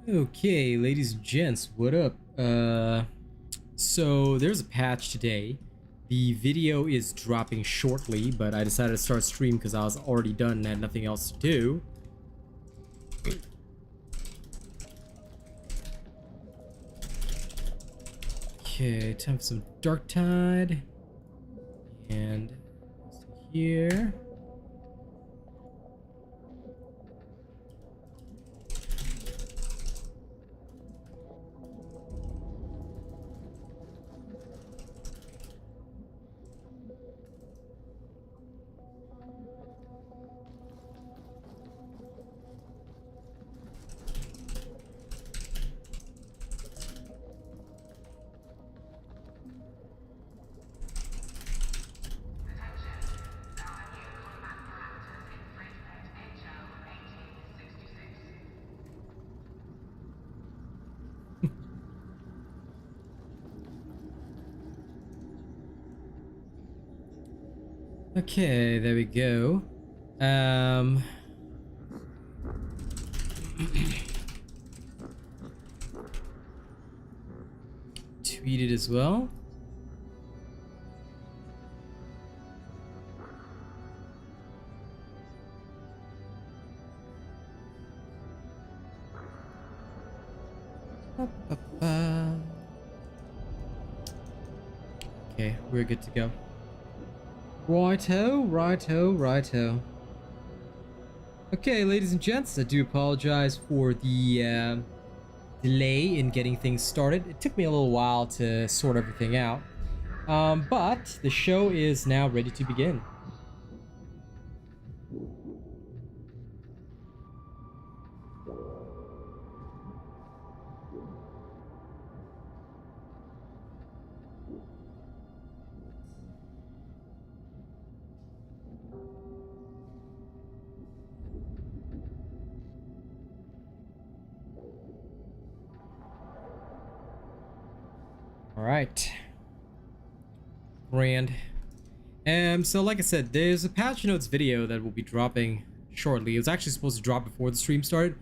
Okay, ladies and gents, what up? So there's a patch today. The video is dropping shortly, but I decided to start stream because I was already done and had nothing else to do. Okay, time for some Darktide. And here. Okay, there we go. Tweet it as well. Okay, we're good to go. Righto. Okay, ladies and gents, I do apologize for the delay in getting things started. It took me a little while to sort everything out, but the show is now ready to begin. Alright. Grand. So like I said, there's a patch notes video that will be dropping shortly. It was actually supposed to drop before the stream started,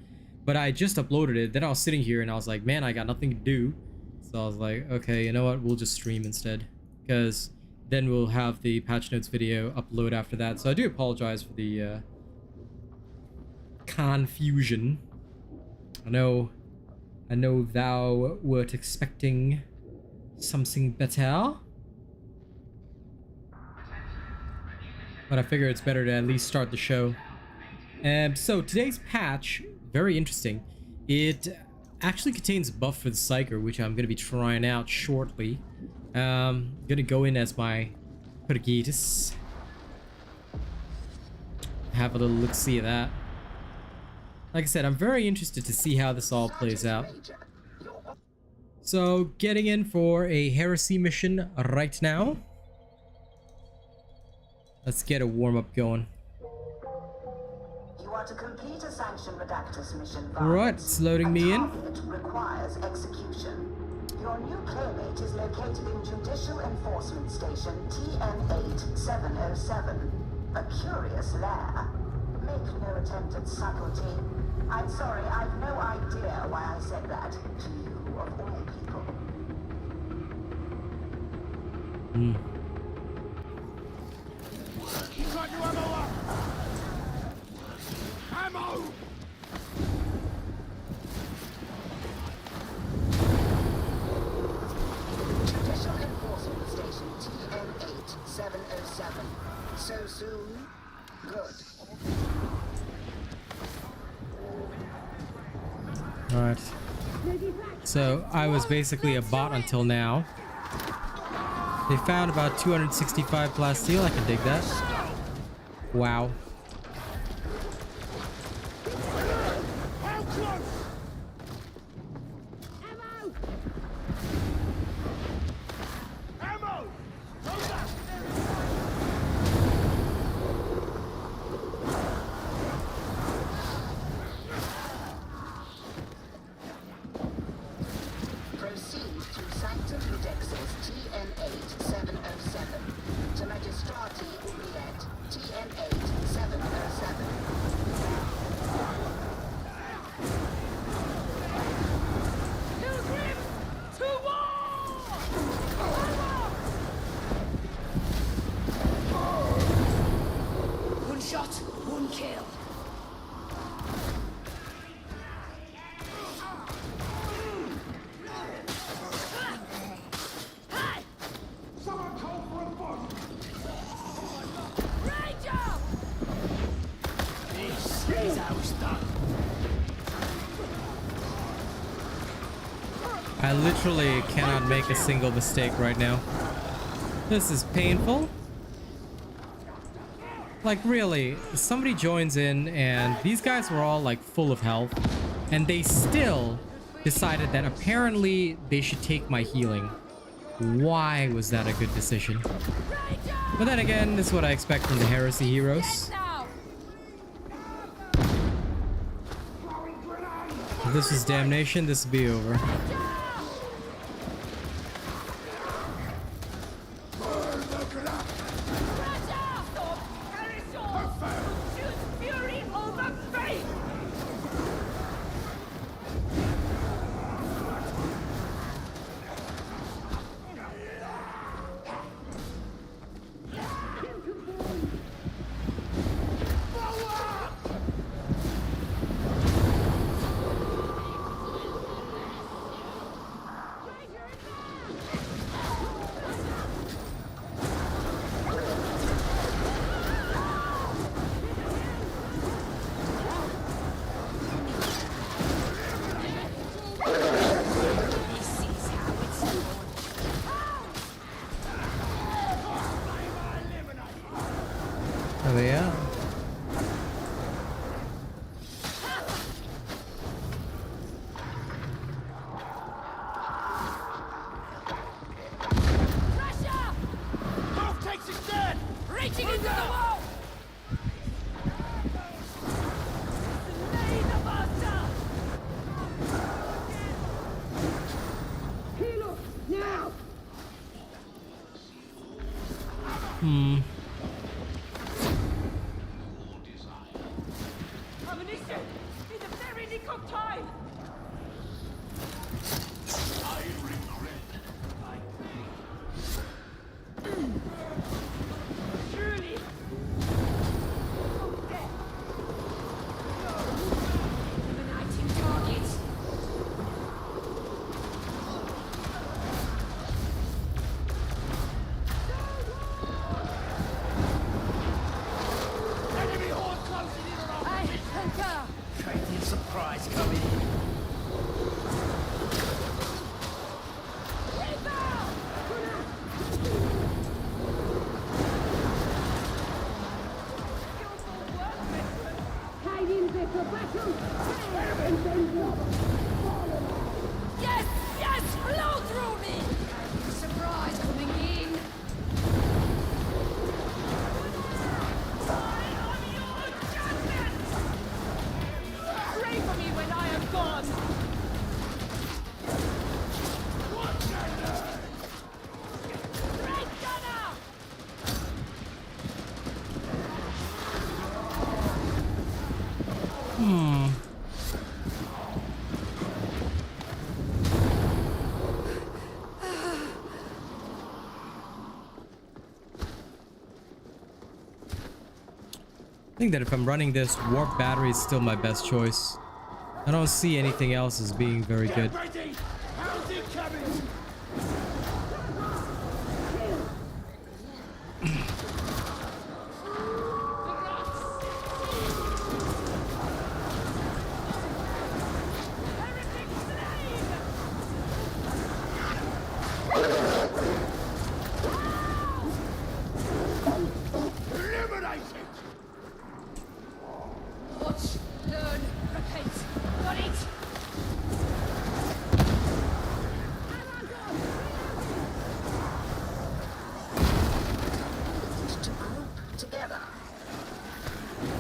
but I just uploaded it. Then I was sitting here and I was like, man, I got nothing to do. So I was like, okay, you know what? We'll just stream instead, because then we'll have the patch notes video upload after that. So I do apologize for the confusion. I know thou wert expecting something better, but I figure it's better to at least start the show. So today's patch, very interesting. It actually contains a buff for the Psycher, which I'm going to be trying out shortly. I'm going to go in as my Pergitus. Have a little look-see at that. Like I said, I'm very interested to see how this all plays out. So, getting in for a heresy mission right now. Let's get a warm-up going. You are to complete a sanctioned redactus mission. Alright, it's loading me in. It requires execution. Your new playmate is located in Judicial Enforcement Station TN8707. A curious lair. Make no attempt at subtlety. I'm sorry, I've no idea why I said that to you of all people. Got your ammo up! Ammo! Judicial Enforcement Station TN8707. So soon? Good. Alright. So, I was basically a bot until now. They found about 265 plasteel. I can dig that. Wow. How close? Ammo! Hold up! Proceed through Sanctum Ludexis TN8707 to Magistrati Oubliette TN8707. I literally cannot make a single mistake right now. This is painful. Like, really, somebody joins in and these guys were all like full of health and they still decided that apparently they should take my healing. Why was that a good decision? But then again, this is what I expect from the heresy heroes. If this is Damnation, this will be over. Oh yeah. Wolf takes his dead! Reaching into the wall! Slay the monster! Heal up now! Ammunition! In the very nick of time! Truly! Eliminating targets! Enemy horde closing in on I concur! Creating surprise coming in. Yes! Yes! Blow through me! Surprise coming in! Pray for me when I am gone! Great gunner! I think that if I'm running this, warp battery is still my best choice. I don't see anything else as being very good. Get ready! How's it coming? Heretic slain! Eliminate it! Watch, learn, repent. Got it? To group together.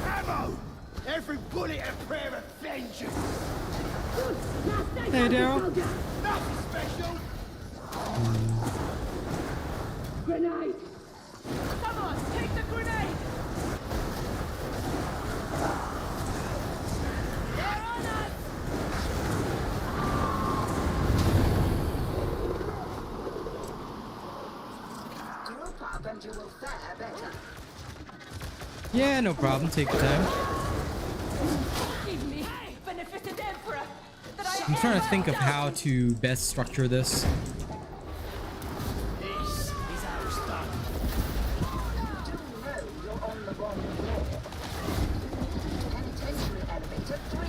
Ammo! Every bullet a prayer of vengeance! Hey, Daryl. Nothing special! Grenade! Come on, take the grenade! They're on us! Group up and you will fare better. Yeah, no problem. Take your time. Give me benefited emperor that I I'm trying to ever think of done. how to best structure this. This is how it's done. Do know you're on the wrong floor. Penitentiary elevator 3.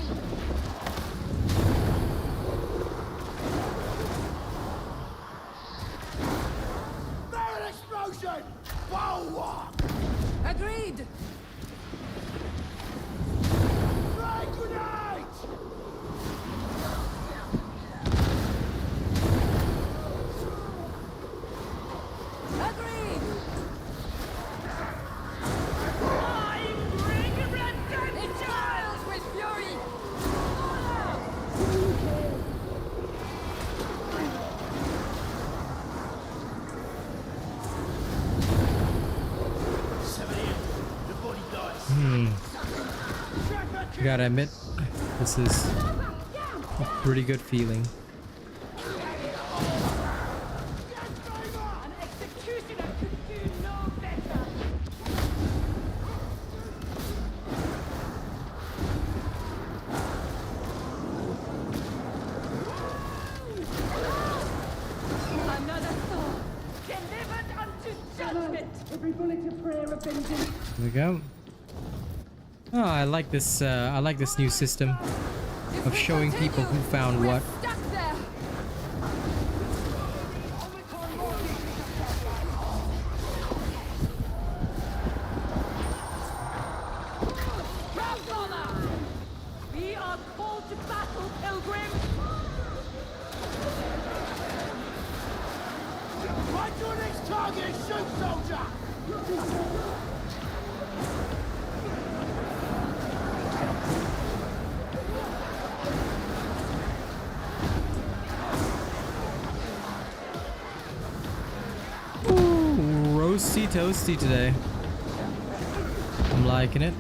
gotta admit, this is a pretty good feeling. An executioner could do no better. Another soul delivered unto judgment. Every bullet a prayer of vengeance. Here we go. Oh, I like this new system of showing people who found what. Stuck there. Grandfather! We are called to battle, pilgrim! Find your next target and shoot, soldier! Ooh, roasty toasty today. I'm liking it.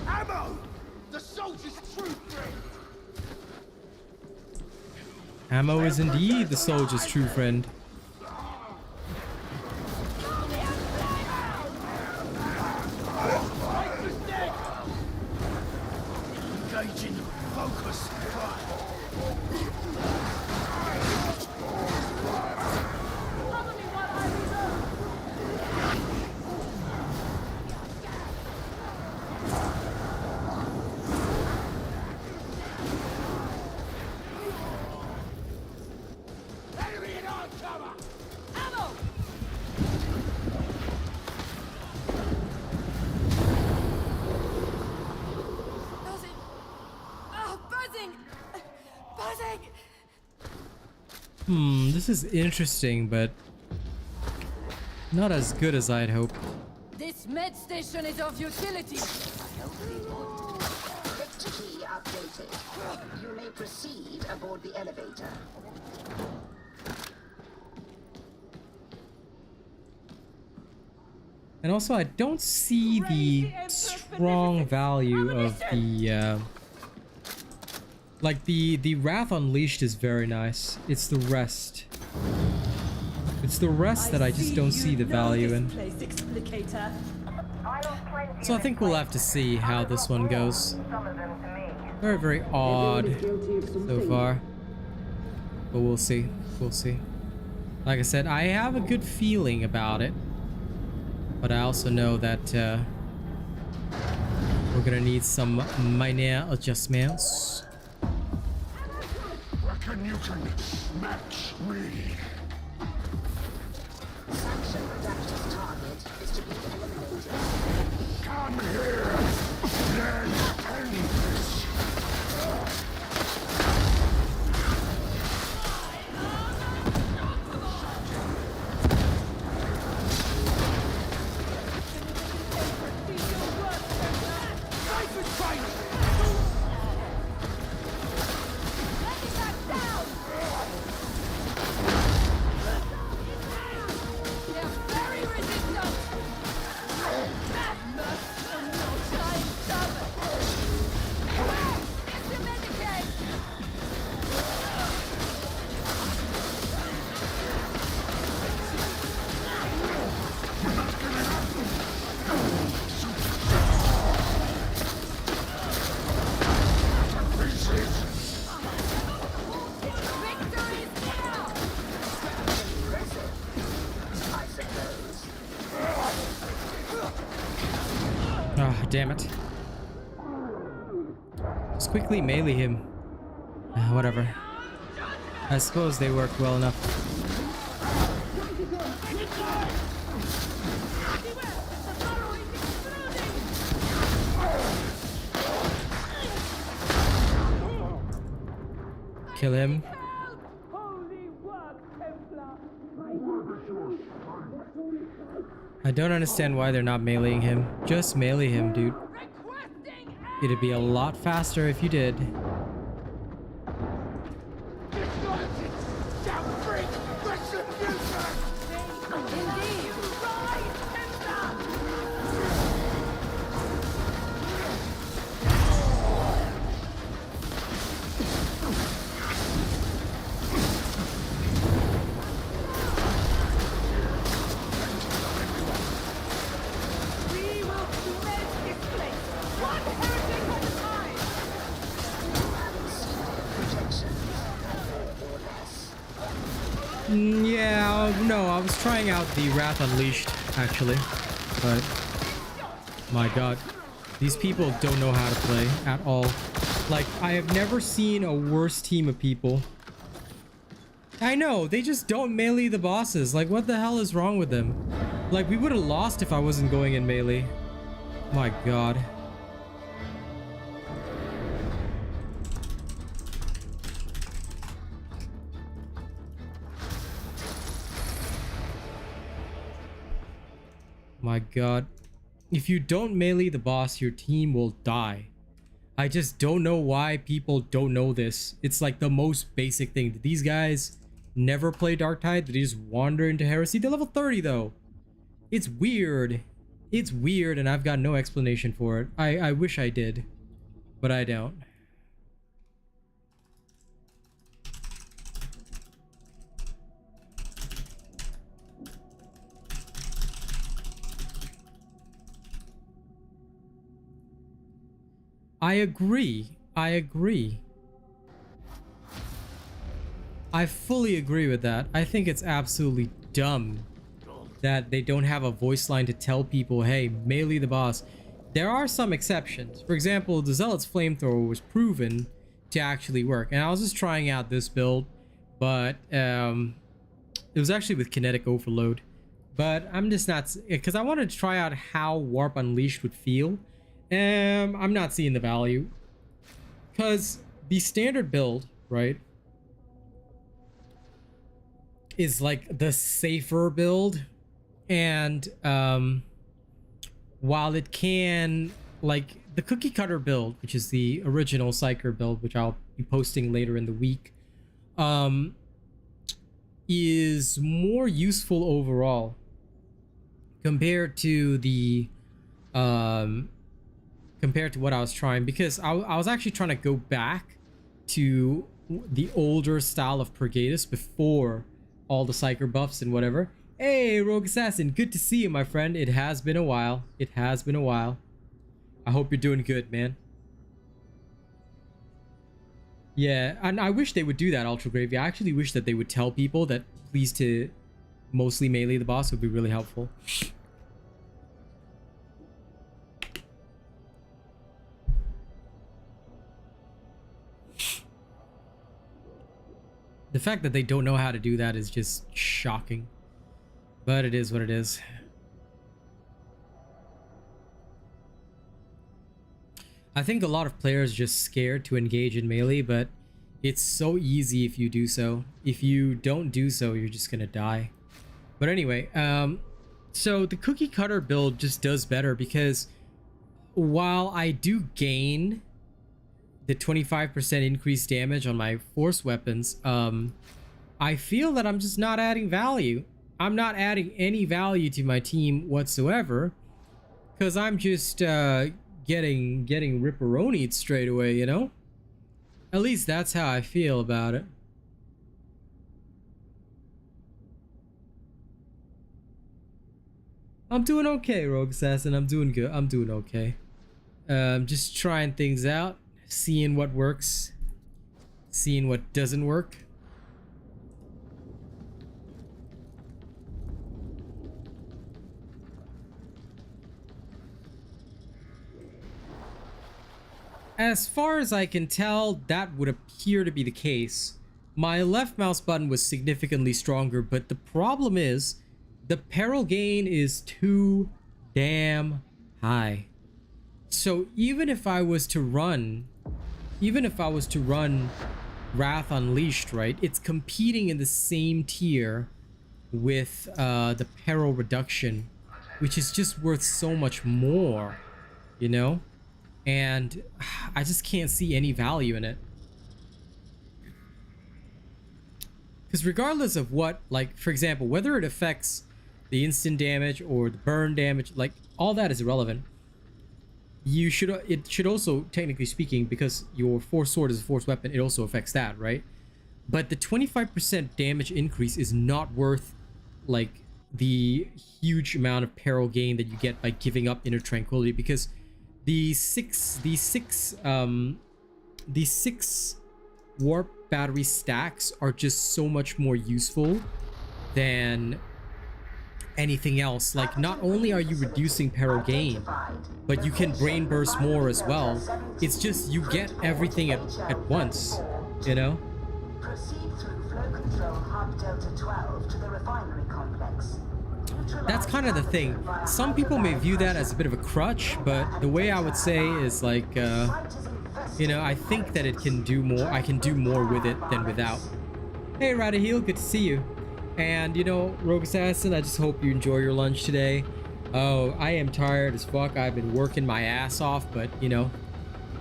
Ammo! The soldier's true friend! Ammo is indeed the soldier's true friend. Engaging focus fire. Cover me while I reload! Enemy in our cover! Ammo! Buzzing! Ah, buzzing! Buzzing! This is interesting, but not as good as I'd hoped. This med station is of utility. Lift key updated. You may proceed aboard the elevator. And also, I don't see the strong value of the like the Wrath Unleashed is very nice. It's the rest. It's the rest that I just don't see the value in. So I think we'll have to see how this one goes. Very, very odd so far. But we'll see. We'll see. Like I said, I have a good feeling about it. But I also know that we're gonna need some minor adjustments. Reckon you can match me. Faction Redactor's target is to be eliminated. Come here! Let's end this! Damn it. Just quickly melee him. Whatever. I suppose they work well enough. Kill him. I don't understand why they're not meleeing him. Just melee him, dude. It'd be a lot faster if you did. Yeah, no, I was trying out the Wrath Unleashed, actually. But, my god. These people don't know how to play at all. Like, I have never seen a worse team of people. I know, they just don't melee the bosses. Like, what the hell is wrong with them? Like, we would have lost if I wasn't going in melee. My god. My god. If you don't melee the boss, your team will die. I just don't know why people don't know this. It's like the most basic thing. Did these guys never play Darktide? Did they just wander into heresy? They're level 30 though. It's weird. It's weird and I've got no explanation for it. I wish I did, but I don't. I agree. I agree. I fully agree with that. I think it's absolutely dumb that they don't have a voice line to tell people, hey, melee the boss. There are some exceptions. For example, the Zealot's Flamethrower was proven to actually work. And I was just trying out this build, but it was actually with Kinetic Overload. But I'm just not, because I wanted to try out how Warp Unleashed would feel. I'm not seeing the value. Because the standard build, right, is like the safer build. And while it can, like the cookie cutter build, which is the original Psycher build, which I'll be posting later in the week, is more useful overall compared to the compared to what I was trying, because I was actually trying to go back to the older style of Pergatus before all the Psycher buffs and whatever. Hey, Rogue Assassin, good to see you, my friend. It has been a while. It has been a while. I hope you're doing good, man. Yeah, and I wish they would do that, Ultra Gravy. I actually wish that they would tell people that please to mostly melee the boss would be really helpful. The fact that they don't know how to do that is just shocking. But it is what it is. I think a lot of players are just scared to engage in melee, but it's so easy if you do so. If you don't do so, you're just gonna die. But anyway, so the cookie cutter build just does better because while I do gain the 25% increased damage on my force weapons, I feel that I'm just not adding value. I'm not adding any value to my team whatsoever, because I'm just getting ripperonied straight away, you know? At least that's how I feel about it. I'm doing okay, Rogue Assassin. I'm doing good. I'm doing okay. Just trying things out, seeing what works, seeing what doesn't work. As far as I can tell, that would appear to be the case. My left mouse button was significantly stronger, but the problem is the peril gain is too damn high. So even if I was to run Wrath Unleashed, right, it's competing in the same tier with the peril reduction, which is just worth so much more, you know? And I just can't see any value in it. Because regardless of what, like, for example, whether it affects the instant damage or the burn damage, like, all that is irrelevant. It should also, technically speaking, because your force sword is a force weapon, it also affects that, right? But the 25% damage increase is not worth, like, the huge amount of peril gain that you get by giving up inner tranquility, because the six warp battery stacks are just so much more useful than anything else. Like, not only are you reducing peril gain, but you can brain burst more as well. It's just you get everything at once, you know? Proceed through flow control hub Delta 12 to the refinery complex. That's kind of the thing. Some people may view that as a bit of a crutch, but the way I would say is like, you know, I think that it can do more. I can do more with it than without. Hey, Radaheel, good to see you. And, you know, Rogue Assassin, I just hope you enjoy your lunch today. Oh, I am tired as fuck. I've been working my ass off, but, you know,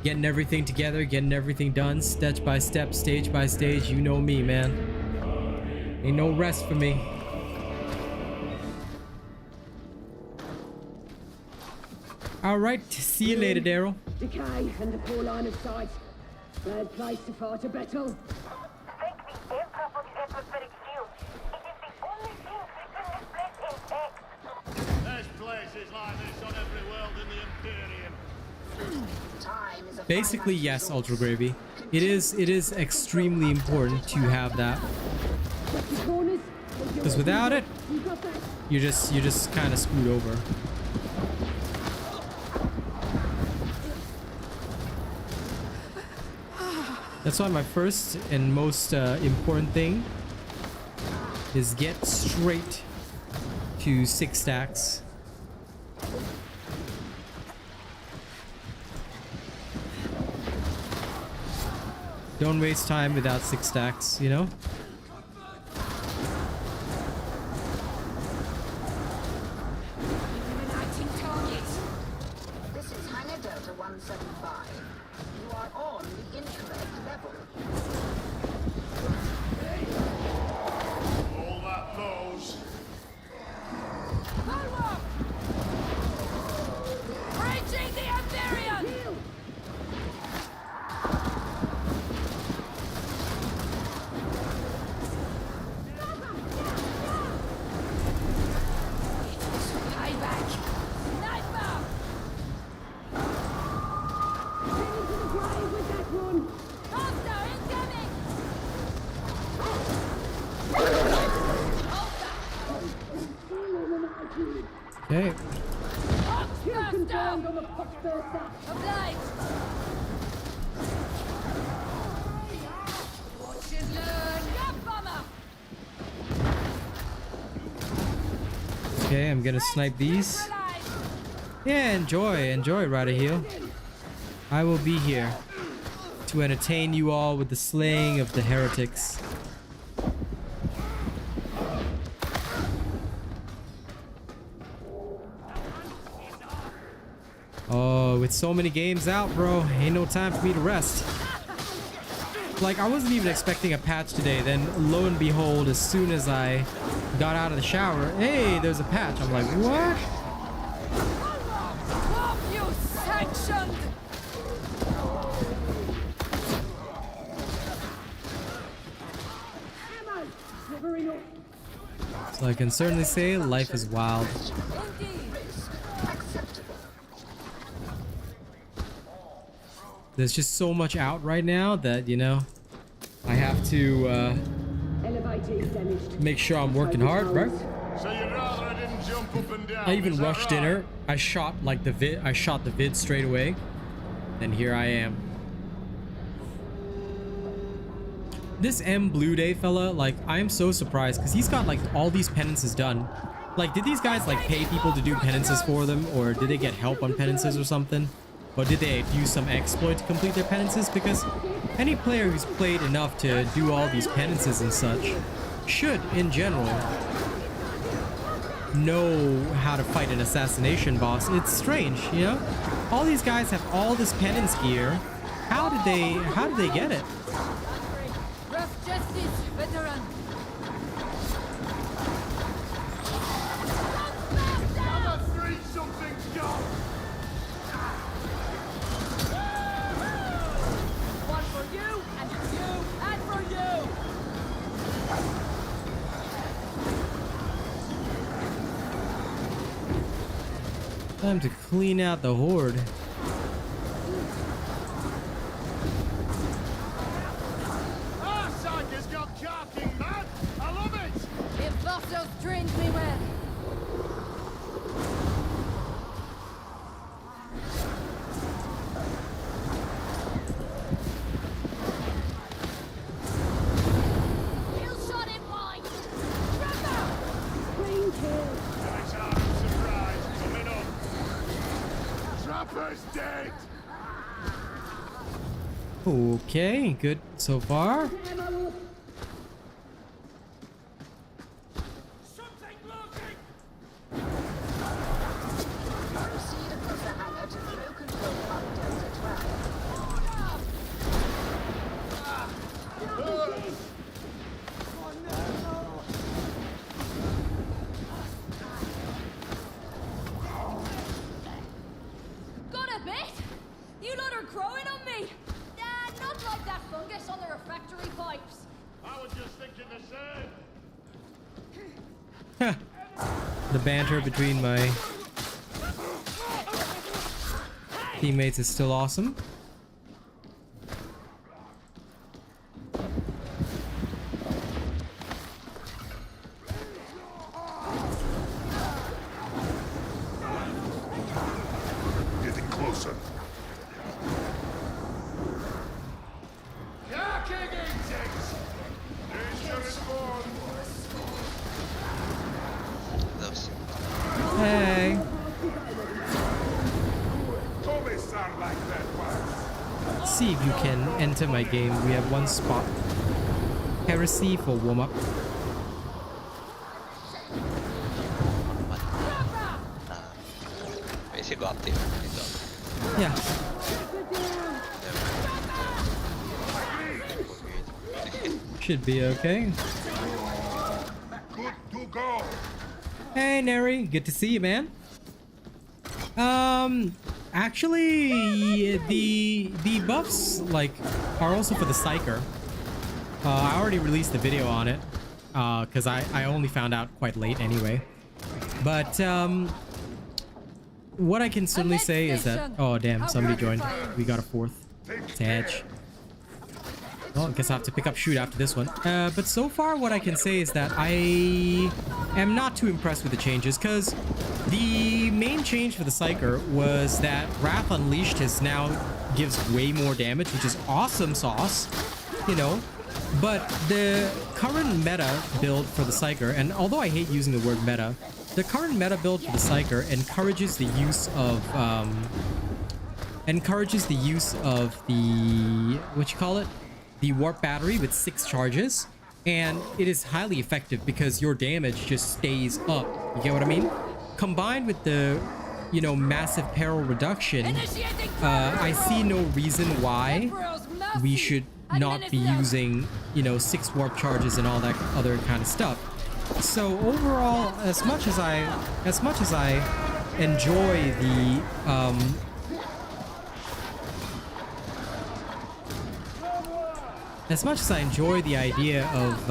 getting everything together, getting everything done, step by step, stage by stage. You know me, man. Ain't no rest for me. All right, see you later, Daryl. Decay and the poor line of sight. Bad place to fight a battle. Thank the Emperor for the atmospheric shield. It is the only thing keeping this place intact. There's places like this on every world in the Imperium. Time is a Basically, yes, Ultra Gravy. It is extremely important to have that, because without it, you're just kind of screwed over. That's why my first and most important thing is get straight to 6 stacks. Don't waste time without 6 stacks, you know? Eliminating targets. This is Hangar Delta 175. You are on the incorrect level. All that knows. Forward! Breaching the Empyrean! Payback! Sniper! Monster incoming! Okay. Poxbuster! Oblige! Watch and learn! Gun bomber! Okay, I'm gonna snipe these. Yeah, enjoy, Radaheel. I will be here to entertain you all with the slaying of the heretics. Oh, with so many games out, bro, ain't no time for me to rest. Like, I wasn't even expecting a patch today, then lo and behold, as soon as I got out of the shower, hey, there's a patch. I'm like, what? Warp you sanctioned! So I can certainly say life is wild. Indeed! There's just so much out right now that, you know, I have to make sure I'm working hard, right? So you'd rather I didn't jump up and down? I even is that rushed right? dinner. I shot like the vid straight away. And here I am. This M Blue Day fella, like, I'm so surprised because he's got like all these penances done. Like, did these guys like pay people to do penances for them, or did they get help on penances or something? Or did they use some exploit to complete their penances? Because any player who's played enough to do all these penances and such should, in general, know how to fight an assassination boss. It's strange, you know? All these guys have all this penance gear. How did they get it? Rough justice, veteran! I'm a 3-something gun! One for you, and for you! Time to clean out the horde. Okay, good so far. Proceed across the hangar to flow control update at 12. Got a bit? You lot are growing on me. Not like that fungus on the refractory pipes. I was just thinking the same. The banter between my teammates is still awesome. Getting closer. Those. Hey. Always sound like that once. Let's see if you can enter my game. We have one spot. Heresy for warm-up. Wait, he go up there. Yeah. Should be okay. Good to go. Hey, Neri. Good to see you, man. Actually, the buffs, like, are also for the Psycher. I already released the video on it, because I only found out quite late anyway. But, what I can certainly say is that... Oh, damn, somebody joined. We got a fourth. It's Edge. Well, I guess I have to pick up shoot after this one. But so far, what I can say is that I am not too impressed with the changes, because the main change for the Psycher was that Wrath Unleashed now gives way more damage, which is awesome sauce, you know. But the current meta build for the Psycher, and although I hate using the word meta, the current meta build for the Psycher encourages the use of the what you call it, the warp battery with 6 charges, and it is highly effective because your damage just stays up. You get what I mean? Combined with the, you know, massive peril reduction, I see no reason why we should not be using, you know, 6 warp charges and all that other kind of stuff. So overall, as much as I enjoy the idea of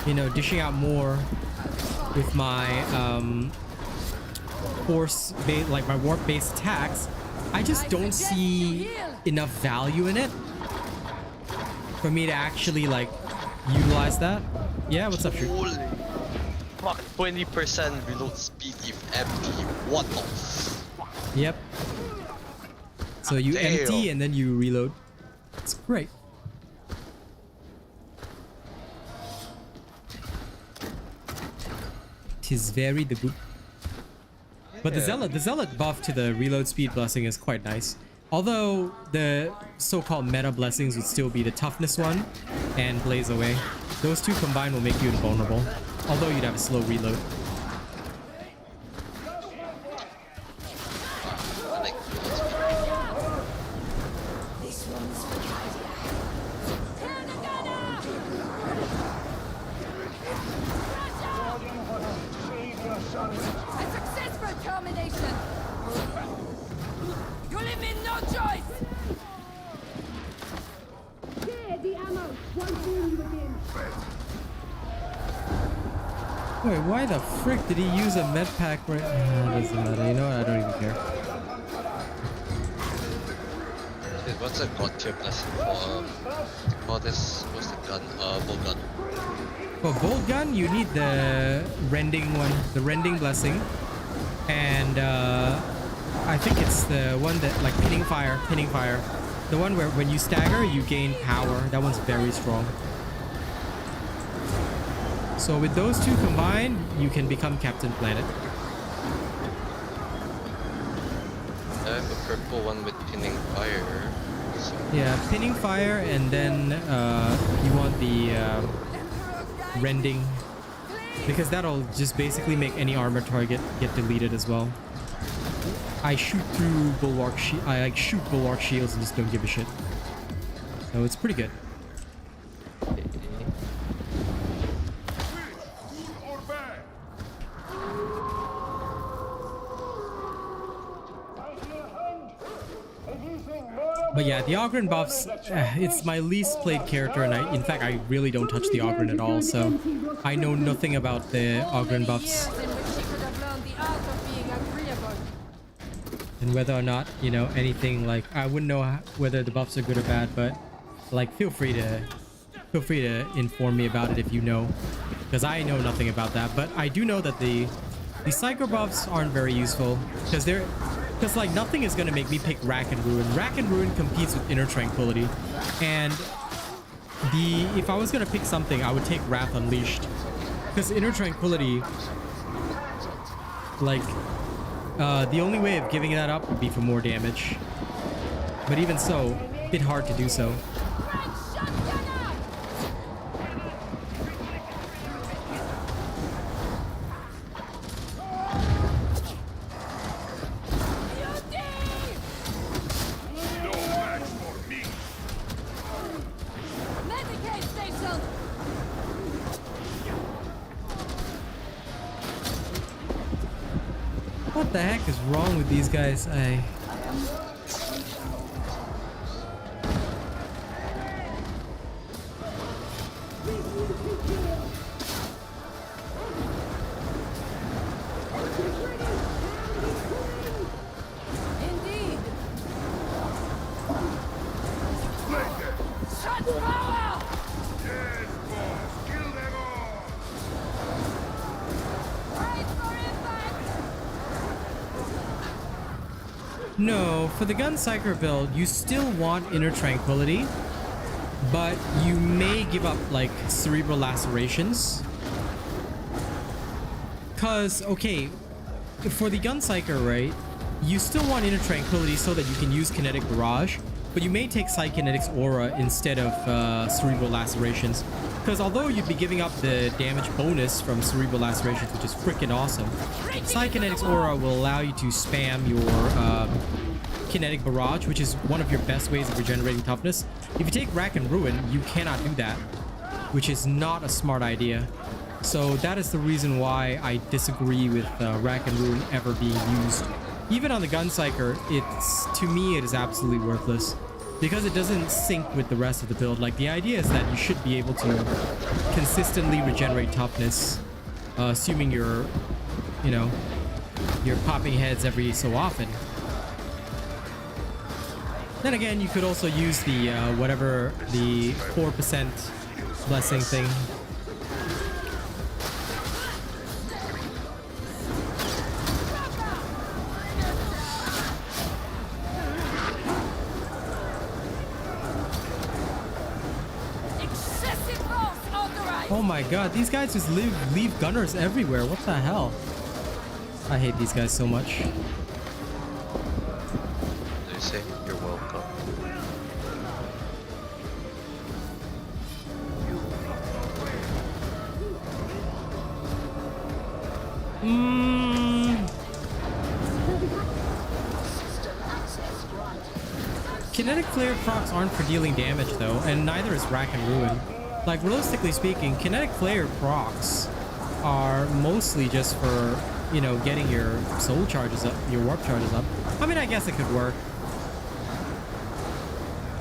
you know, dishing out more with my like my warp based attacks, I just don't see enough value in it for me to actually like utilize that. Yeah, what's up, Shoot? Holy fuck, 20% reload speed if empty. What the f? Yep. So you Damn. empty and then you reload. It's great. Tis very the good. But the zealot buff to the reload speed blessing is quite nice. Although the so-called meta blessings would still be the toughness one and blaze away. Those two combined will make you invulnerable. Although you'd have a slow reload. I like reload speed. This one's for Turn the gunner! A success for termination! You leave me no choice! There, the ammo. One wound within. Wait, why the frick did he use a med pack right? Doesn't matter. You know what? I don't even care. Dude, what's a god tier blessing for this? What's the gun? Bolt gun. For bolt gun, you need the rending one, the rending blessing, and I think it's the one that like pinning fire, the one where when you stagger you gain power. That one's very strong. So with those two combined, you can become Captain Planet. I have a purple one with pinning fire. So. Yeah, pinning fire, and then you want the rending, because that'll just basically make any armor target get deleted as well. I shoot through bulwark I like shoot bulwark shields and just don't give a shit. So it's pretty good. But yeah, the Ogryn buffs, it's my least played character, and in fact, I really don't touch the Ogryn at all, so I know nothing about the Ogryn buffs. And whether or not, you know, anything like, I wouldn't know whether the buffs are good or bad, but like, feel free to inform me about it if you know, because I know nothing about that. But I do know that the Psycher buffs aren't very useful, because like nothing is going to make me pick Rack and Ruin. Rack and Ruin competes with Inner Tranquility, and if I was going to pick something, I would take Wrath Unleashed, because Inner Tranquility, like, the only way of giving that up would be for more damage, but even so, a bit hard to do so. What the heck is wrong with these guys? Indeed. Shut power! Yes, boss! Kill them all! Right for impact! No, for the Gunpsyker build, you still want Inner Tranquility, but you may give up like Cerebral Lacerations. Cause, okay, for the Gunpsyker, right, you still want Inner Tranquility so that you can use Kinetic Barrage, but you may take Psykinetics Aura instead of Cerebral Lacerations. Because although you'd be giving up the damage bonus from Cerebral Lacerations, which is freaking awesome, Psykinetics Aura will allow you to spam your Kinetic Barrage, which is one of your best ways of regenerating toughness. If you take Rack and Ruin, you cannot do that, which is not a smart idea. So that is the reason why I disagree with Rack and Ruin ever being used. Even on the Gunpsyker, to me it is absolutely worthless, because it doesn't sync with the rest of the build. Like, the idea is that you should be able to consistently regenerate toughness, assuming you're popping heads every so often. Then again, you could also use the whatever the 4% blessing thing. Oh my god, these guys just leave gunners everywhere. What the hell? I hate these guys so much. They say you're welcome. Kinetic Flare procs aren't for dealing damage though, and neither is Rack and Ruin. Like, realistically speaking, Kinetic Flare procs are mostly just for, you know, getting your soul charges up, your warp charges up. I mean, I guess it could work.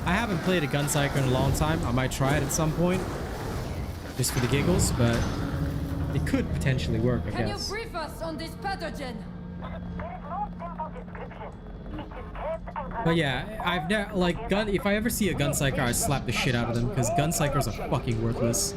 I haven't played a Gunpsyker in a long time. I might try it at some point, just for the giggles, but it could potentially work, I guess. Can you brief us on this pathogen? There is no simple description. It is kept and But yeah, I've never, like, if I ever see a Gunpsyker, I slap the shit out of them, because Gunpsykers are fucking worthless.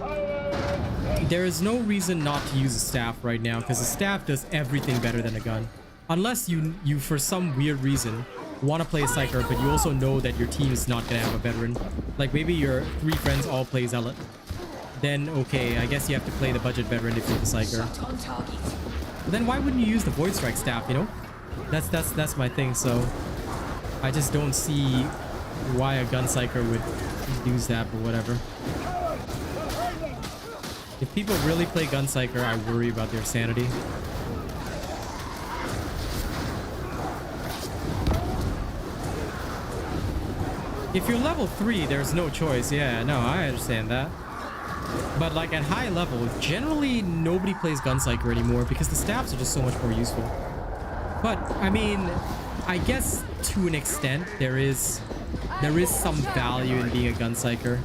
There is no reason not to use a staff right now, because a staff does everything better than a gun. Unless you for some weird reason want to play a Psycher, but you also know that your team is not going to have a veteran. Like, maybe your 3 friends all play Zealot. Then, okay, I guess you have to play the budget veteran if you're the Psycher. But then why wouldn't you use the Void Strike staff, you know? That's my thing, so I just don't see why a gun psycher would use that, but whatever. If people really play gun psycher, I worry about their sanity. If you're level 3, there's no choice. Yeah, no, I understand that. But like at high level, generally nobody plays gun psycher anymore because the staffs are just so much more useful. But I mean, I guess to an extent there is some value in being a gun psycher.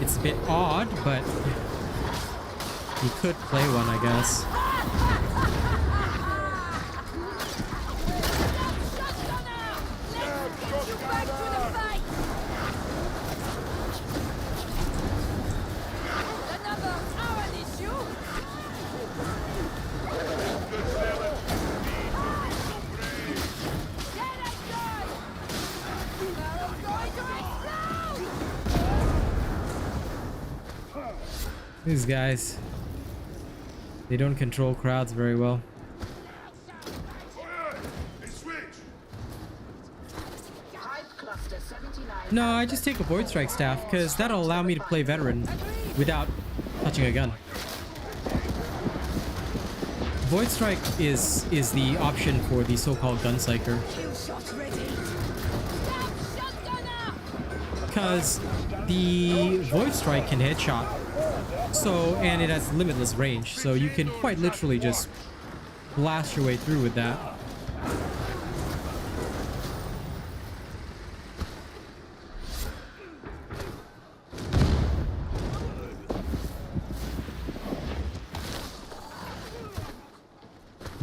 It's a bit odd, but you could play one, I guess. These guys, they don't control crowds very well. No, I just take a Void Strike staff because that'll allow me to play veteran without touching a gun. Void Strike is the option for the so-called gun psycher. Because the Void Strike can headshot. So, and it has limitless range, so you can quite literally just blast your way through with that.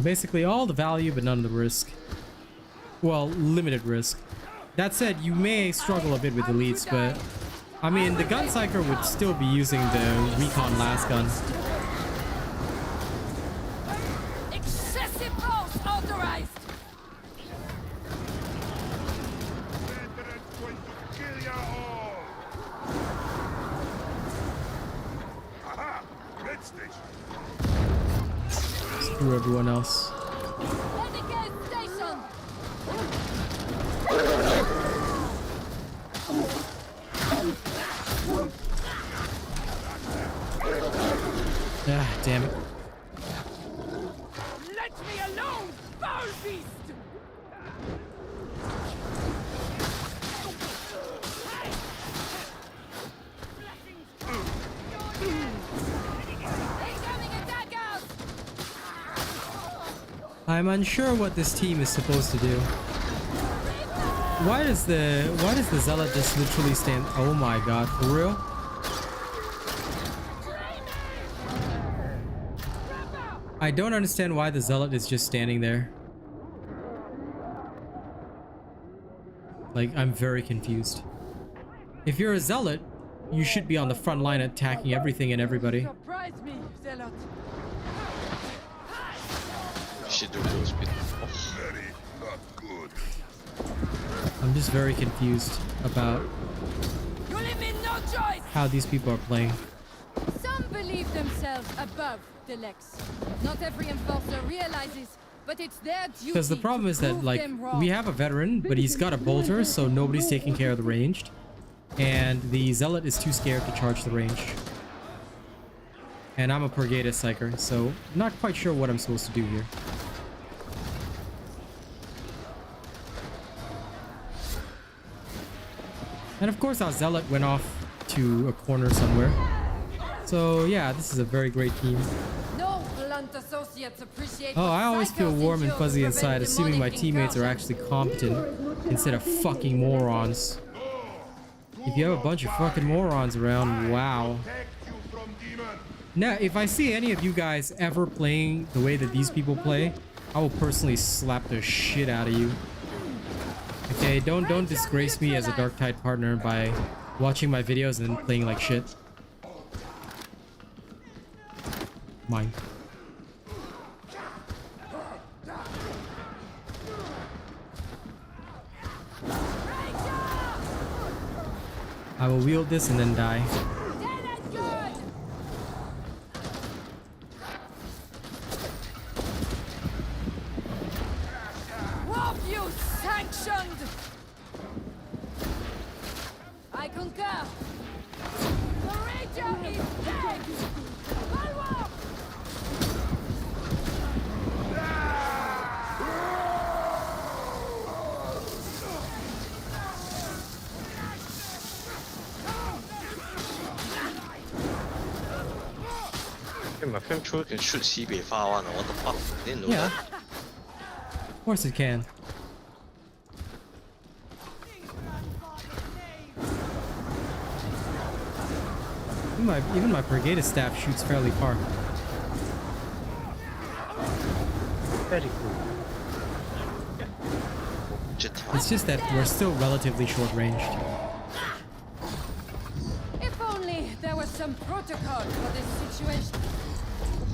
Basically all the value, but none of the risk. Well, limited risk. That said, you may struggle a bit with elites, but I mean, the gun psycher would still be using the recon last gun. Excessive force authorized. Veterans going to kill ya all! Aha! Red station! Screw everyone else. Renegade station. Ah, damn it. Let me alone, foul beast! Incoming attackers! I'm unsure what this team is supposed to do. Why does the zealot just literally stand? Oh my god, for real? I don't understand why the zealot is just standing there. Like, I'm very confused. If you're a zealot, you should be on the front line attacking everything and everybody. Surprise me, zealot. You should do those bit. Very not good. I'm just very confused about You leave me no choice. how these people are playing. Some believe themselves above the Lex. Not every enforcer realizes, but it's their duty. Because the problem is that, prove like, them wrong. we have a veteran, but he's got a bolter, so nobody's taking care of the ranged. And the zealot is too scared to charge the range. And I'm a Purgatus Psycher, so not quite sure what I'm supposed to do here. And of course our zealot went off to a corner somewhere. So yeah, this is a very great team. No blunt associates appreciate. Oh, what I always feel Psychers warm and endure to fuzzy prevent inside, assuming my demonic teammates are incursions. actually competent instead of fucking morons. If you have a bunch of fucking morons around, wow. Protect you from demon. Now, if I see any of you guys ever playing the way that these people play, I will personally slap the shit out of you. Okay, don't disgrace me as a Darktide partner by watching my videos and then playing like shit. Mine. I will wield this and then die. Dead and good. Warp you sanctioned. concur. The Ranger is dead. Onward! Hey, my flamethrower can shoot Sibei far one. What the fuck? Didn't know Yeah. that. Of course it can. Even my brigade staff shoots fairly far. Very cool. It's just that we're still relatively short ranged. If only there was some protocol for this situation.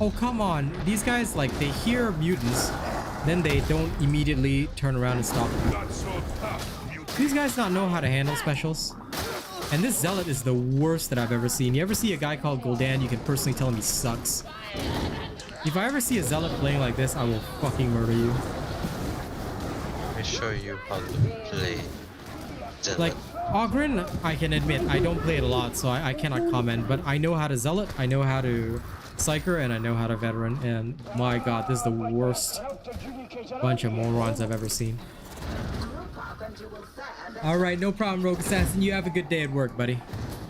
Oh, come on. These guys, like, they hear mutants, then they don't immediately turn around and stop them. Not so tough, you These guys not know how to handle specials. And this Zealot is the worst that I've ever seen. You ever see a guy called Gul'dan, you can personally tell him he sucks. If I ever see a Zealot playing like this, I will fucking murder you. Let me show you how to play Zealot. Like, Oghren, I can admit, I don't play it a lot, so I cannot comment, but I know how to Zealot, I know how to Psycher, and I know how to Veteran, and my god, this is the worst bunch of morons I've ever seen. Alright, no problem, Rogue Assassin. You have a good day at work, buddy.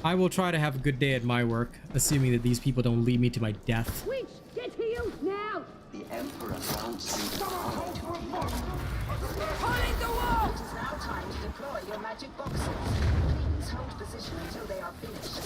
I will try to have a good day at my work, assuming that these people don't lead me to my death. Witch, get healed now! The Emperor grants you the power to command. Holding the wall! It is now time to deploy your magic boxes. Please hold position until they are finished.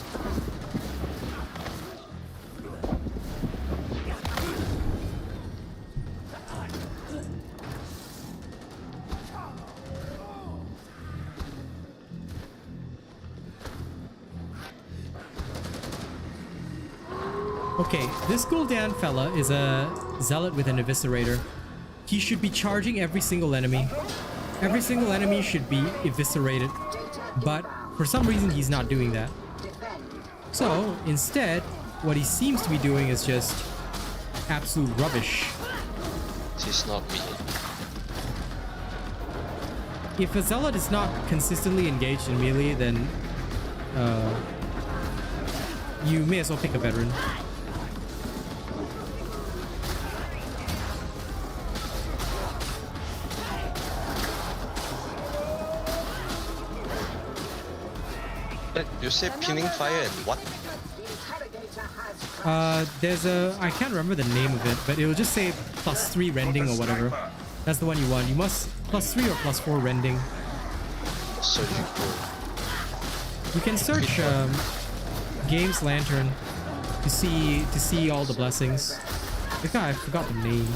Okay, this Gul'dan fella is a Zealot with an Eviscerator. He should be charging every single enemy. Every single enemy should be eviscerated. But for some reason, he's not doing that. So, instead, what he seems to be doing is just absolute rubbish. It's not me. If a Zealot is not consistently engaged in melee, then you may as well pick a Veteran. You say pinning fire and what? There's a... I can't remember the name of it, but it'll just say +3 rending or whatever. That's the one you want. You must +3 or +4 rending. Surgical. You can search Games Lantern to see all the blessings. I forgot the name.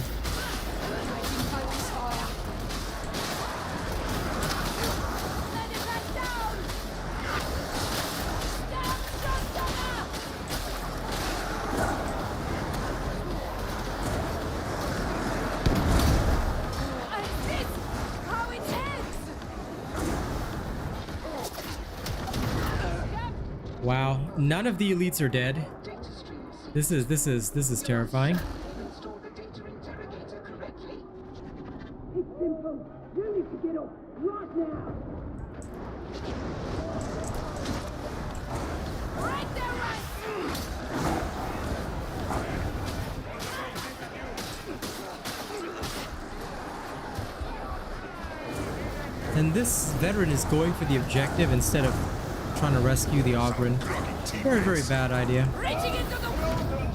Wow, none of the elites are dead. This is terrifying. Install the data interrogator correctly. It's simple. You need to get up right now. Right there, right! And this Veteran is going for the objective instead of trying to rescue the Oghren. Very, very bad idea. Reaching into the...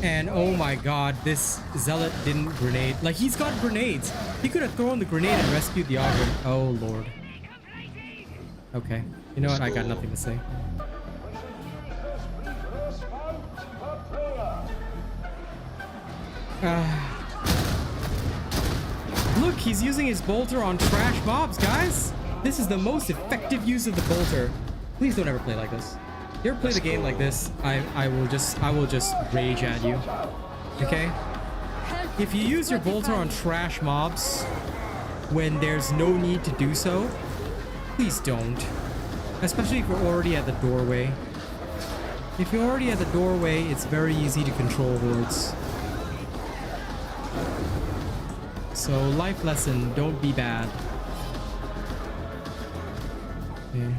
And oh my god, this Zealot didn't grenade. Like, he's got grenades. He could have thrown the grenade and rescued the Oghren. Oh lord. Okay. You know what? I got nothing to say. Look, he's using his bolter on trash mobs, guys. This is the most effective use of the bolter. Please don't ever play like this. You ever play the game like this, I will just rage at you. Okay? If you use your bolter on trash mobs when there's no need to do so, please don't. Especially if you're already at the doorway. If you're already at the doorway, it's very easy to control hordes. So, life lesson, don't be bad. Okay.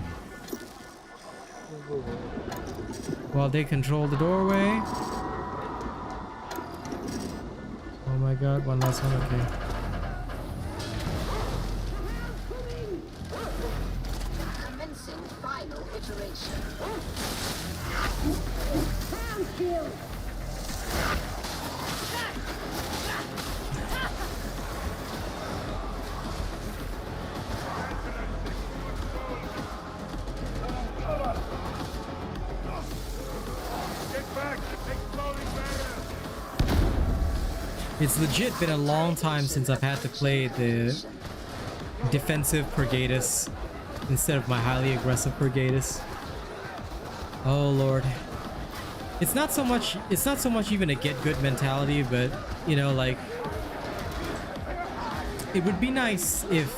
While they control the doorway. Oh my god, one last one, okay. Commencing final iteration. Sound kill! Get back! Exploding barrier! It's legit been a long time since I've had to play the defensive Pergatus instead of my highly aggressive Pergatus. Oh lord. It's not so much even a get good mentality, but you know, like, it would be nice if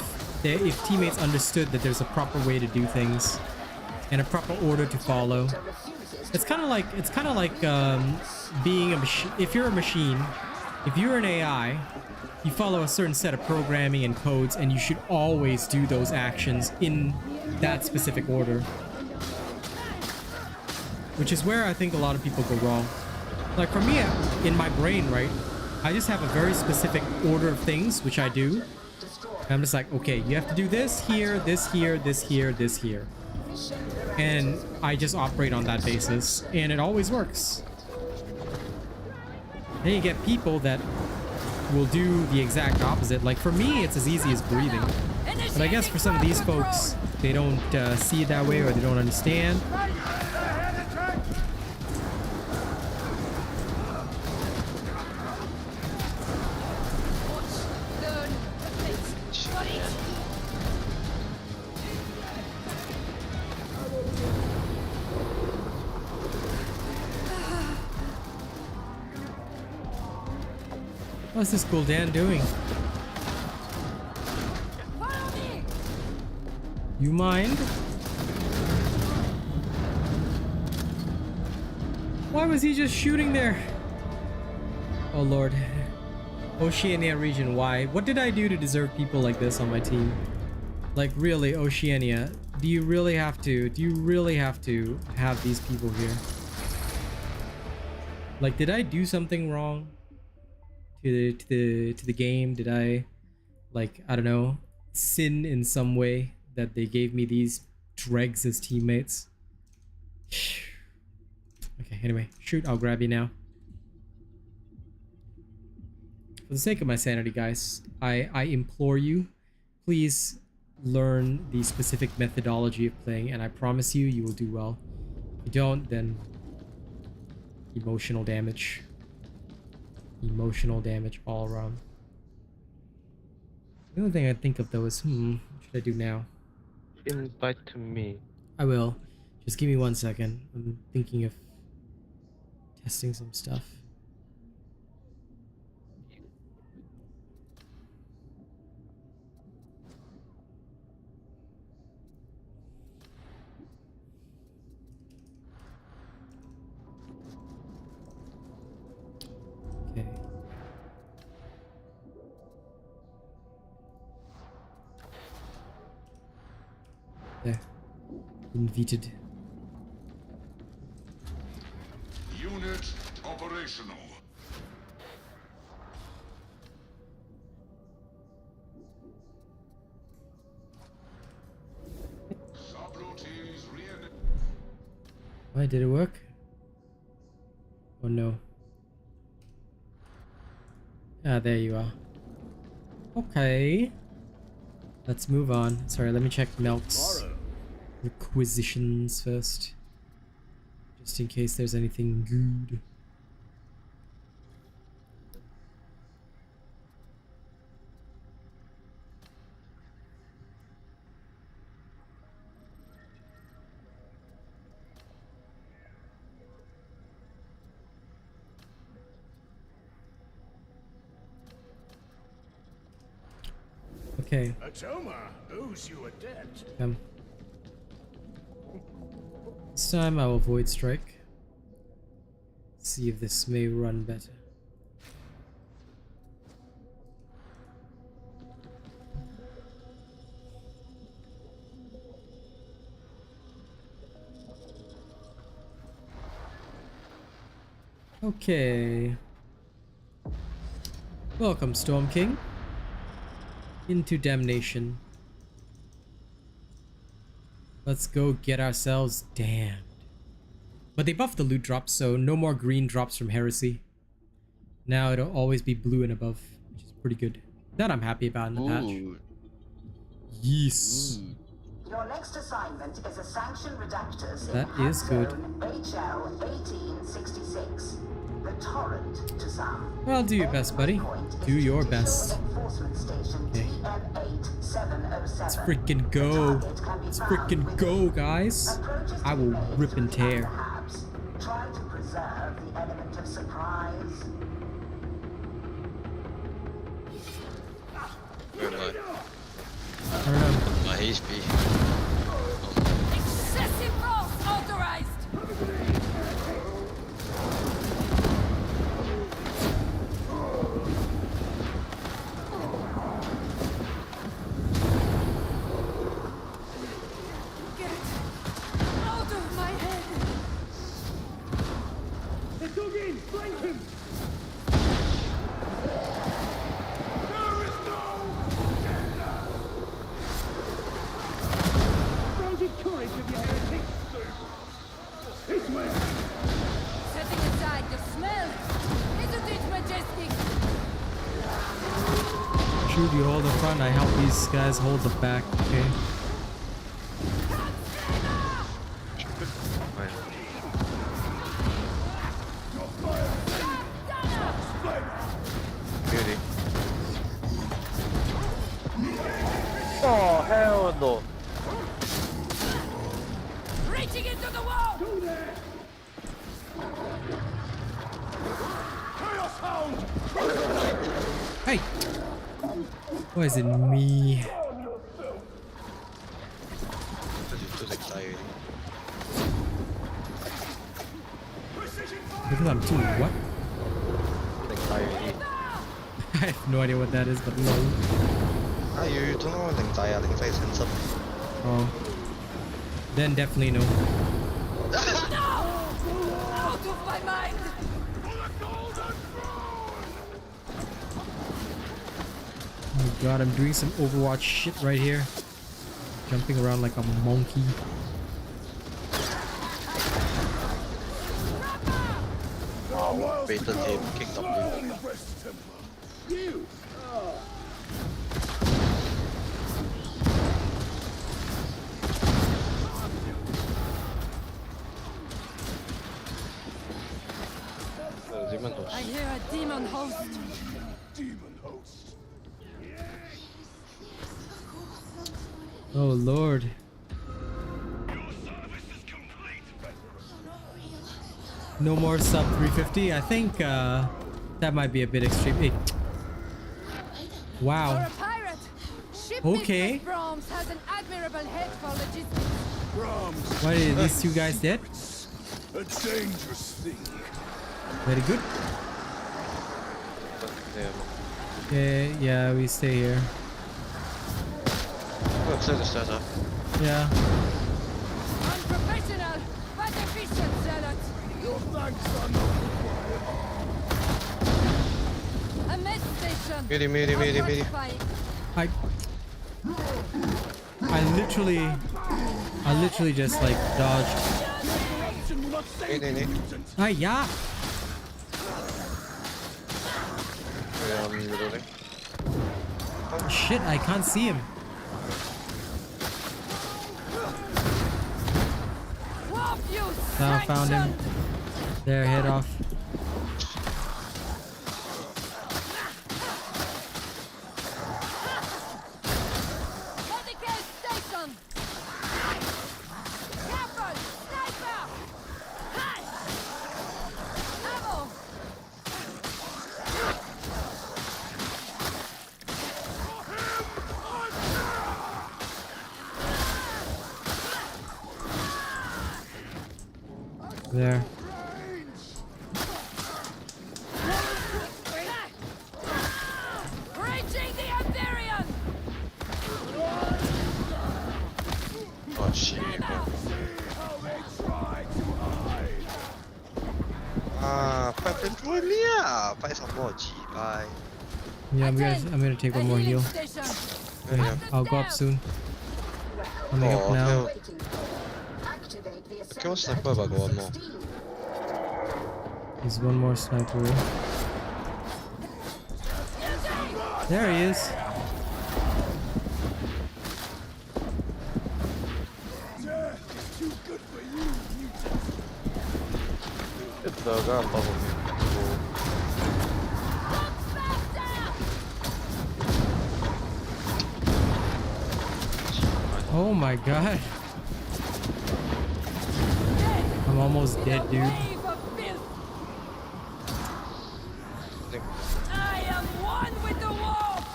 teammates understood that there's a proper way to do things and a proper order to follow. It's kind of like being a machine. If you're a machine, if you're an AI, you follow a certain set of programming and codes, and you should always do those actions in that specific order. Which is where I think a lot of people go wrong. Like for me, in my brain, right, I just have a very specific order of things, which I do. And I'm just like, okay, you have to do this here, this here, this here, this here. And I just operate on that basis, and it always works. Then you get people that will do the exact opposite. Like for me, it's as easy as breathing. But I guess for some of these folks, they don't see it that way, or they don't understand. What's this Gul'dan doing? You mind? Why was he just shooting there? Oh lord. Oceania region, why? What did I do to deserve people like this on my team? Like really, Oceania, do you really have to have these people here? Like, did I do something wrong to the game? Did I, like, I don't know, sin in some way that they gave me these dregs as teammates? Okay, anyway, shoot, I'll grab you now. For the sake of my sanity, guys, I implore you, please learn the specific methodology of playing, and I promise you, you will do well. If you don't, then emotional damage. Emotional damage all around. The only thing I think of though is, what should I do now? Invite to me. I will. Just give me 1 second. I'm thinking of testing some stuff. Okay. There. Invited. Unit operational. Subroutines re-energized. Why did it work? Oh no. Ah, there you are. Okay. Let's move on. Sorry, let me check Melk's requisitions first. Just in case there's anything good. Okay. Atoma owes you a debt. Come. This time I will void strike. See if this may run better. Okay. Welcome, Storm King. Into Damnation. Let's go get ourselves damned. But they buffed the loot drops, so no more green drops from heresy. Now it'll always be blue and above, which is pretty good. That I'm happy about in the patch. Ooh. Yes. Your next assignment is a sanctioned redactors That in is good. HL 1866. The torrent to some. Well, do your best, buddy. Do your best. Okay. Let's freaking go. Let's freaking go, guys. I will rip and tear. Try to preserve the element of surprise. Where am I? I don't know. My HP. Excessive force authorized! Get it out of my head! They're dug in! Flank him! There is no rounded courage of your heretics! This way! Setting aside the smell, isn't it majestic? Shoot, you hold the front. I help these guys hold the back. Okay. Beauty. Oh, hell no. Reaching into the wall! Chaos Hound! Hey! Why is it me? Too anxiety. Because I'm too what? Anxiety. I have no idea what that is, but no. Ah, you don't know what anxiety is handsome. Oh. Then definitely no. No! Out of my mind! Oh god, I'm doing some Overwatch shit right here. Jumping around like a monkey. Oh, beta team, King W. You! I hear a demon host. Demon host! Oh lord. No more sub 350. I think that might be a bit extreme. Hey. You're Wow. a pirate. Ship Okay. business Brahms has an admirable head for logistics. Brahms! Why are these two guys dead? A dangerous thing. Very good. Okay, yeah, we stay here. Oh, clear the stairs up. Yeah. Unprofessional, but efficient zealots. Your thanks are not required. A med station. Beauty, beauty, beauty, beauty. Fortifying. I literally just like dodged. Corruption will not save Nee, nee, nee. mutant. Ah, yeah. Reloading. Shit, I can't see him. Warp you, Now I found him. There, head off. Medical station. Careful, sniper. Hi. Ammo. There. Reaching the Empyrean. Oh shit, bro. How they try to hide. Ah, Then join me ah. Buy some more G. Bye. Yeah, I'm gonna take one more heal. Yeah. I'll go up soon. Coming up now. Okay, one sniper, but go one more. There's one more sniper. There he is. It's the guy above me. Oh my god. I'm almost dead, dude. I am one with the wolf.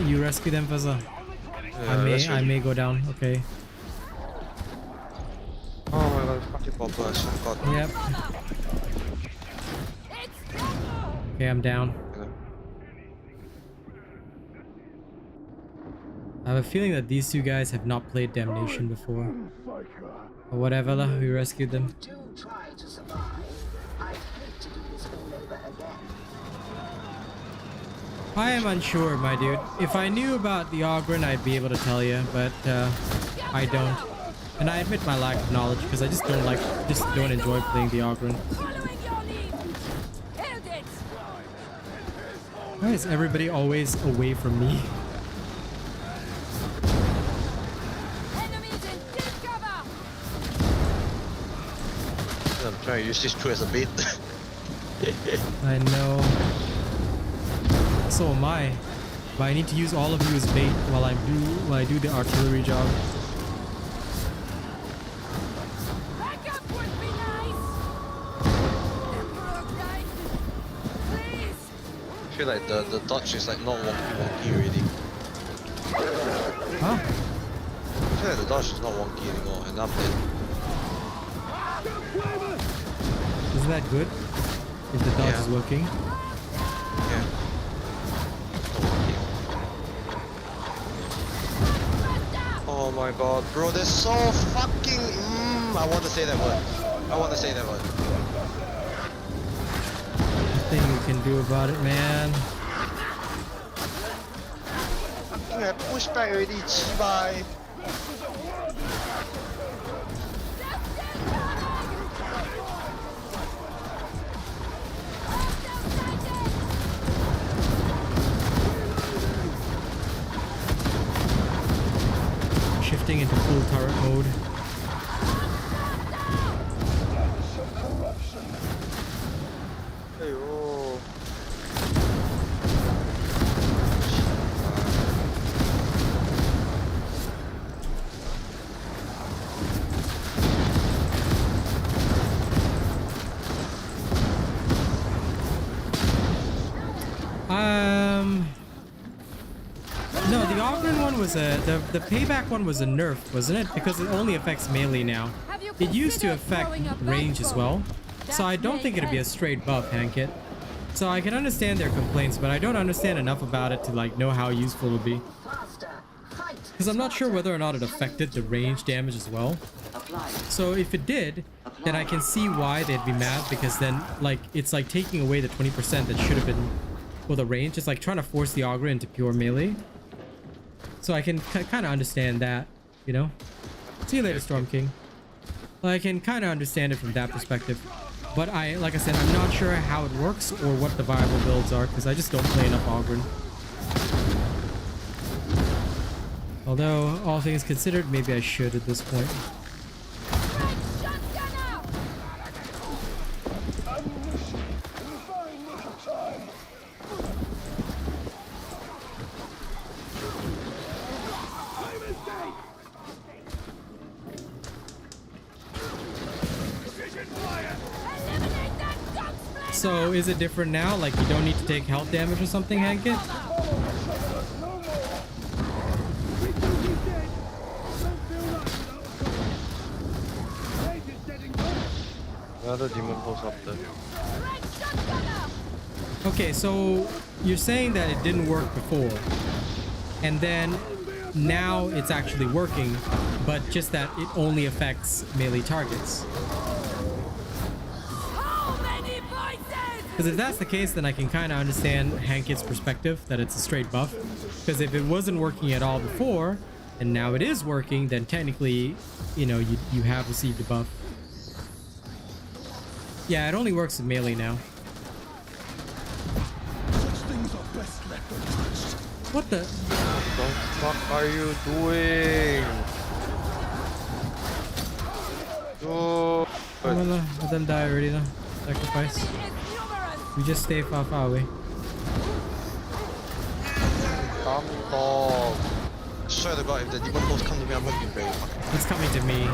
You rescue them, Fazza. Yeah, I may go down. Okay. Oh my god, fucking popper, I forgot. Yep. Okay, I'm down. I have a feeling that these two guys have not played Damnation before. Or whatever, we rescued them. Do try to survive. I'd hate to do this all over again. I am unsure, my dude. If I knew about the Ogren, I'd be able to tell you, but I don't. And I admit my lack of knowledge because I just don't enjoy playing the Ogren. Why is everybody always away from me? I'm trying to use this crew as a bait. I know. So am I. But I need to use all of you as bait while I do the artillery job. Backup would be nice. Emperor guide me, please. I feel like the dodge is like not wonky already. Huh? I feel like the dodge is not wonky anymore, and I'm dead. Isn't that good? If the dodge is working. Yeah. Oh my god, bro, they're so fucking. I want to say that word. I want to say that word. Nothing you can do about it, man. I pushed back already, bye. Shifting into full turret mode. Hey, oh. No, the Ogren one was the payback one was a nerf, wasn't it? Because it only affects melee now. It used to affect range as well. So I don't think it'd be a straight buff, Hankit. So I can understand their complaints, but I don't understand enough about it to like know how useful it would be. Because I'm not sure whether or not it affected the range damage as well. So if it did, then I can see why they'd be mad, because then like it's like taking away the 20% that should have been for the range. It's like trying to force the Ogre into pure melee. So I can kind of understand that, you know? See you later, Storm King. I can kind of understand it from that perspective. But like I said, I'm not sure how it works or what the viable builds are, because I just don't play enough Ogren. Although, all things considered, maybe I should at this point. So is it different now? Like you don't need to take health damage or something, Hankit? Another demon pulls up there. Okay, so you're saying that it didn't work before, and then now it's actually working, but just that it only affects melee targets. How many Because if that's the case, then I can kind of understand Hankit's perspective that it's a straight buff. Because if it wasn't working at all before, and now it is working, then technically, you know, you have received a buff. Yeah, it only works with melee now. What the? What the fuck are you doing? Oh, Let them die already though. Sacrifice. We just stay far away. dumb dog. I swear to God, if the demon balls come to me, I'm gonna be very fucking. It's coming to me.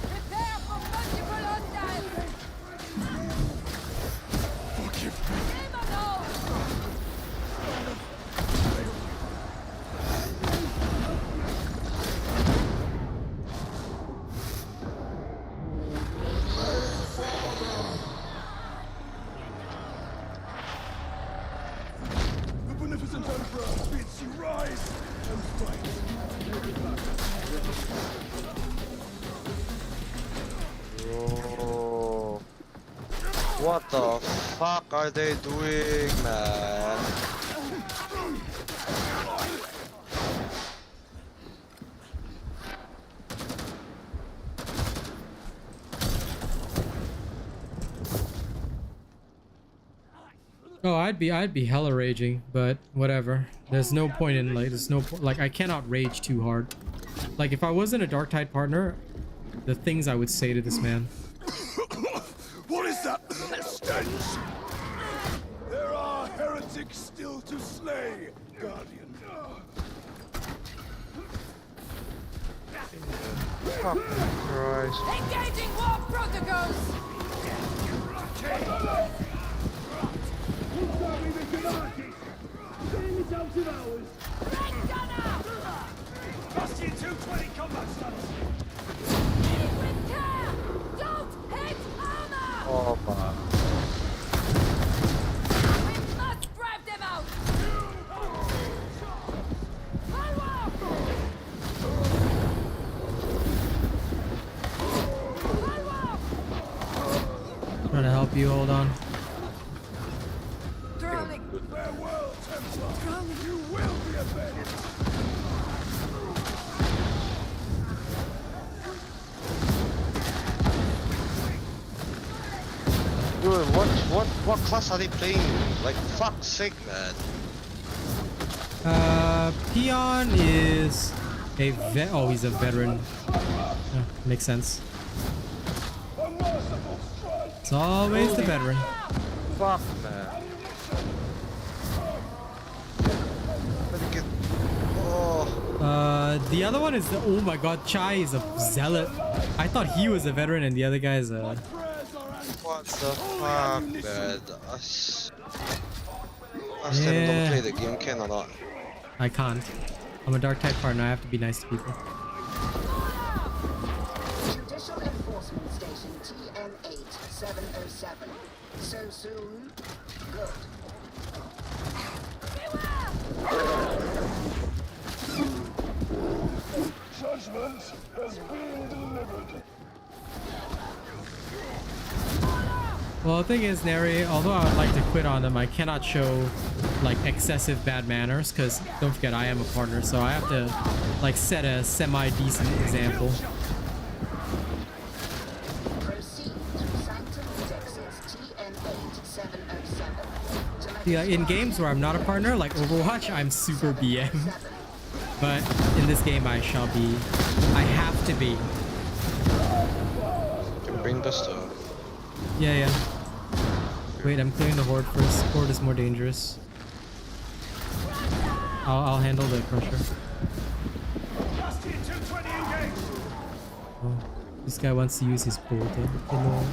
Prepare for multiple hostiles. The beneficent emperor bids you rise and fight. Bro. What the fuck are they doing, man? Oh, I'd be hella raging, but whatever. There's no point in like I cannot rage too hard. Like if I wasn't a Darktide partner, the things I would say to this man. What is that stench? There are heretics still to slay, Guardian. Fuck Christ. Engaging war protocols. Break gunner. Bastion 220 combat status. Lead with care. Don't hit armor. Oh man. We must drive them out. Forward. Forward. Trying to help you. Hold on. Drowning. Farewell, Templar. You will be avenged. Dude, what class are they playing? Like, fuck's sake, man. Peon is a oh, he's a veteran. Yeah, makes sense. It's always the veteran. Fuck man. Let me get. Oh, The other one is the, oh my god, Chai is a zealot. I thought he was a veteran and the other guy is a. what the fuck, man? I still don't play the game, can or not? I can't. I'm a Darktide partner. I have to be nice to people. Judicial Enforcement Station TM8707. So soon? Good. Judgment has been delivered. Well, the thing is, Neri, although I would like to quit on them, I cannot show like excessive bad manners because don't forget I am a partner, so I have to like set a semi-decent example. Proceed through Sanctum Texas TM8707. Yeah, in games where I'm not a partner, like Overwatch, I'm super BM. But in this game, I shall be. I have to be. You can bring this to. Yeah, yeah. Wait, I'm clearing the horde first. Horde is more dangerous. I'll handle the crusher. Bastion 220 engaged. Oh, this guy wants to use his bolt. Whatever.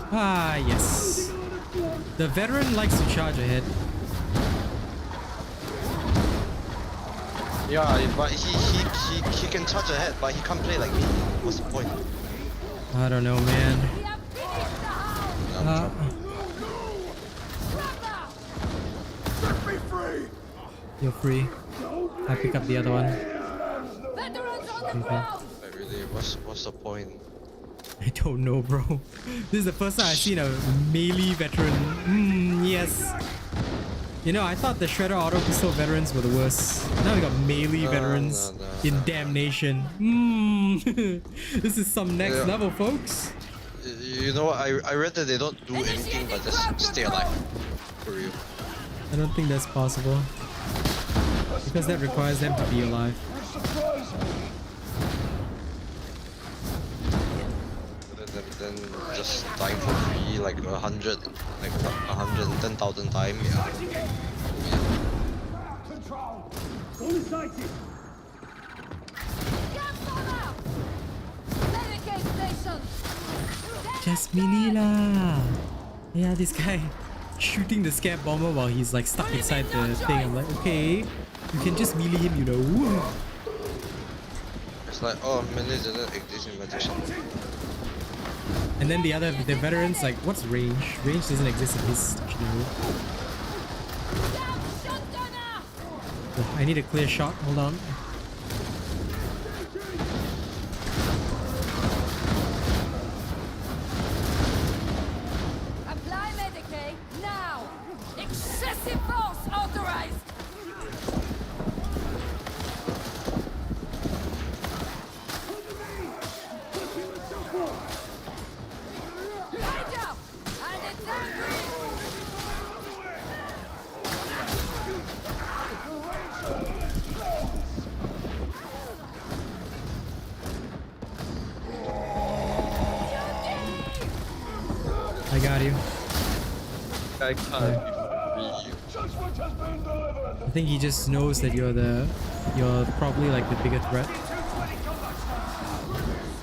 Ah, yes. The veteran likes to charge ahead. Yeah, but he can charge ahead, but he can't play like me. What's the point? I don't know, man. We have finished the house. You're free. I pick up the other one. Veterans on the Okay. ground! Like really, what's the point? I don't know, bro. This is the first time I've seen a melee veteran. Yes. You know, I thought the Shredder auto pistol veterans were the worst. Now we got melee veterans in Damnation. This is some next level, folks. You know what? I read that they don't do anything but just stay alive. For real. I don't think that's possible. Because that requires them to be alive. Then just dying for free like 110,000 times. Yeah. Control! All sighted! Gunfire! Barricade station! Just melee lah. Yeah, this guy shooting the scab bomber while he's like stuck inside the thing. I'm like, okay, you can just melee him, you know. It's like, oh, melee doesn't exist in Magician. And then the veterans like, what's range? Range doesn't exist in his scenario. Oh, I need a clear shot. Hold on. Apply Medicaid now! Excessive force authorized! Light up! And it's angry! I got you. I can't read you. I think he just knows that you're probably like the bigger threat.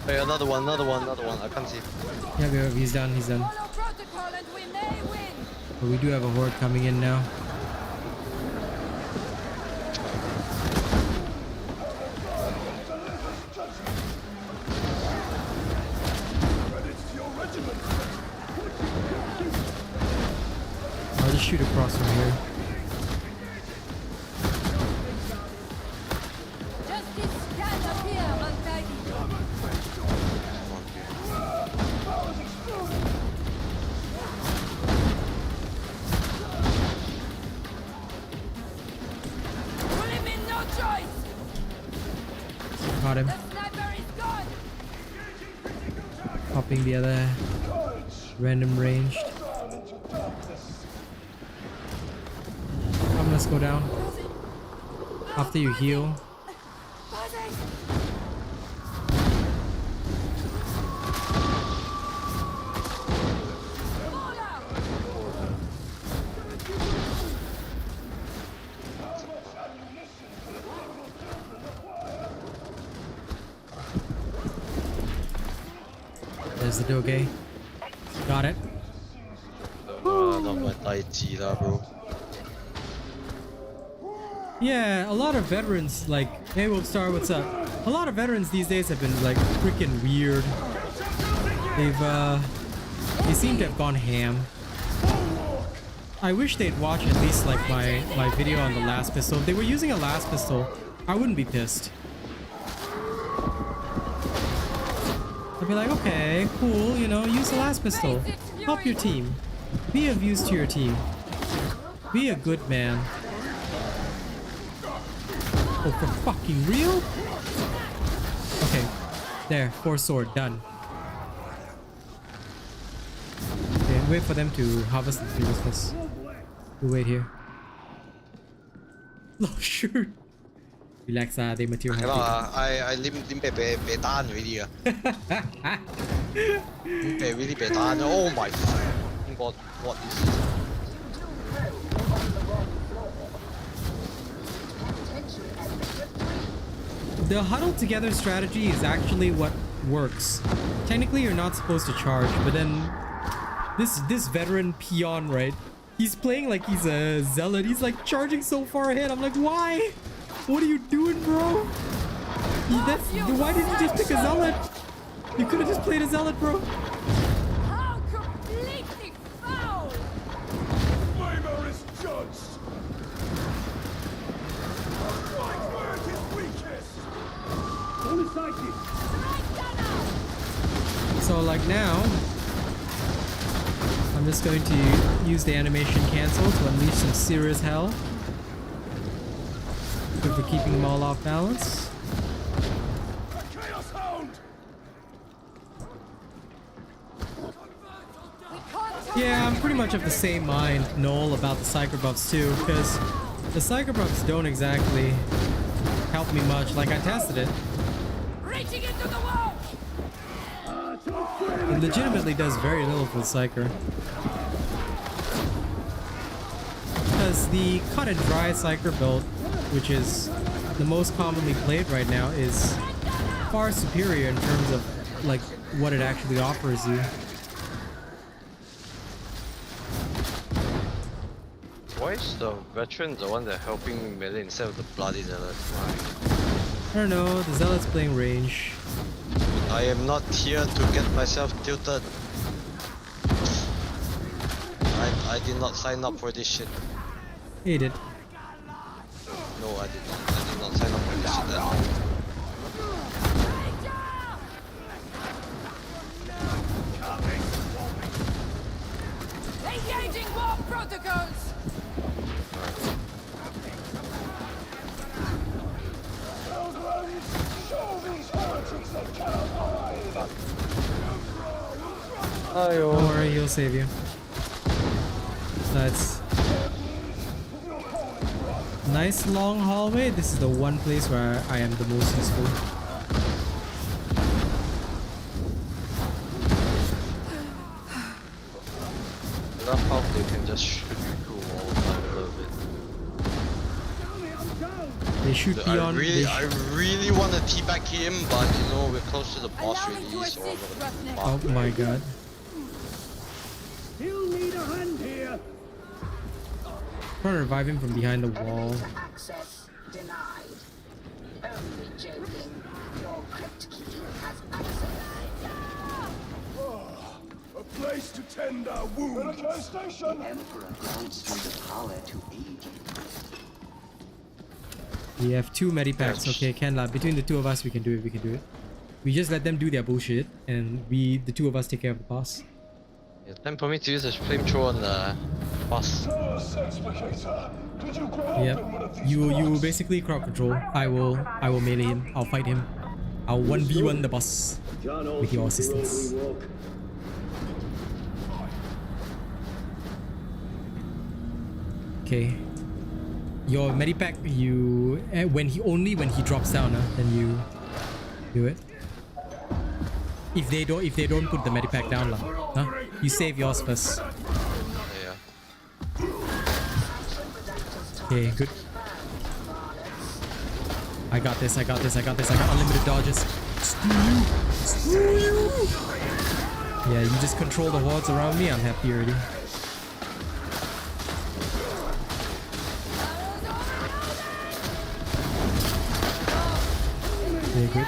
Hey, another one. I can't see. Yeah, he's done. Follow protocol and we may win! But we do have a horde coming in now. I'll just shoot across from here. Justice can appear untidy! Women, no choice! Got him. The sniper is gone! Popping the other random ranged. Come, let's go down. After you heal. There's the Doge. Got it. Not my Tai Chi lah, bro. Yeah, a lot of veterans like, hey, Wolf Star, what's up? A lot of veterans these days have been like freaking weird. They seem to have gone ham. I wish they'd watch at least like my video on the last pistol. If they were using a last pistol, I wouldn't be pissed. I'd be like, okay, cool, you know, use the last pistol. Help your team. Be of use to your team. Be a good man. Oh, for fucking real? Okay. There, 4 sword, done. Okay, wait for them to harvest the fearlessness. We'll wait here. Oh, sure. Relax, they material. I lim pe tan already. Really pe tan. Oh my god, what is this? The huddle together strategy is actually what works. Technically, you're not supposed to charge, but then this veteran peon, right? He's playing like he's a zealot. He's like charging so far ahead. I'm like, why? What are you doing, bro? Why didn't you just pick a zealot? You could have just played a zealot, bro. How completely foul! Flavor is judged. right now, I'm just going to use the animation cancel to unleash some serious hell. Good for keeping them all off balance. Yeah, I'm pretty much of the same mind, Noel, about the Psycher buffs too, because the Psycher buffs don't exactly help me much. Like, I tested it. Reaching into the wall! It legitimately does very little for the Psycher. Because the cut and dry Psycher build, which is the most commonly played right now, is far superior in terms of like what it actually offers you. Why is the veteran the one that helping melee instead of the bloody zealot? I don't know, the Zealot's playing range. I am not here to get myself tilted. I did not sign up for this shit. He did. No, I did not. I did not sign up for this shit at all. Engaging war protocols! Don't worry, he'll save you. That's nice long hallway. This is the one place where I am the most useful. I love how they can just shoot you through walls. I love it. They shoot beyond. I really want to teabag him, but you know we're close to the boss Allow me to release, or assist, we're gonna Roughneck. Oh my god. You'll need a hand here. Trying to revive him from behind the wall. Access denied. Only joking. Your crypt key has access. A place to tend our wounds. Military station. The Emperor grants you the power to aid you. We have 2 medipacks. Okay, Kenla, between the 2 of us, we can do it. We can do it. We just let them do their bullshit, and the 2 of us take care of the boss. Yeah, time for me to use a flamethrower on the boss. Yep. You basically crowd control. I will melee him. I'll fight him. I'll 1v1 the boss with your assistance. Okay. Your medipack, you when he drops down, then you do it. If they don't put the medipack down, huh? You save yours first. Yeah. Okay, good. I got this. I got unlimited dodges. Screw you! Yeah, you just control the hordes around me. I'm happy already. Okay, good.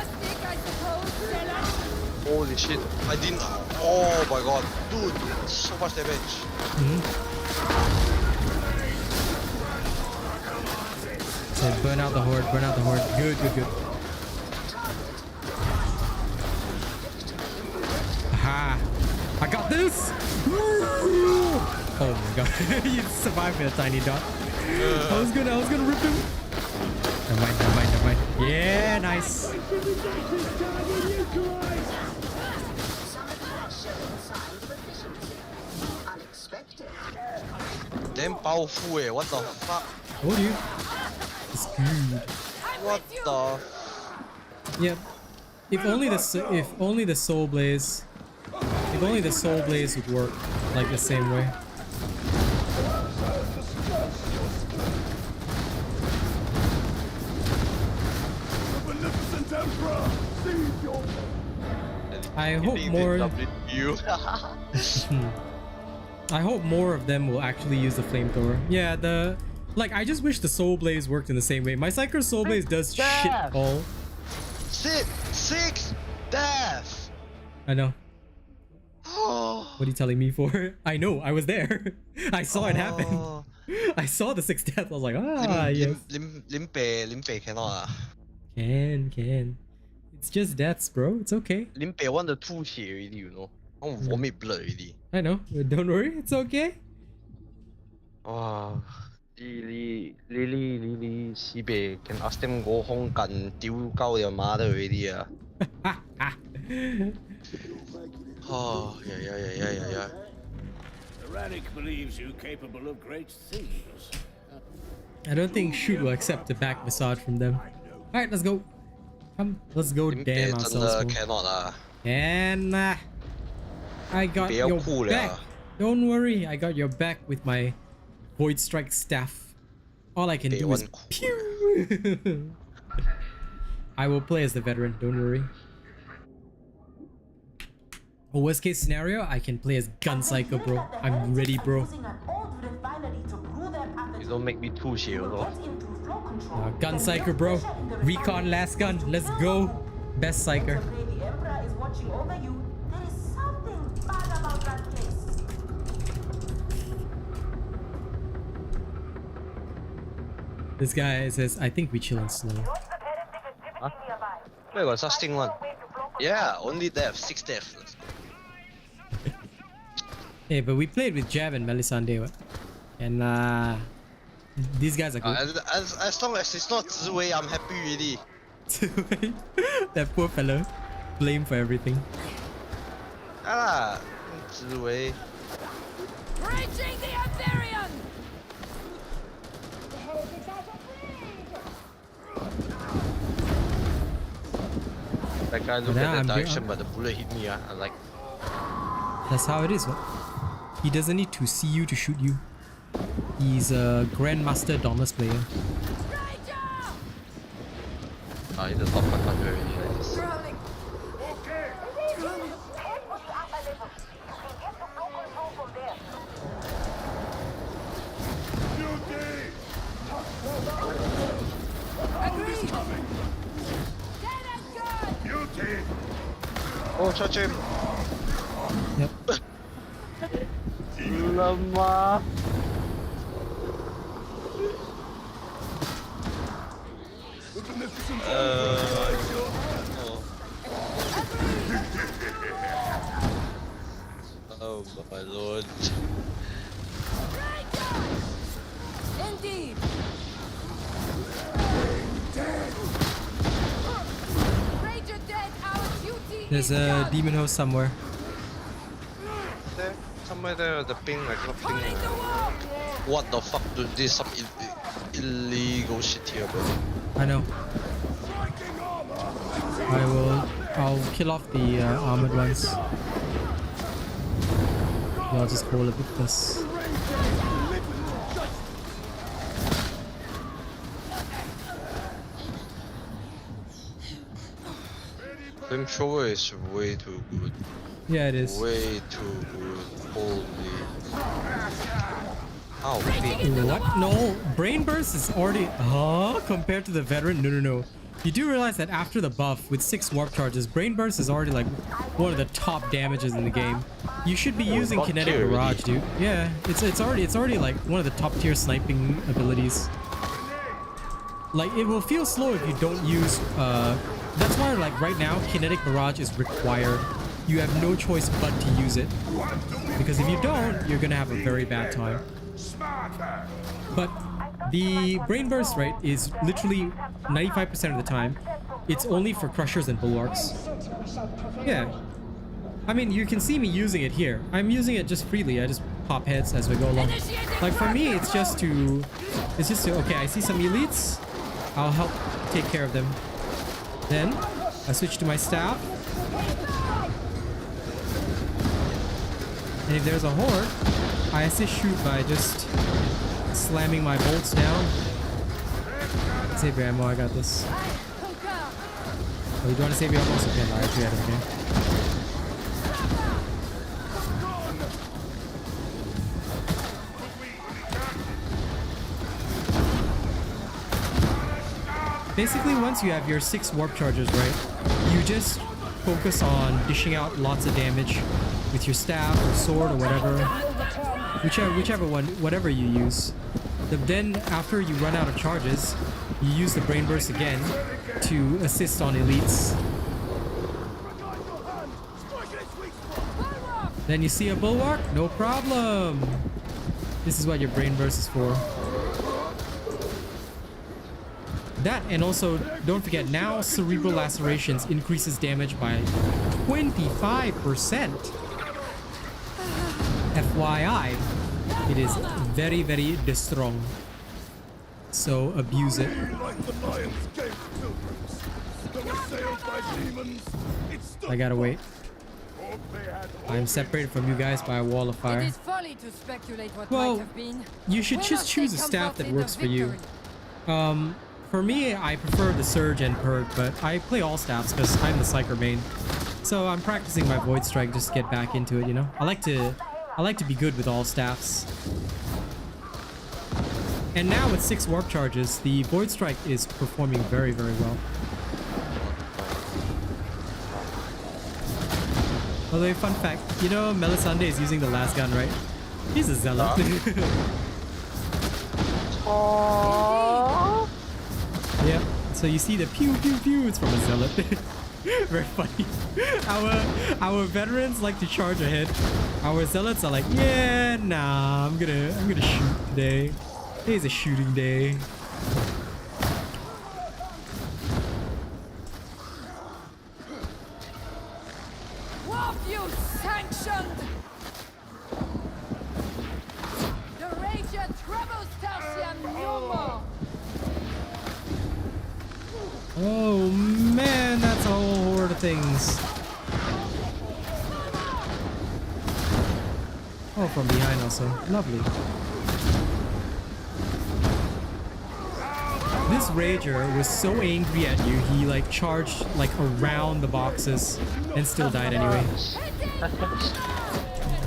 Holy shit! I didn't. Oh my god, dude, so much damage. So burn out the horde. Burn out the horde. Good. Aha! I got this! Oh my god. You survived me, a tiny dot. I was gonna rip him. Never mind. Yeah, nice. Damn powerful, eh? What the fuck? Told you. It's good. What the? Yep. If only the soul blaze would work like the same way. I hope more. I hope more of them will actually use the flamethrower. Yeah, I just wish the soul blaze worked in the same way. My Psycher soul blaze does shit all. 6 death. I know. What are you telling me for? I know, I was there. I saw it happen. I saw the 6 death. I was like, yes. Limpe cannot. Can. It's just deaths, bro. It's okay. Limpe 1 the 2 血 already, you know. I'm vomit blood already. I know. Don't worry. It's okay. Wow. Lily, Sibei can ask them go home and deal out your mother already. Oh, yeah. Tyrannic believes you capable of great things. I don't think Shoot will accept a back massage from them. Alright, let's go. Come, let's go damn ourselves. Bro. Cannot And I got your back. Don't worry, I got your back with my Void Strike staff. All I can do is pew. I will play as the veteran, don't worry. A worst case scenario, I can play as Gun Psycho, bro. I'm ready, bro. You don't make me too shield, though. Gun Psycho, bro. Recon last gun. Let's go. Best Psycher. This guy says, I think we chill and slow. Huh? Where got such thing one? Yeah, only death, 6 death. Let's go. Hey, but we played with Jav and Melisande, what? And these guys are good. As long as it's not Ziwei, I'm happy really. That poor fellow. Blame for everything. Ziwei. Reaching the Imperium! That guy looked at the direction, but the bullet hit me. I'm like, that's how it is, what? He doesn't need to see you to shoot you. He's a Grandmaster Dauntless player. he's the top 100 already, like this. Oh, charge him! Yep. Lama. Oh my lord. Indeed. Ranger dead, our duty. There's a demon host somewhere. There, somewhere there, the ping, like not ping. What the fuck, dude? This some illegal shit here, bro. I know. I'll kill off the armored ones. I'll just hold it with this. Flamethrower is way too good. Yeah, it is. Way too good. Holy. Ow, What? No, Brain Burst is already... compared to the veteran? No. You do realize that after the buff with 6 warp charges, Brain Burst is already like one of the top damages in the game. You should be using Kinetic Barrage, dude. Yeah, it's already like one of the top tier sniping abilities. Like, it will feel slow if you don't use... that's why, like, right now, Kinetic Barrage is required. You have no choice but to use it. Because if you don't, you're gonna have a very bad time. But the Brain Burst, right, is literally 95% of the time, it's only for Crushers and Bulwarks. Yeah. I mean, you can see me using it here. I'm using it just freely. I just pop heads as we go along. Like, for me, it's just to, okay, I see some elites. I'll help take care of them. Then, I switch to my staff. And if there's a horde, I assist shoot by just slamming my bolts down. Save your ammo, I got this. Oh, you don't want to save your ammo? Okay, I actually had it, okay. Basically, once you have your 6 warp charges, right, you just focus on dishing out lots of damage with your staff or sword or whatever. Whichever one, whatever you use. Then after you run out of charges, you use the Brain Burst again to assist on elites. Then you see a bulwark? No problem. This is what your brain burst is for. That, and also don't forget, now cerebral lacerations increases damage by 25%. FYI, it is very, very strong. So abuse it. I gotta wait. I'm separated from you guys by a wall of It fire. is folly to speculate what Well, might have been. you should We just must choose a take staff comfort that in the works for you. victory. For me, I prefer the Surge and Perk, but I play all staffs because I'm the Psycher main. So I'm practicing my Void Strike just to get back into it, you know? I like to be good with all staffs. And now with 6 warp charges, the Void Strike is performing very, very well. Although, fun fact, you know Melisande is using the last gun, right? He's a zealot. Yep. So you see the pew pew pew, it's from a zealot. Very funny. Our veterans like to charge ahead. Our zealots are like, yeah, nah, I'm gonna shoot today. Today's a shooting day. What you sanctioned? The Rager troubles Tarsian no more. Oh man, that's a whole horde of things. Oh, from behind also. Lovely. This Rager was so angry at you, he like charged like around the boxes and still died anyway.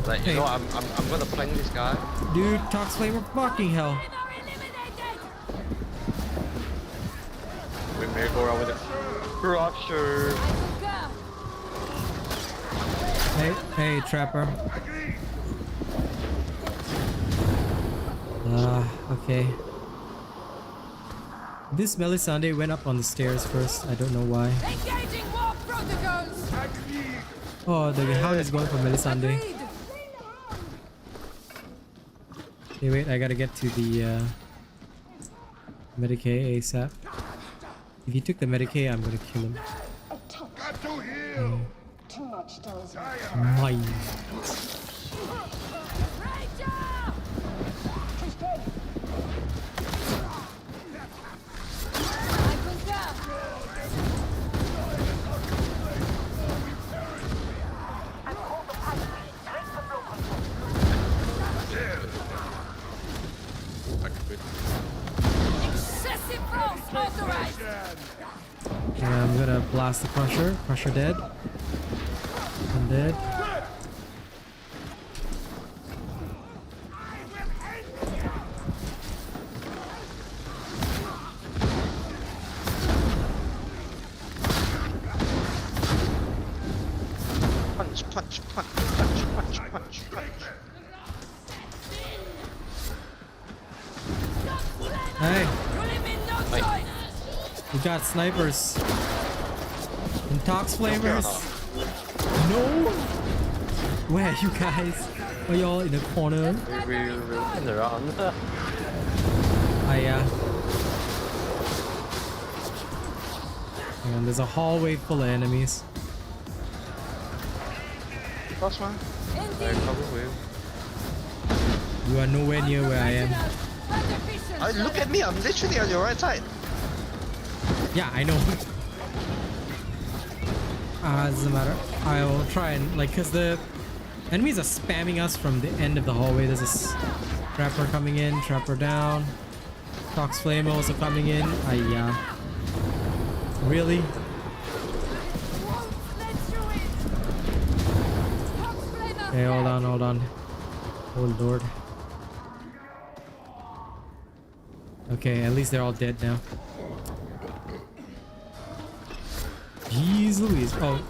Like, you know, I'm gonna flank this guy. Dude, Tox Flamer, fucking hell. We may go around with it. Crusher. Hey, Trapper. Okay. This Melisande went up on the stairs first. I don't know why. Engaging war protocols. Oh, the hound is going for Melisande. Agreed. Okay, wait, I gotta get to the Medicae ASAP. If he took the Medicae, I'm gonna kill him. Got to heal. Too much does. Mine. Ranger! He's dead. I concur. And hold the pipe. Break the blockade. Excessive force authorized. Yeah, I'm gonna blast the Crusher. Crusher dead. I'm dead. Punch, punch, punch, punch, punch, punch, punch. Hey, You'll leave me no Wait. choice. we got snipers. And Tox Flamers. No! Where are you guys? Are y'all in the corner? We're in the round. And there's a hallway full of enemies. Last one. I Indeed. cover with. You are nowhere near where I am. Look at me, I'm literally on your right side. Yeah, I know. Doesn't matter. I will try and like, cause the enemies are spamming us from the end of the hallway. There's this trapper coming in, trapper down. Tox Flame also coming in. Yeah. Really? Okay, hold on, hold on. Oh lord. Okay, at least they're all dead now. Jeez Louise. Oh.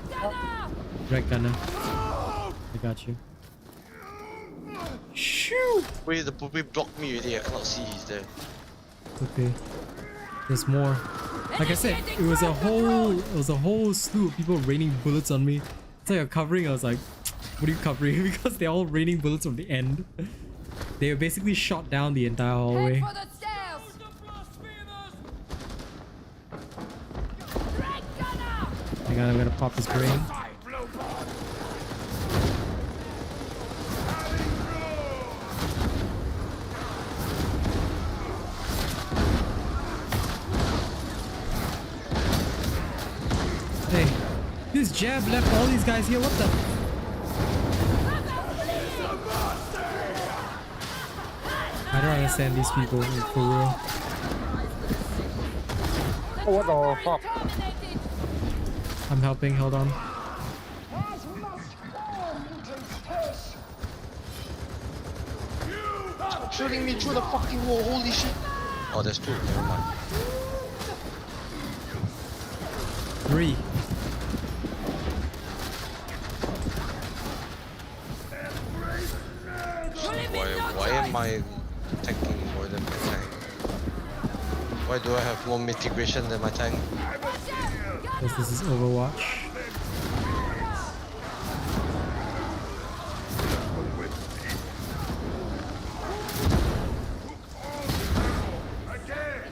Direct gunner. I got you. Shoo! Wait, the puppy blocked me already. I cannot see he's there. Okay. There's more. Like I said, it was a whole slew of people raining bullets on me. It's like a covering. I was like, What are you covering? Because they're all raining bullets from the end. They were basically shot down the entire hallway. Head for the stairs! Great gunner! Hang on, I'm gonna pop his brain. Hey, this jab left all these guys here. What the? I don't understand these people for real. Oh, what the fuck? Terminated! I'm helping. Hold on. Stop shooting me through the fucking wall, holy shit. Oh, there's two, never mind. 3. Why am I tanking more than my tank? Why do I have more mitigation than my tank? Guess this is Overwatch. Again!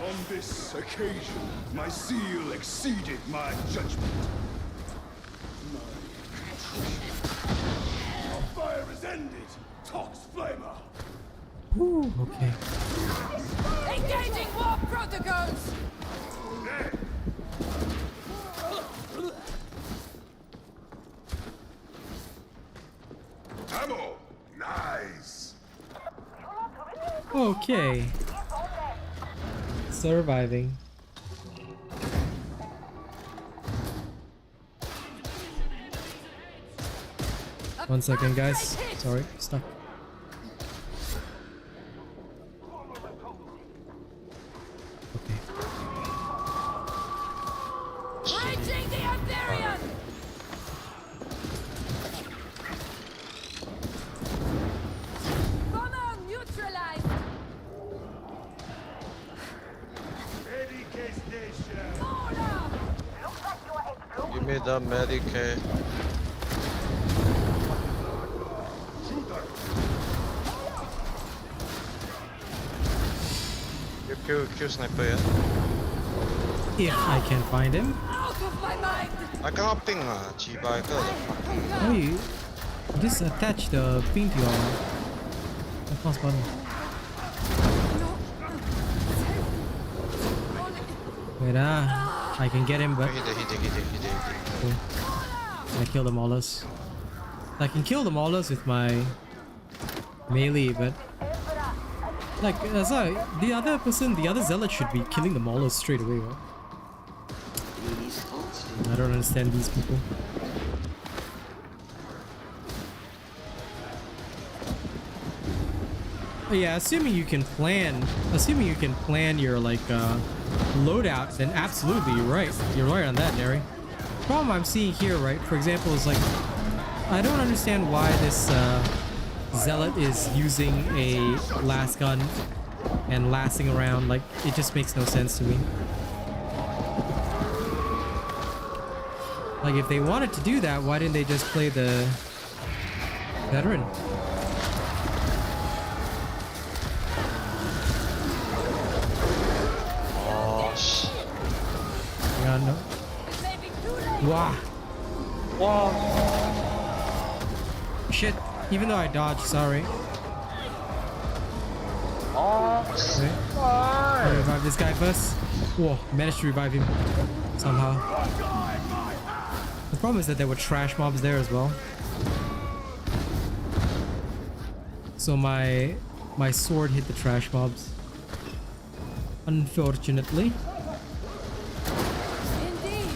On this occasion, my zeal exceeded my judgment. Our fire is ended, Tox Flamer! Ooh, okay. Engaging warp protocols! Ammo! Nice! Okay. Surviving. One second, guys. Sorry, stuck. Okay. Reaching the Empyrean! Bomber neutralized! Medicae station. Order! Give me the Medicaid. You kill sniper, yeah? If I can find him. Out of my mind! I cannot ping ah, Chiba, Oh, you just attach the pin to your mouse button. Wait, I can get him, but He did. cool. I kill the maulers. I can kill the maulers with my melee, but like that's why the other person, the other zealot should be killing the maulers straight away, right? I don't understand these people. But yeah, assuming you can plan your like loadout, then absolutely you're right. You're right on that, Neri. Problem I'm seeing here, right? For example, is like I don't understand why this zealot is using a last gun and lasting around. Like it just makes no sense to me. Like if they wanted to do that, why didn't they just play the veteran? Oh shit. Yeah, no. Wow. Wow. Shit. Even though I dodged, sorry. Oh Wait. I'll revive this guy first. Whoa, managed to revive him somehow. The problem is that there were trash mobs there as well. So my sword hit the trash mobs. Unfortunately. Indeed!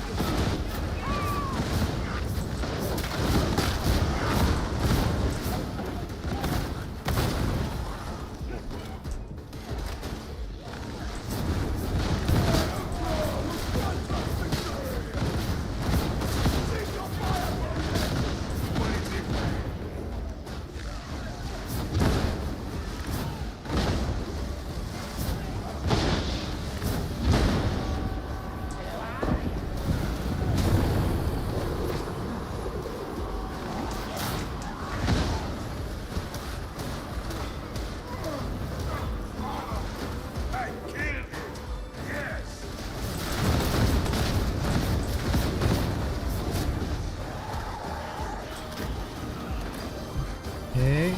Okay.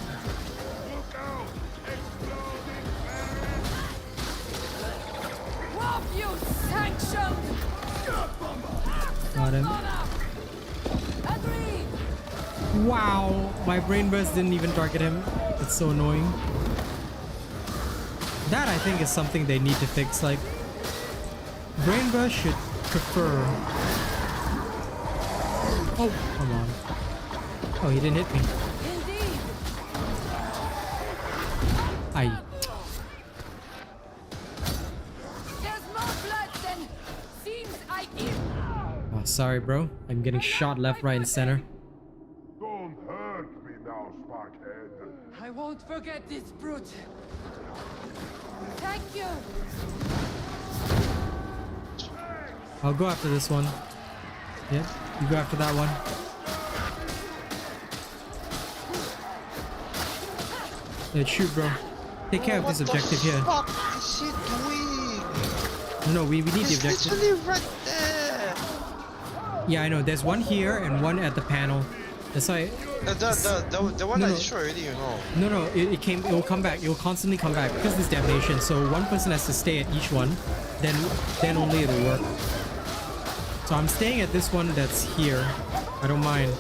Warp you sanctioned! Got him. Agreed! Wow, my brain burst didn't even target him. It's so annoying. That I think is something they need to fix. Like, brain burst should prefer. Oh, come on. Oh, he didn't hit me. Indeed! I. There's more blood than seems ideal! Oh, sorry, bro. I'm getting shot left, right, and center. Don't hurt me now, Sparkhead. I won't forget this brute. Thank you. I'll go after this one. Yep, you go after that one. Let's shoot, bro. Take care of this objective here. What the fuck is he doing? No, we need the He's objective. literally right there. Yeah, I know. There's one here and one at the panel. That's why. The one No, I no. destroyed already, you know. No, it will come back. It will constantly come back because there's damnation. So one person has to stay at each one, then only it'll work. So I'm staying at this one that's here. I don't mind,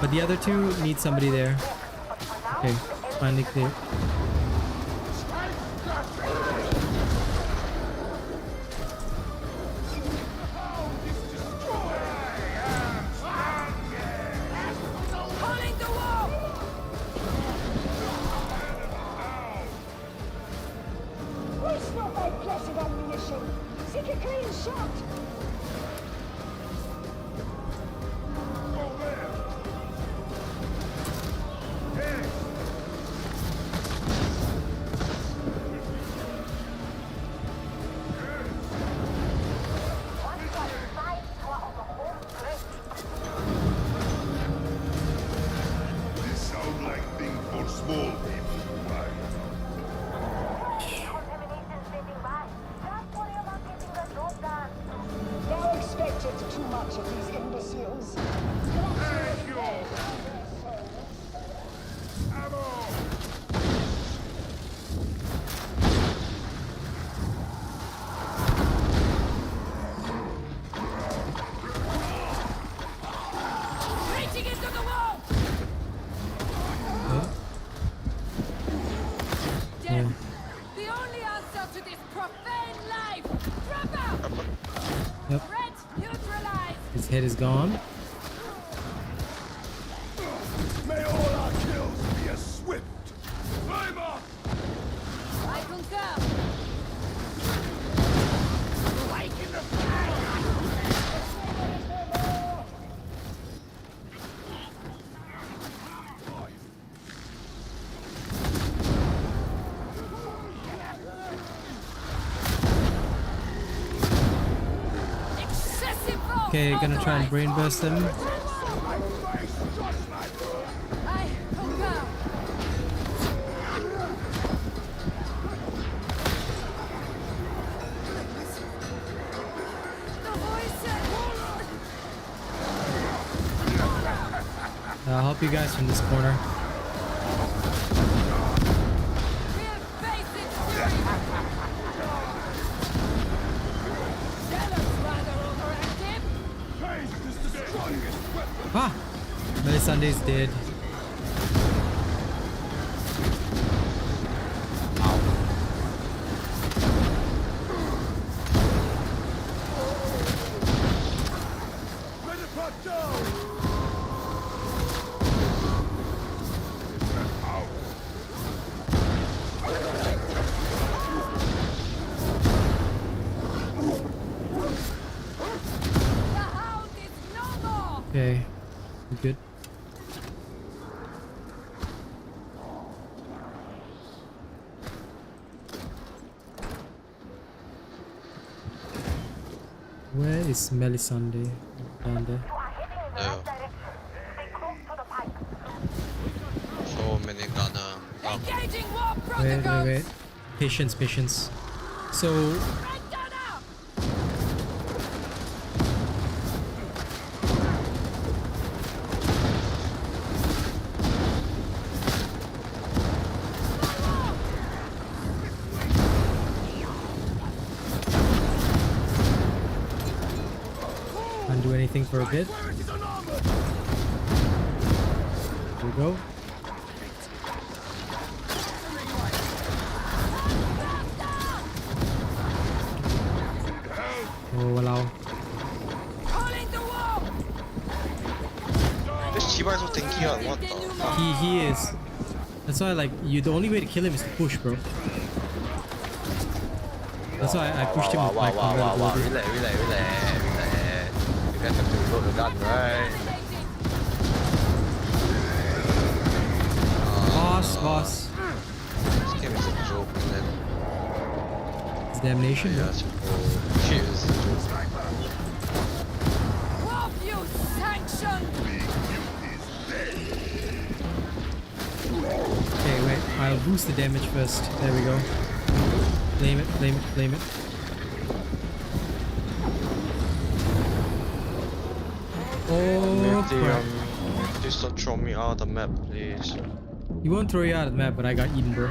but the other two need somebody there. Okay, finally clear. Calling the wall! Waste not thy blessed ammunition. Seek a clean shot. This sound like thing for small people, right? Contamination's slipping by. Just worry about getting the job done. Thou expected too much of these imbeciles. Reaching into the wall! Death! The only answer to this profane life! Drop out! Yep, Threat neutralized! his head is gone. May all our kills be as swift. Climb up! I concur! Awaken the fire! Excessive force! Okay, gonna try and brain burst him. I concur! The voices! I'll help you guys from this corner. We'll face it fury! Zealous rather overactive! Haste is the strongest weapon. Ah! Melisandre's dead. Let it pop down! Out! The hound is no more! Okay, you good. Where is Melisandre? Down there. You are heading in the Yeah. right direction. Stay close to the pipe. So many gunner. Engaging war Wait, protocols! wait. Patience, patience. So, Red gunner! anything for a bit. There we go. Oh, wow. This Chiba is so tanky, what the fuck? He is. That's why, like, the only way to kill him is to push, bro. That's why I pushed him with my convertibility. Relax. You guys have to reload the gun, right? Boss. This game is a joke, man. It's Damnation, Yeah, bro. it's a joke. Shit, it's a joke. Okay, wait. I'll boost the damage first. There we go. Claim it. Oh, crap. Please don't throw me out of the map, please. He won't throw you out of the map, but I got eaten, bro.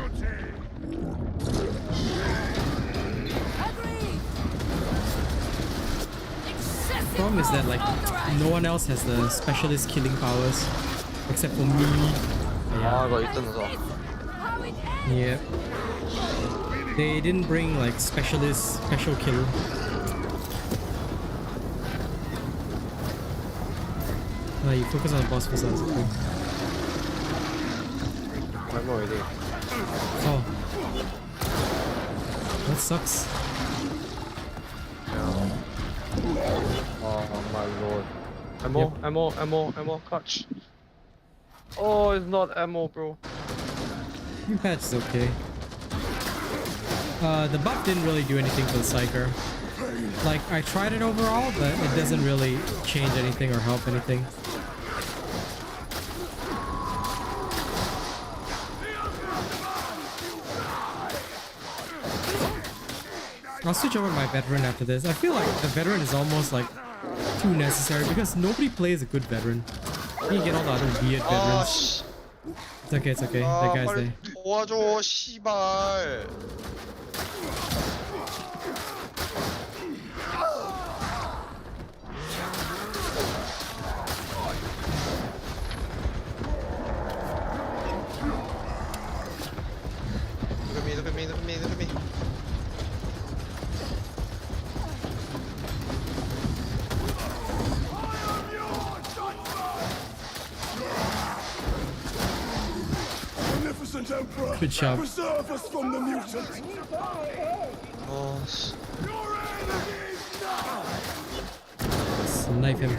The problem is that, like, no one else has the specialist killing powers except for me. Ah, got eaten as well. Yep. They didn't bring like special kill. You focus on the boss first. Okay. I'm already. Oh. That sucks. Oh my lord. Ammo, clutch. Oh, it's not ammo, bro. New patch is okay. The buff didn't really do anything for the Psycher. Like, I tried it overall, but it doesn't really change anything or help anything. I'll switch over to my veteran after this. I feel like the veteran is almost like too necessary because nobody plays a good veteran. You get all the other weird veterans. It's okay. That guy's there. 도와줘, 씨발. Look at me. Magnificent Emperor, Good job. preserve us from the mutants. Boss. Snipe him.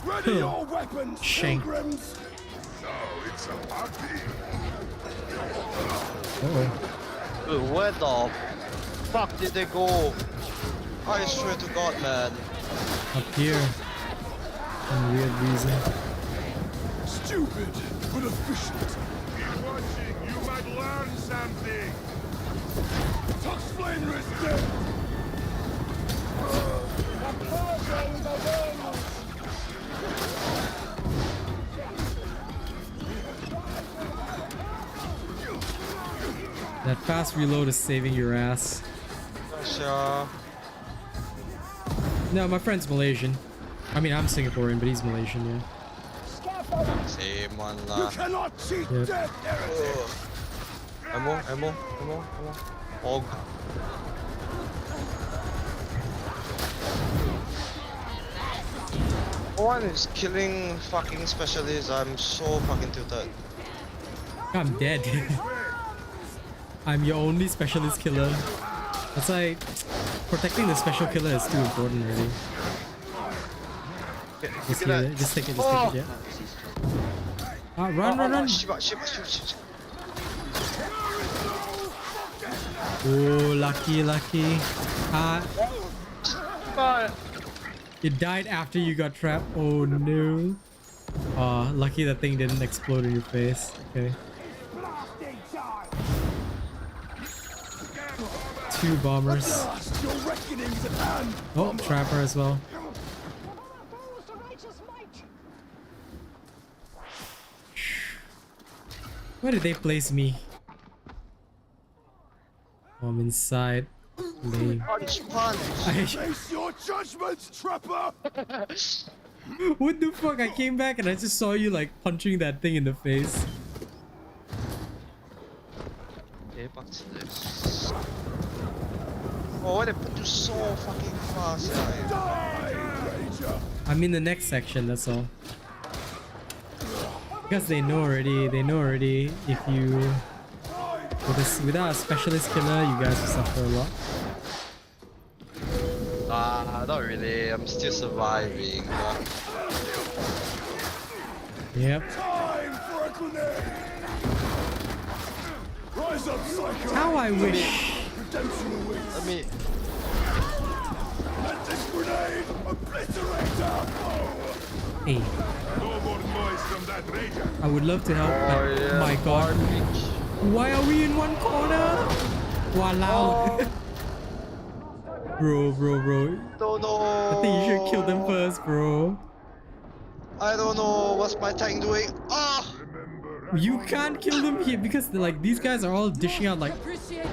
Ready your weapons, Shank. pilgrims. So it's a party. Dude, where the fuck did they go? I swear to God, man. Up here. Some weird reason. Stupid, but efficient. Keep watching, you might learn something. Tux Flamer is dead. That fast reload is saving your ass. Sure. No, my friend's Malaysian. I mean, I'm Singaporean, but he's Malaysian, yeah. Same one You lah. cannot cheat Yep. death, heretic. Ammo. Og. One is killing fucking specialists. I'm so fucking tilted. I'm dead. I'm your only specialist killer. That's why protecting the special killer is too important, really. Just take it, yeah. Run. Shiba. Oh, lucky. You died after you got trapped. Oh no. Lucky that thing didn't explode in your face. Okay. 2 bombers. Your reckoning's at hand. Oh, trapper as well. Where did they place me? Oh, I'm inside. Lame. Punch, punch. Face your judgments, trapper! What the fuck? I came back and I just saw you like punching that thing in the face. Oh, why they put you so fucking fast? Die, Rager! I'm in the next section, that's all. Because they know already, if you... without a specialist killer, you guys will suffer a lot. Not really. I'm still surviving. Yep. Time for a grenade! Rise up, Psycher! How I wish. Redemption awaits! Let me. Let this grenade obliterate our foe! Hey, No more noise from that rager. I would love to help, but yeah, my god. Why are we in one corner? Wow. Bro. Don't know. I think you should kill them first, bro. I don't know what's my tank doing. Ah! You can't kill them here because like these guys are all dishing out like Appreciated.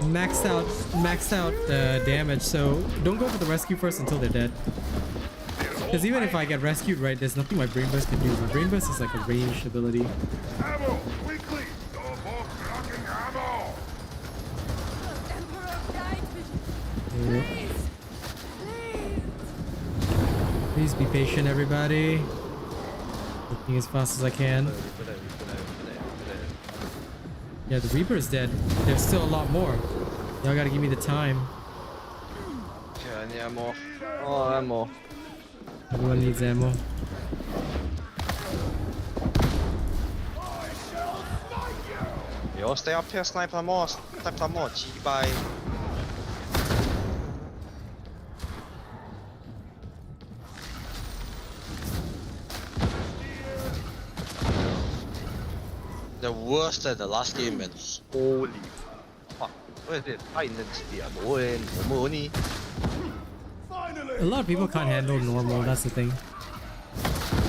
maxed out damage. So don't go for the rescue first until they're dead. Because even if I get rescued, right, there's nothing my brain burst can do. My brain burst is like a ranged ability. Ammo, quickly! No more cracking ammo! Emperor guide me. Yeah. Please. Please be patient, everybody. Looking as fast as I can. Yeah, the Reaper is dead. There's still a lot more. Y'all gotta give me the time. Okay, I need ammo. Oh, ammo. Everyone needs ammo. Yo, stay up here, sniper more, G-bye. The worst at the last game, man. Holy fuck. What is it? Intensity, money. Finally! A lot of people can't handle normal, that's the thing.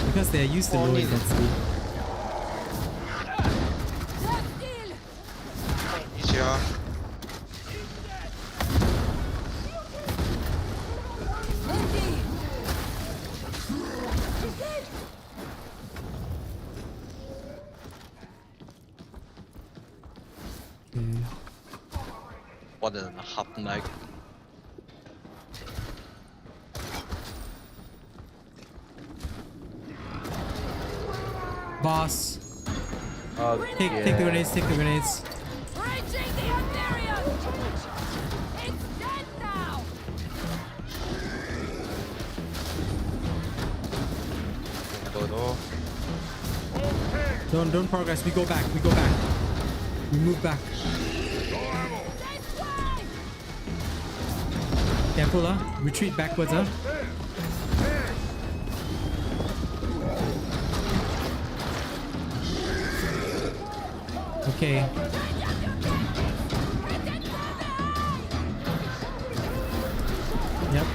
Because they're used to low intensity. Easier. What in a hot night. Boss. Take the grenades, take the grenades. Breaching the Imperium! It's dead now! Don't progress, we go back. We move back. Careful, huh? Retreat backwards, huh? Okay. Yep.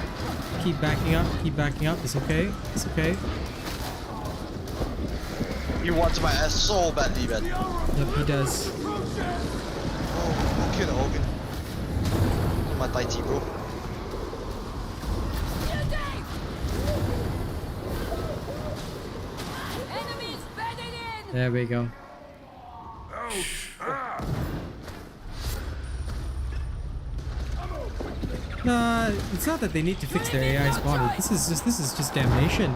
Keep backing up. It's okay. He wants my ass so badly, man. Yep, he does. Oh, kill the organ. My tighty, bro. Enemies bedded in! There we go. Nah, it's not that they need to fix their AI spawning. This is just Damnation.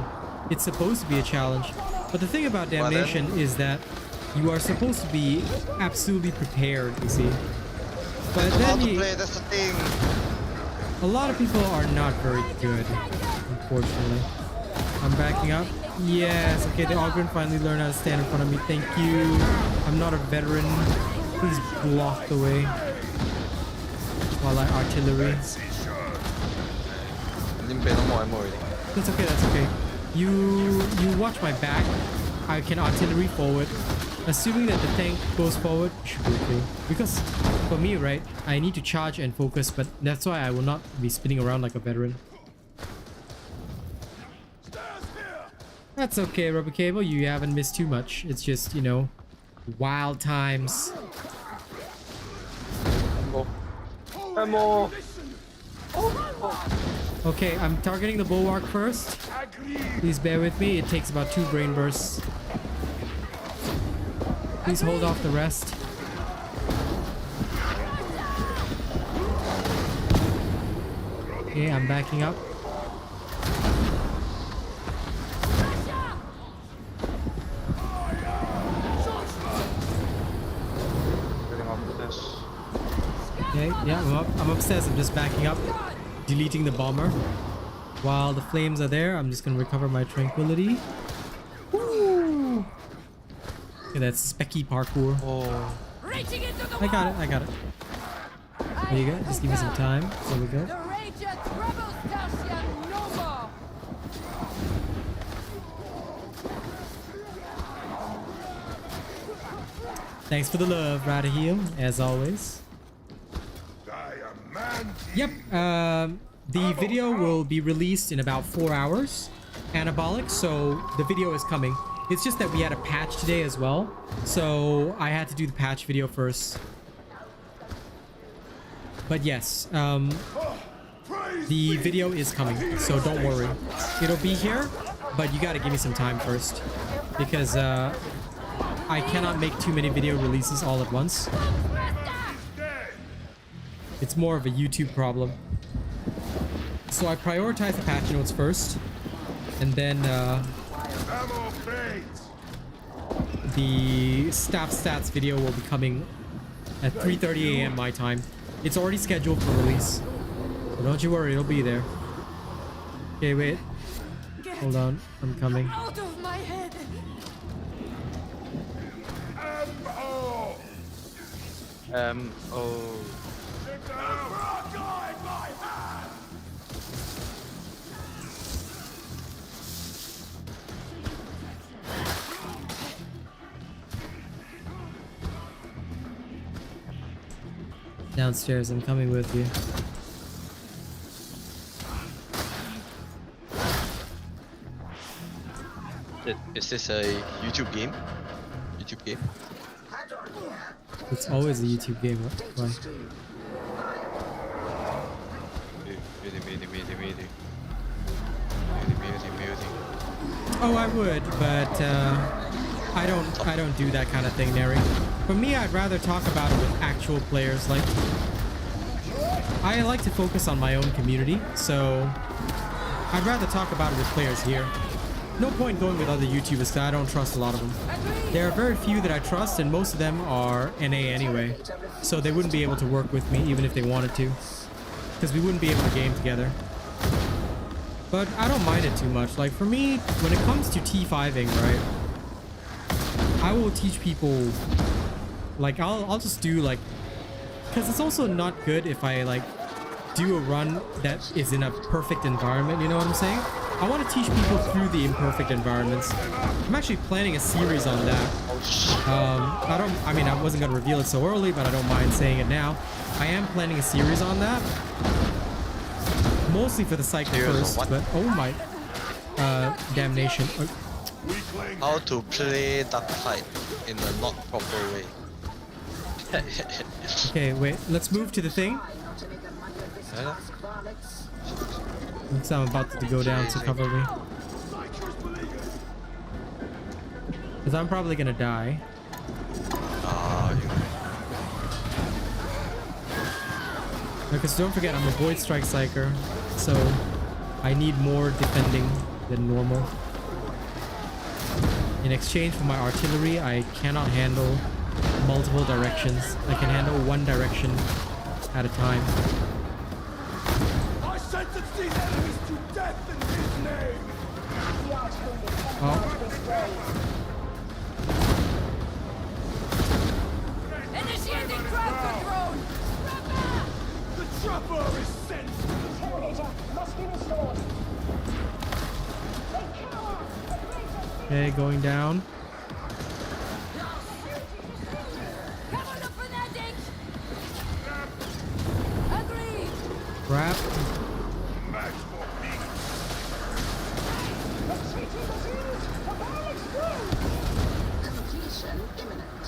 It's supposed to be a challenge. But the thing about Damnation is that you are supposed to be absolutely prepared, you see. But then that's the thing. a lot of people are not very good, unfortunately. I'm backing up. Yes, okay, the Ogren finally learned how to stand in front of me. Thank you. I'm not a veteran. Please block the way while I artillery. That's okay. You watch my back. I can artillery forward. Assuming that the tank goes forward, should be okay. Because for me, right, I need to charge and focus, but that's why I will not be spinning around like a veteran. That's okay, Rubber Cable. You haven't missed too much. It's just, you know, wild times. Ammo. Okay, I'm targeting the bulwark first. Please bear with me. It takes about 2 brain bursts. Please hold off the rest. Okay, I'm backing up. Okay, yeah, I'm upstairs. I'm just backing up, deleting the bomber. While the flames are there, I'm just gonna recover my tranquility. Woo! Okay, that's specky parkour. Oh. I got it. There you go. Just give me some time. There we go. Thanks for the love, Radaheel, as always. Yep, the video will be released in about 4 hours, anabolic, so the video is coming. It's just that we had a patch today as well, so I had to do the patch video first. But yes, the video is coming, so don't worry. It'll be here, but you gotta give me some time first, because I cannot make too many video releases all at once. It's more of a YouTube problem. So I prioritize the patch notes first, and then the staff stats video will be coming at 3:30 a.m. my time. It's already scheduled for release, so don't you worry, it'll be there. Okay, wait. Hold on, I'm coming. Out of my head. Oh. Downstairs, I'm coming with you. Is this a YouTube game? YouTube game? It's always a YouTube game. Why? Oh, I would, but I don't do that kind of thing, Neri. For me, I'd rather talk about it with actual players. Like, I like to focus on my own community, so I'd rather talk about it with players here. No point going with other YouTubers because I don't trust a lot of them. There are very few that I trust, and most of them are NA anyway, so they wouldn't be able to work with me even if they wanted to, because we wouldn't be able to game together. But I don't mind it too much. Like, for me, when it comes to T5ing, right, I will teach people, like, I'll just do, like, because it's also not good if I, like, do a run that is in a perfect environment, you know what I'm saying? I want to teach people through the imperfect environments. I'm actually planning a series on that. I mean, I wasn't going to reveal it so early, but I don't mind saying it now. I am planning a series on that. Mostly for the Psycher first, but oh my, Damnation. How to play Darktide in a not proper way. Okay, wait, let's move to the thing. Looks like I'm about to go down to cover me. Because I'm probably gonna die. Because don't forget, I'm a Void Strike Psycher, so I need more defending than normal. In exchange for my artillery, I cannot handle multiple directions. I can handle one direction at a time. I sentence these enemies to death in his name! Oh. Initiating crowd control! The trapper is sent! His heritage must be restored. Okay, going down. Come on, the fanatics! Agreed! Crap. Match for me! Completion imminent.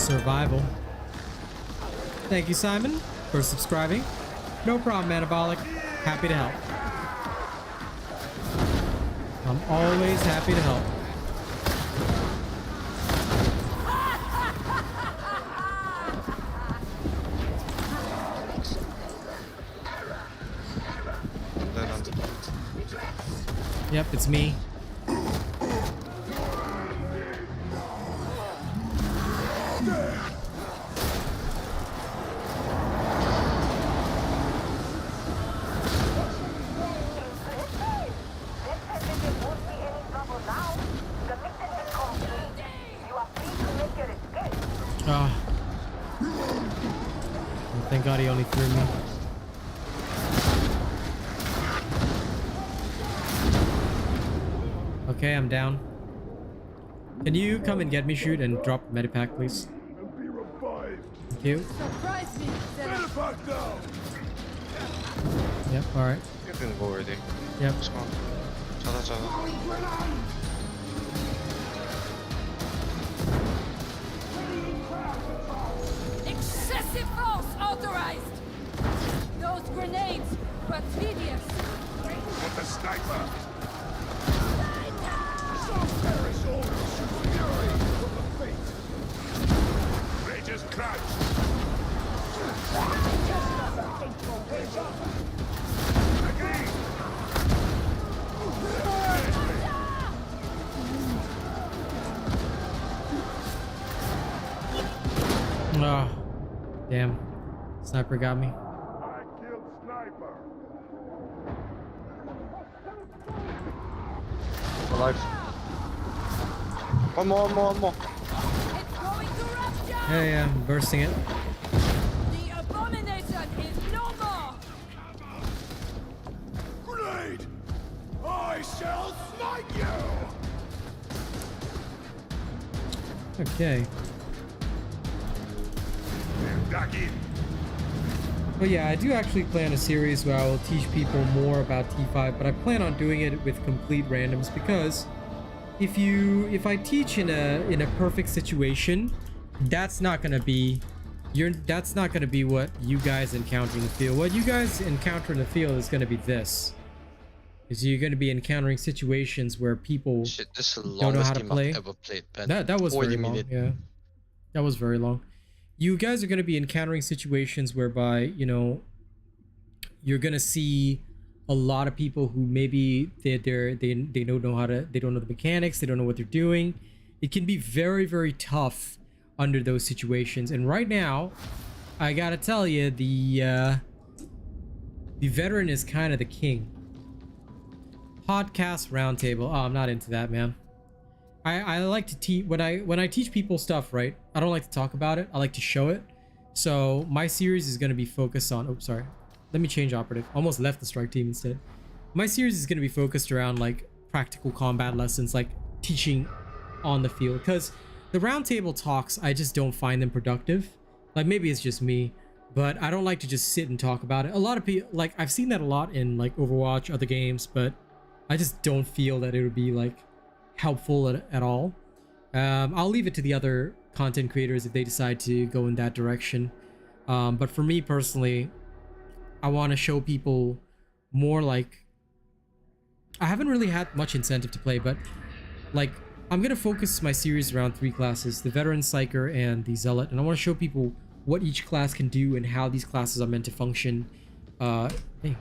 Survival. Thank you, Simon, for subscribing. No problem, Anabolic. Happy to help. I'm always happy to help. Yep, it's me. Thank God he only threw me. Okay, I'm down. Can you come and get me, shoot, and drop medipack, please? Be revived. Thank you. Surprise me, Medipack down. Yep, alright. You can go already. Yep. Let's go. 찾아. excessive force authorized. Those grenades were tedious. With the sniper. Some perish all shoot fury from the fate. Rages crouch. Again. Oh, damn. Sniper got me. I killed sniper. Alive. One more. It's going to rupture. Yeah, I'm bursting it. The abomination is no more. Grenade. I shall smite you. Okay. Duck in. But yeah, I do actually plan a series where I will teach people more about T5, but I plan on doing it with complete randoms because if I teach in a perfect situation, that's not gonna be what you guys encounter in the field. What you guys encounter in the field is gonna be this. Is you're gonna be encountering situations where people Shit, this is the don't know how longest to game play. I've ever played, Ben. That was 40 very long. minutes. Yeah, that was very long. You guys are going to be encountering situations whereby, you know, you're going to see a lot of people who maybe they don't know they don't know the mechanics, they don't know what they're doing. It can be very, very tough under those situations. And right now, I got to tell you, the veteran is kind of the king. Podcast roundtable. Oh, I'm not into that, man. I like to teach when I teach people stuff, right? I don't like to talk about it. I like to show it. So my series is going to be focused on, oops, sorry. Let me change operative. Almost left the strike team instead. My series is going to be focused around like practical combat lessons, like teaching on the field, because the roundtable talks, I just don't find them productive. Like maybe it's just me, but I don't like to just sit and talk about it. A lot of people, like I've seen that a lot in like Overwatch, other games, but I just don't feel that it would be like helpful at all. I'll leave it to the other content creators if they decide to go in that direction. But for me personally, I want to show people more like, I haven't really had much incentive to play, but like I'm going to focus my series around 3 classes, the Veteran, Psycher, and the Zealot. And I want to show people what each class can do and how these classes are meant to function. Hey,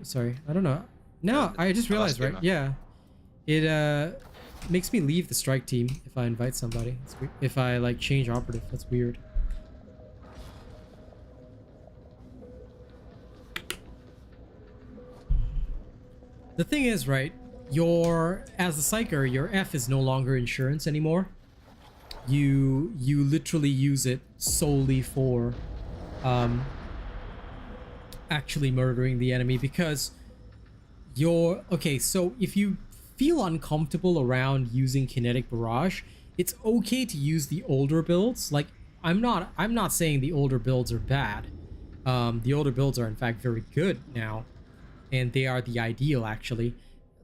sorry, I don't know. No, I just realized, right? Yeah. It makes me leave the strike team if I invite somebody. It's weird. If I like change operative, that's weird. The thing is, right, as a psycher, your F is no longer insurance anymore. You literally use it solely for actually murdering the enemy, because okay, so if you feel uncomfortable around using kinetic barrage, it's okay to use the older builds. Like I'm not saying the older builds are bad. The older builds are in fact very good now, and they are the ideal actually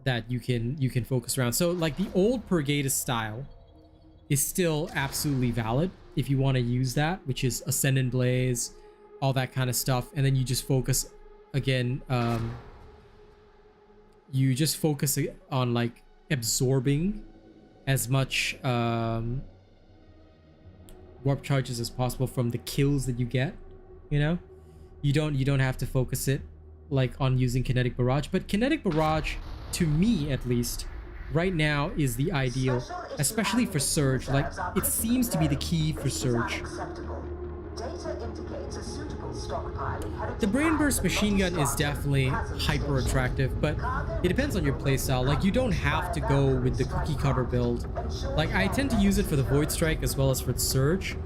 that you can focus around. So like the old Purgatus style is still absolutely valid. if you want to use that, which is Ascendant Blaze, all that kind of stuff, and then you just focus again. You just focus on like absorbing as much warp charges as possible from the kills that you get. You know, you don't have to focus it like on using Kinetic Barrage, but Kinetic Barrage, to me at least, right now is the ideal, especially for Surge. Like, it seems to be the key for Surge. The Brain Burst machine gun is definitely hyper attractive, but it depends on your playstyle. Like, you don't have to go with the cookie cutter build. Like, I tend to use it for the Void Strike as well as for the Surge,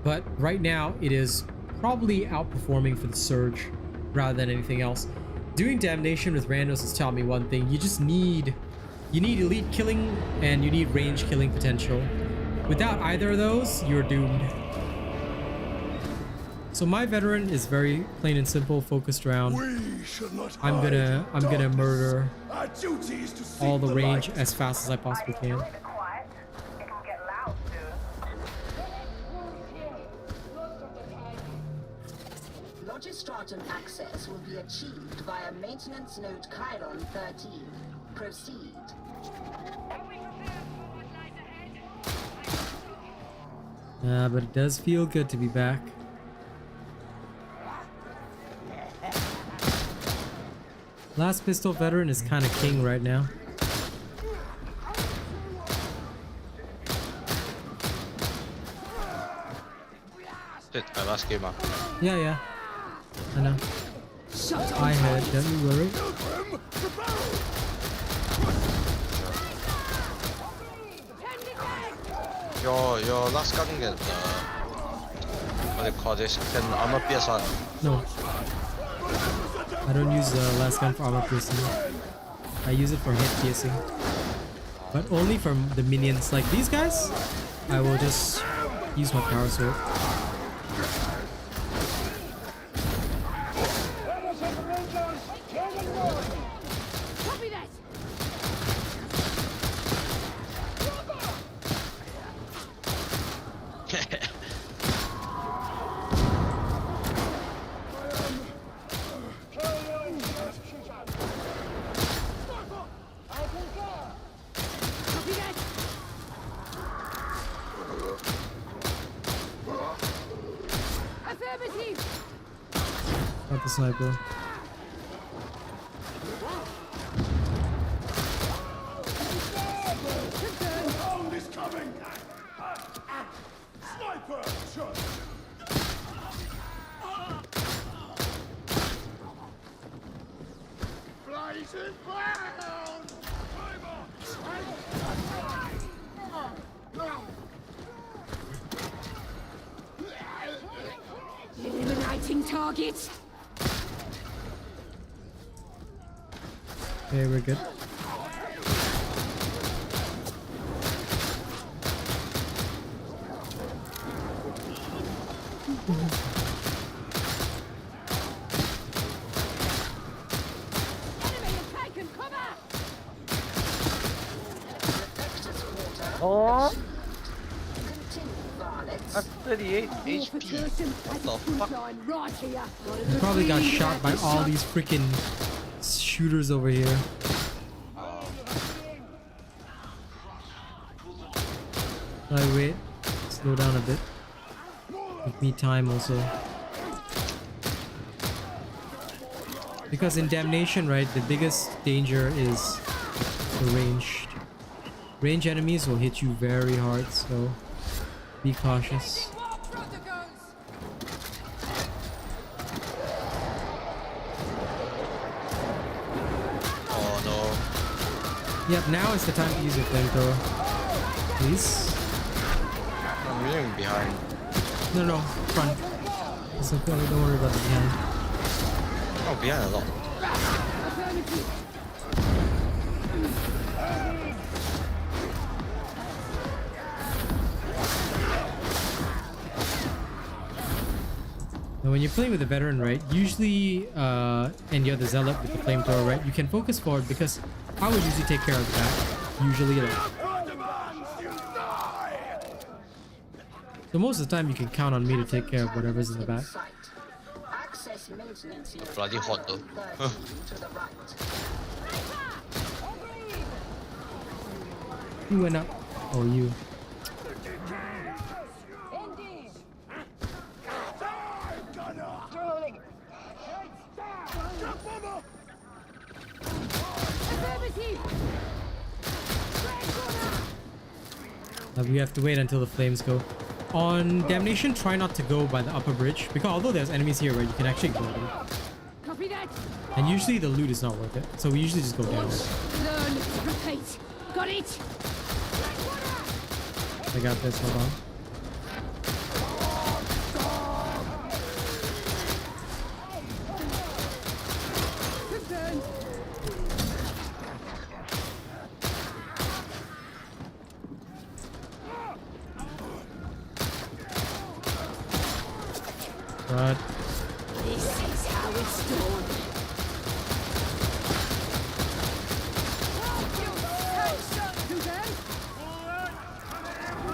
but right now it is probably outperforming for the Surge rather than anything else. Doing Damnation with randos has taught me one thing: you need elite killing and you need range killing potential. Without either of those, you're doomed. So my veteran is very plain and simple, focused around. I'm gonna murder all the range as fast as I possibly can. Logistratum access will be achieved via maintenance node Chiron 13. Proceed. But it does feel good to be back. Last pistol veteran is kind of king right now. Shit, my last game up. Yeah, I know. I heard, don't you worry. Your last gun get what do you call this? Can armor pierce on? No. I don't use the last gun for armor piercing. I use it for head piercing. But only from the minions. Like these guys, I will just use my power sword. Not the sniper. Eliminating targets. Okay, we're good. Oh! That's 38 HP. What the fuck? You probably got shot by all these freaking shooters over here. I wait, slow down a bit. Give me time also. Because in Damnation, right, the biggest danger is the ranged. Range enemies will hit you very hard, so be cautious. Oh no. Yep, now is the time to use your flamethrower. Please. I'm really behind. No, front. It's okay, don't worry about the behind. Oh, behind a lot. Now when you're playing with a veteran, right, usually, and you're the zealot with the flamethrower, right, you can focus forward because I would usually take care of the back. Usually, like. So most of the time you can count on me to take care of whatever's in the back. Access maintenance unit Bloody hot though. 13 to the right. Who went up? Oh, you. We have to wait until the flames go. On Damnation, try not to go by the upper bridge, because although there's enemies here, right, you can actually ignore them. Copy that. And usually the loot is not worth it, so we usually just go down there. Learn, repeat. Got it. I got this, hold on. But This is how it's done.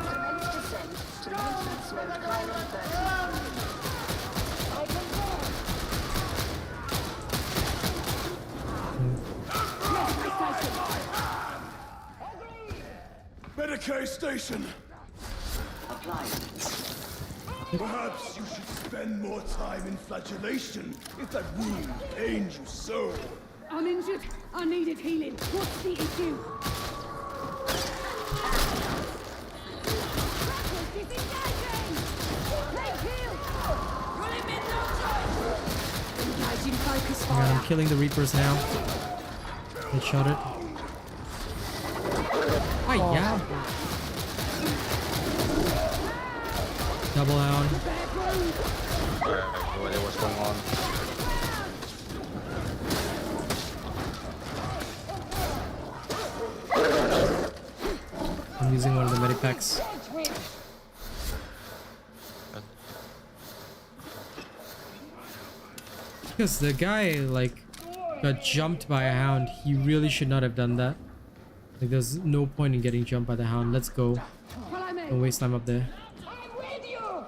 Commence descent to maintenance mode Chiron 13. Medicaid station. Applied. Perhaps you should spend more time in flagellation if that wound pains you so. I'm injured. I needed healing. What's the issue? Engaging focus yeah, fire. I'm killing the Reapers now. They shot it. Yeah. Double down. Alright, what's going on? I'm using one of the medic packs. Because the guy like got jumped by a hound. He really should not have done that. Like there's no point in getting jumped by the hound. Let's go. Don't waste time up there.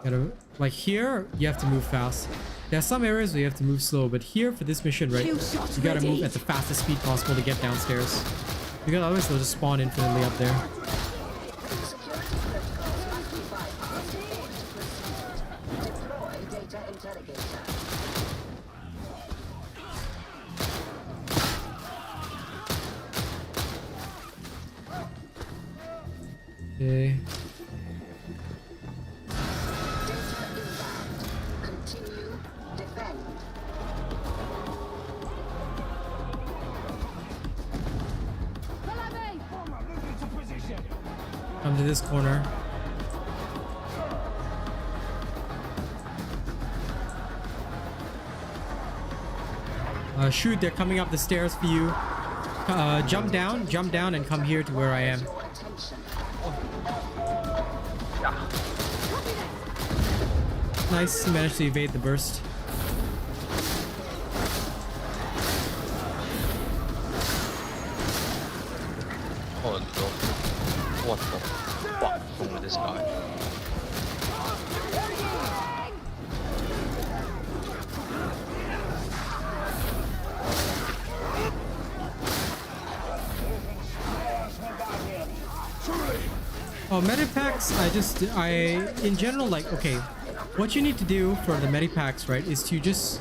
Gotta, like here, you have to move fast. There are some areas where you have to move slow, but here for this mission, right, you gotta move at the fastest speed possible to get downstairs. Because otherwise they'll just spawn infinitely up there. Deploy data interrogator. Okay. Continue. Defend. Come to this corner. Shoot, they're coming up the stairs for you. Jump down, and come here to where I am. Nice, you managed to evade the burst. Oh no. What the fuck is wrong with this guy? Oh, medipacks, in general, like, okay, what you need to do for the medipacks, right, is to just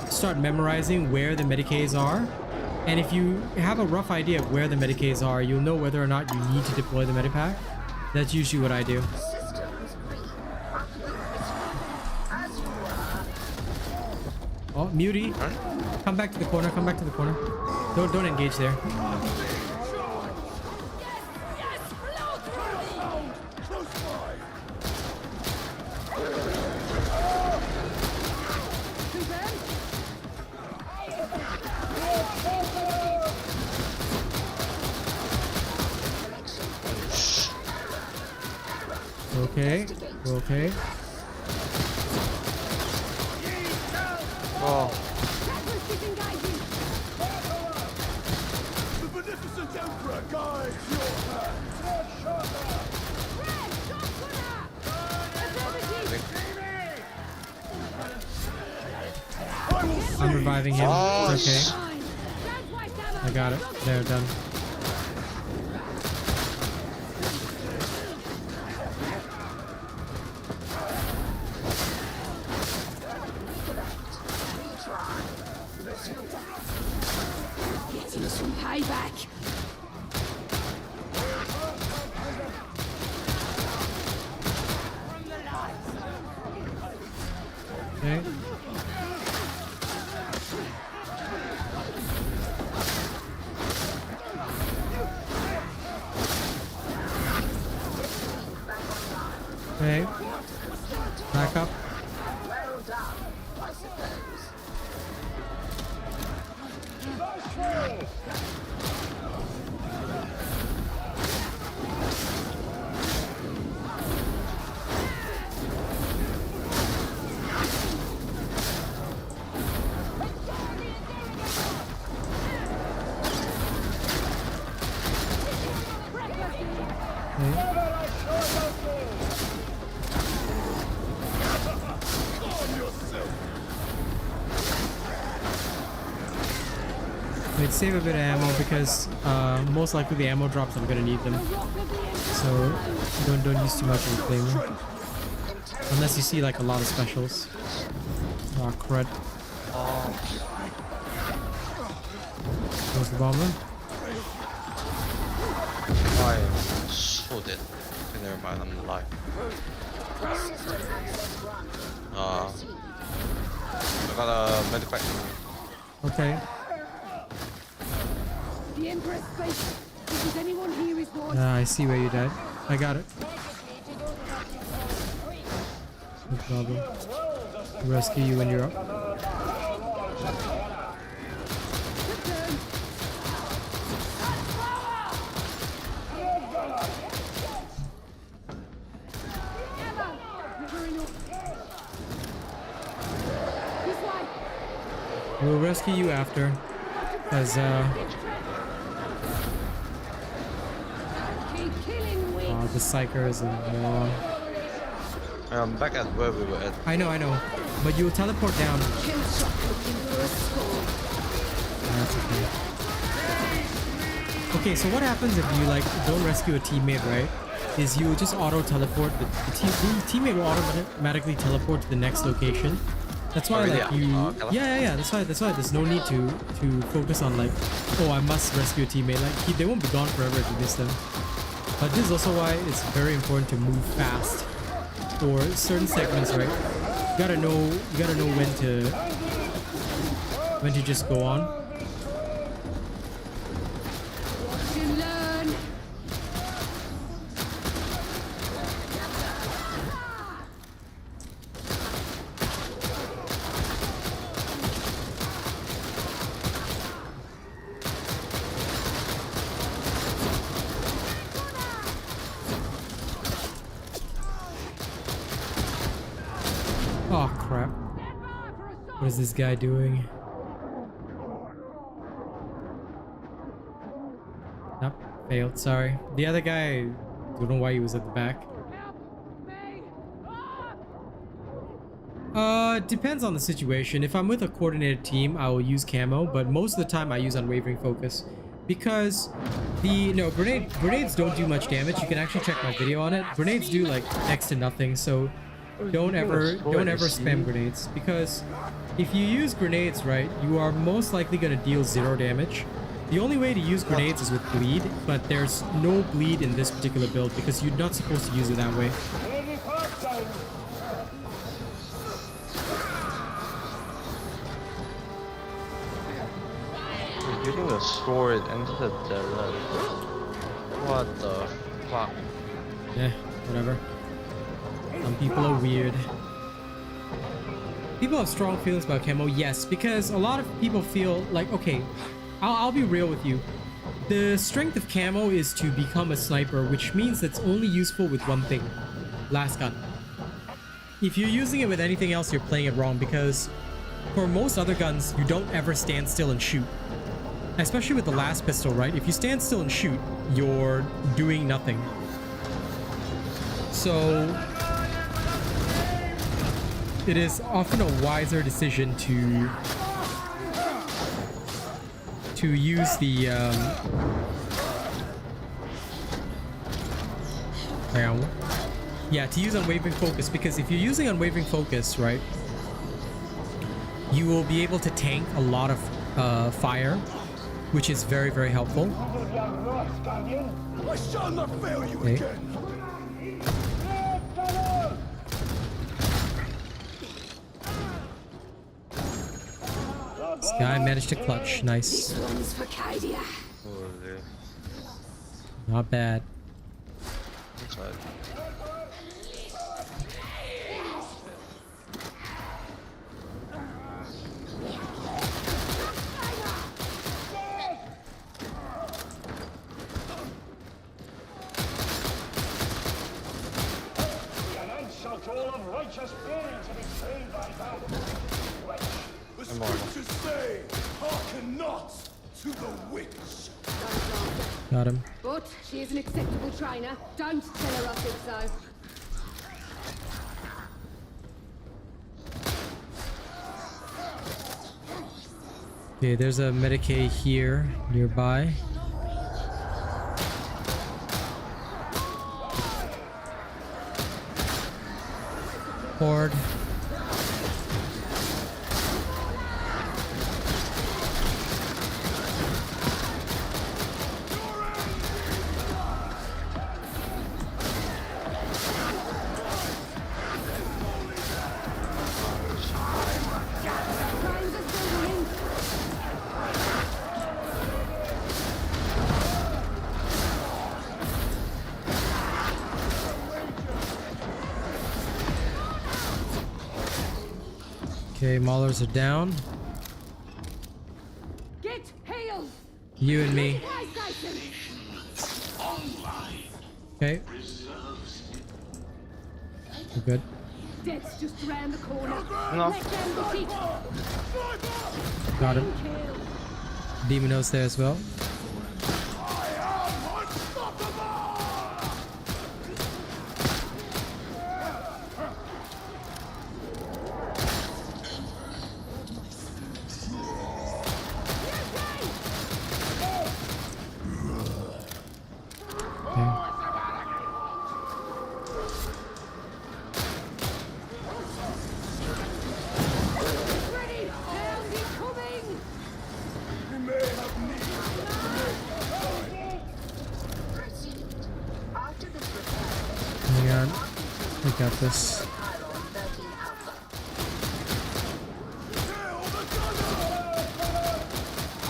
start memorizing where the medicays are. And if you have a rough idea of where the medicays are, you'll know whether or not you need to deploy the medipack. That's usually what I do. Oh, Muty, come back to the corner, come back to the corner. Don't engage there. Okay, okay. Oh. The beneficent Emperor guides your hand. I'm reviving him. Oh, It's okay. I got it. There, done. Getting some payback. Okay. Okay. Back up. Well done, I suppose. Wait, save a bit of ammo because most likely the ammo drops I'm gonna need them. So don't use too much of the flavor. Unless you see like a lot of specials. Oh crud. There's the bomber. I am so dead. Okay, never mind, I'm alive. I got a medipack. Okay. The Emperor's face. Does anyone hear his voice? I see where you died. I got it. No problem. Rescue you when you're up. We'll rescue you after, as the Psycher is I'm back at where we were at. I know, but you'll teleport down. That's okay. Okay, so what happens if you like don't rescue a teammate, right? Is you just auto teleport. The teammate will automatically teleport to the next location. That's why, really? like, you... Yeah. That's why there's no need to focus on, like, oh, I must rescue a teammate. Like, they won't be gone forever if you miss them. But this is also why it's very important to move fast for certain segments, right? You gotta know when to just go on. Oh crap. What is this guy doing? Nope, failed, sorry. The other guy, don't know why he was at the back. Depends on the situation. If I'm with a coordinated team, I will use camo, but most of the time I use unwavering focus. Because grenades don't do much damage. You can actually check my video on it. Grenades do like next to nothing, so don't ever spam grenades, because if you use grenades, right, you are most likely going to deal 0 damage. The only way to use grenades is with bleed, but there's no bleed in this particular build because you're not supposed to use it that way. You're using a sword and the what the fuck? Yeah, whatever. Some people are weird. People have strong feelings about camo, yes, because a lot of people feel like, okay, I'll be real with you. The strength of camo is to become a sniper, which means it's only useful with one thing: last gun. If you're using it with anything else, you're playing it wrong, because for most other guns, you don't ever stand still and shoot. Especially with the last pistol, right? If you stand still and shoot, you're doing nothing. So it is often a wiser decision to to use the to use unwavering focus, because if you're using unwavering focus, right, you will be able to tank a lot of fire, which is very, very helpful. I shall not fail you Okay. again. This guy managed to clutch. Nice. One's for Cadia. Holy. Not bad. Inside. The scriptures say, hearken not to the witch. Got him. But she is an acceptable trainer. Don't tell her I think so. Okay, there's a Medicaid here nearby. Horde. Okay, Maulers are down. Get healed. You and me. Okay. We're good. Death's just around the corner. No. Let them get it. Got him. Demonos there as well. Ready. Hell's incoming. We may have need. Proceed. After this repair, Hang on. We got this. Iron 13 Alpha. Hail the gunner!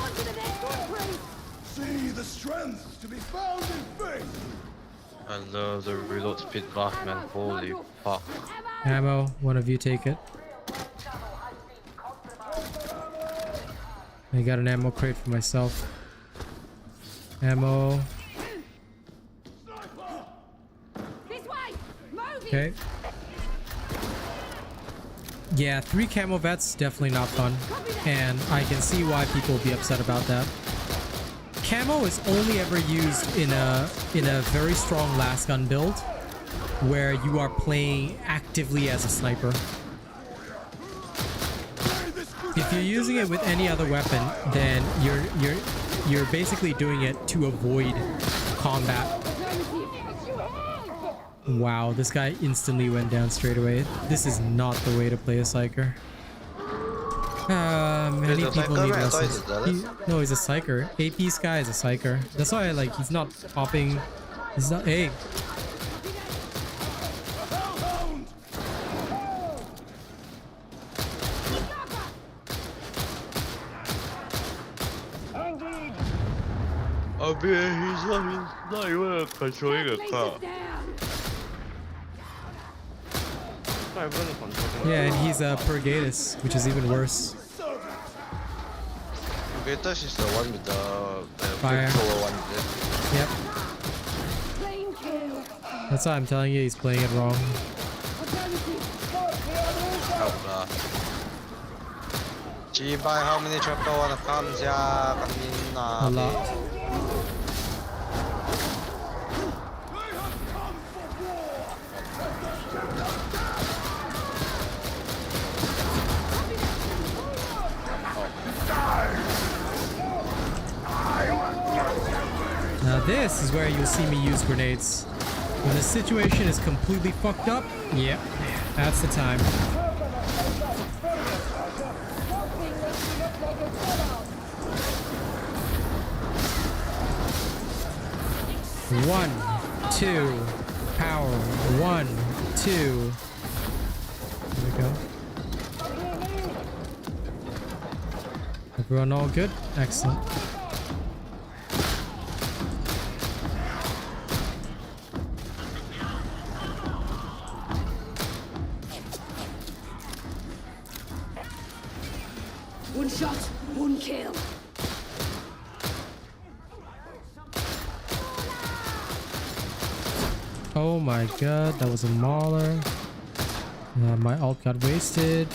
Onto the next one, please. See the strength to be found in faith. I love the reload speed buff, man. Holy fuck. Ammo. One of you take it. I got an ammo crate for myself. Ammo. This way. Move it. Okay. Yeah, 3 camo vets, definitely not fun. And I can see why people will be upset about that. Camo is only ever used in a very strong last gun build where you are playing actively as a sniper. If you're using it with any other weapon, then you're basically doing it to avoid combat. Wow, this guy instantly went down straight away. This is not the way to play a Psycher. Many Is it people Psycher, need right? I thought lessons. he's a Dallas. No, he's a Psycher. AP Sky is a Psycher. That's why I like, he's not popping. He's not. Hey, Hellhound! I mean, he's not even controlling a car. Down. Not even controlling. yeah, and he's Purgatus, which is even worse. Gatus is the one with the Fire. flamethrower one. Is Yep, Clean kill. that's why I'm telling you, he's playing it wrong. it? Help lah. Chibai, how many chapter wanna come ya? A Kanina. lot. this is where you'll see me use grenades. When the situation is completely fucked up, yep, that's the time. One, two, power. 1, 2. There we go. Everyone all good? Excellent. One shot, one kill. Oh my god, that was a mauler. My ult got wasted.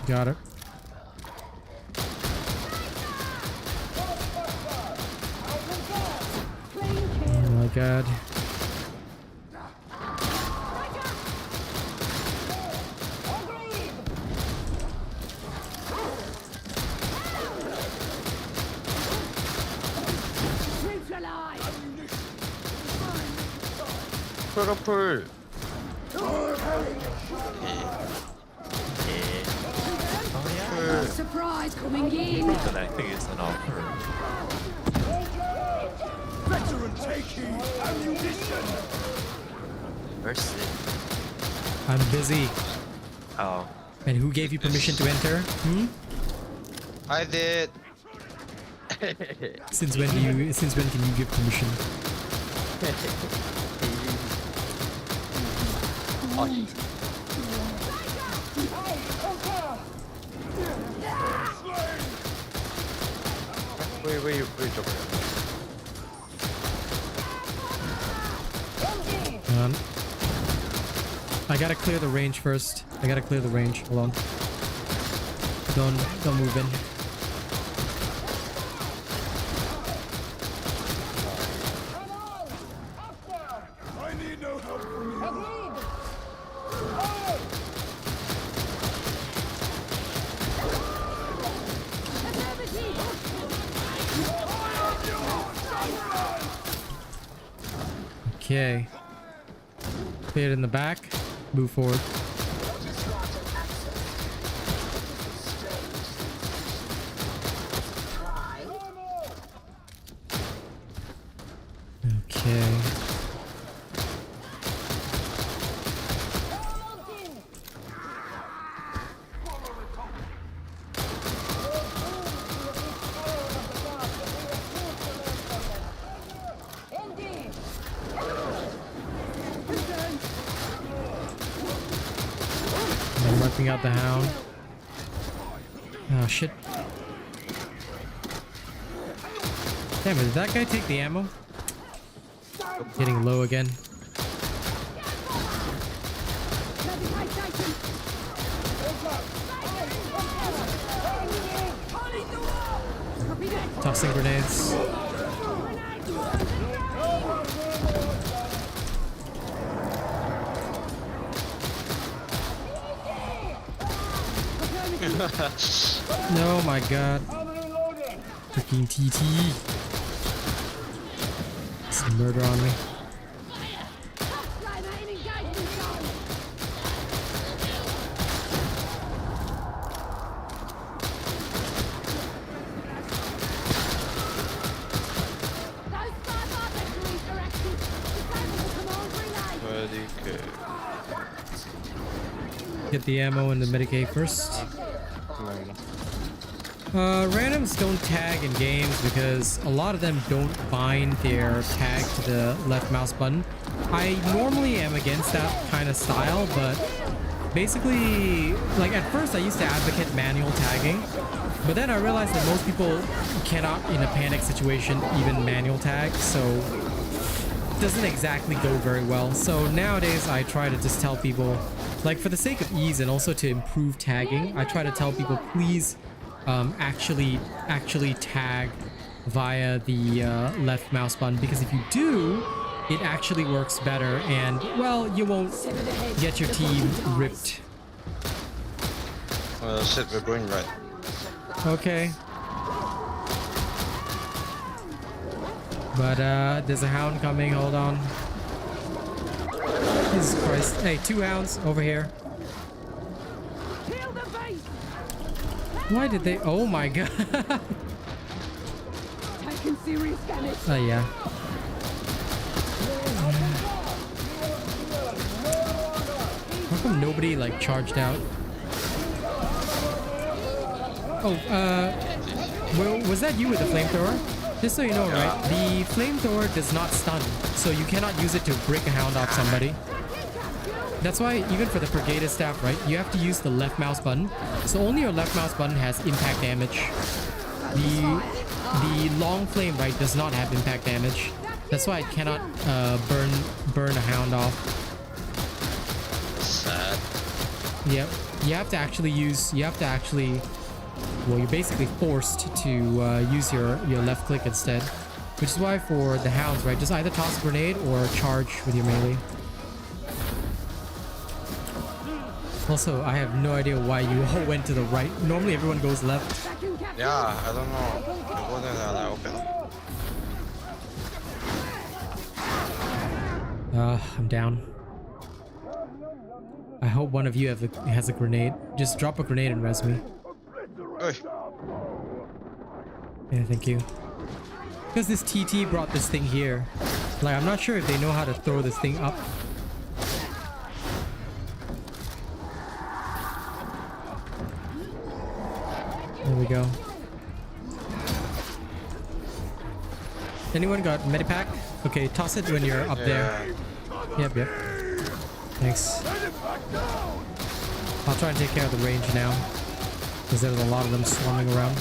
Got it. Oh my god. Purple. Surprise coming in. I think it's an offer. Veteran taking ammunition. Mercy. I'm busy. Oh. And who gave you permission to enter? Hmm? I did. Since when can you give permission? Oh. Where you jumping? I gotta clear the range first. I gotta clear the range. Hold on. Don't move in. I need no help from you. Okay. Clear it in the back. Move forward. Okay. I'm wiping out the hound. Oh shit. Damn it, did that guy take the ammo? Getting low again. Tossing grenades. No, my god. Freaking TT. Some murder on me. Get the ammo and the Medicaid first. Randoms don't tag in games because a lot of them don't bind their tag to the left mouse button. I normally am against that kind of style, but basically, like at first I used to advocate manual tagging, but then I realized that most people cannot, in a panic situation, even manual tag, so doesn't exactly go very well. So nowadays I try to just tell people, like for the sake of ease and also to improve tagging, I try to tell people please actually tag via the left mouse button, because if you do, it actually works better and, well, you won't get your team ripped. Shit, we're going right. Okay. But there's a hound coming, hold on. Jesus Christ. Hey, 2 hounds over here. Why did they? Oh my god. Taking serious damage. Oh yeah. How come nobody like charged out? Oh, well, was that you with the flamethrower? Just so you know, right? The flamethrower does not stun, so you cannot use it to break a hound off somebody. That's why even for the Brigadier staff, right, you have to use the left mouse button. So only your left mouse button has impact damage. The long flame, right, does not have impact damage. That's why it cannot burn a hound off. Sad. Yep. You have to actually use. Well, you're basically forced to use your left click instead. Which is why for the hounds, right, just either toss a grenade or charge with your melee. Also, I have no idea why you all went to the right. Normally everyone goes left. Yeah, I don't know. I wasn't open. I'm down. I hope one of you has a grenade. Just drop a grenade and res me. Hey. Yeah, thank you. Because this TT brought this thing here. Like, I'm not sure if they know how to throw this thing up. There we go. Anyone got medipack? Okay, toss it when you're up there. Yep. Thanks. I'll try and take care of the range now, because there's a lot of them swarming around.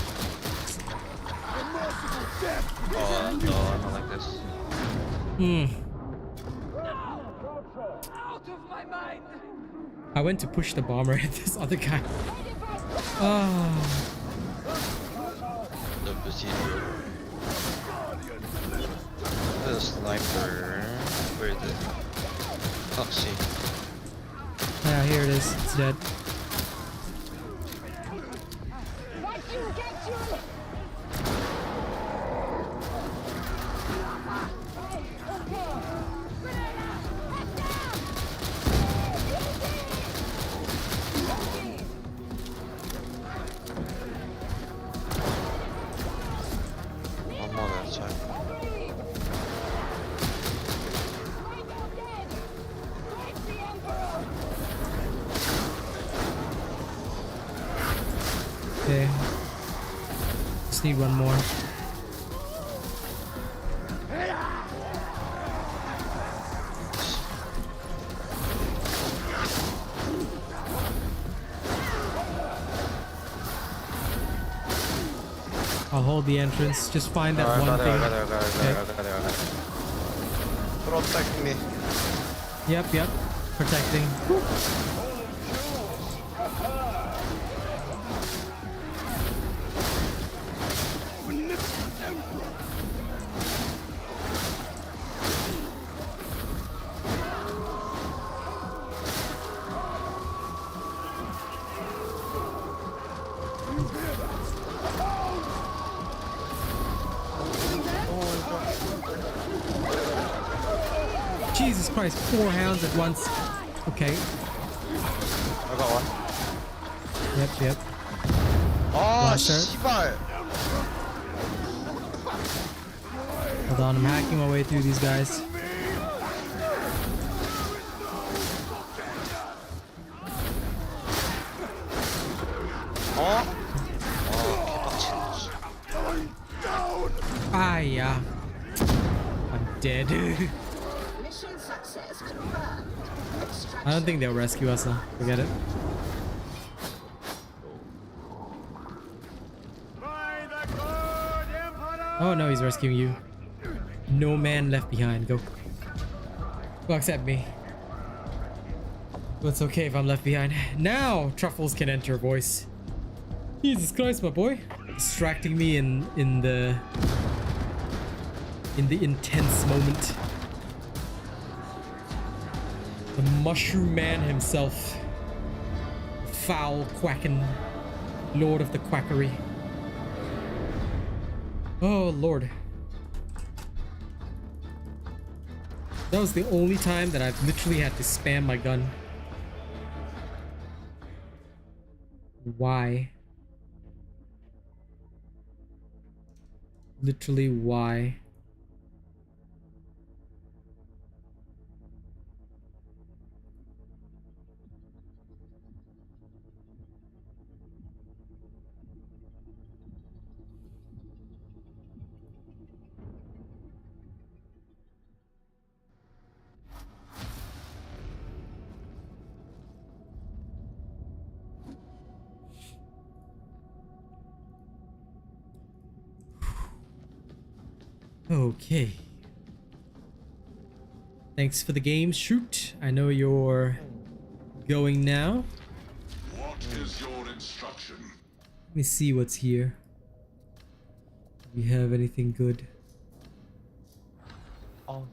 Oh no, I don't like this. I went to push the bomber at this other guy. Oh. The procedure. The sniper. Where is it? Oh, see. Yeah, here it is. It's dead. One more that side. Okay. Just need one more. I'll hold the entrance. Just find that one thing. Protect me. Yep. Protecting. Jesus Christ, 4 hounds at once. Okay. I got one. Yep. Oh, Blaster. 씨발. Hold on, I'm hacking my way through these guys. Oh? Ah, yeah. I'm dead. Mission success confirmed. I don't think they'll rescue us, though. Forget it. By the good Emperor! Oh no, he's rescuing you. No man left behind. Go. Will accept me. But it's okay if I'm left behind. Now truffles can enter, voice. Jesus Christ, my boy. Distracting me in the intense moment. The mushroom man himself. Foul quacking lord of the quackery. Oh lord. That was the only time that I've literally had to spam my gun. Why? Literally why? Okay. Thanks for the game, shoot. I know you're going now. What is your instruction? Let me see what's here. Do we have anything good? Oh.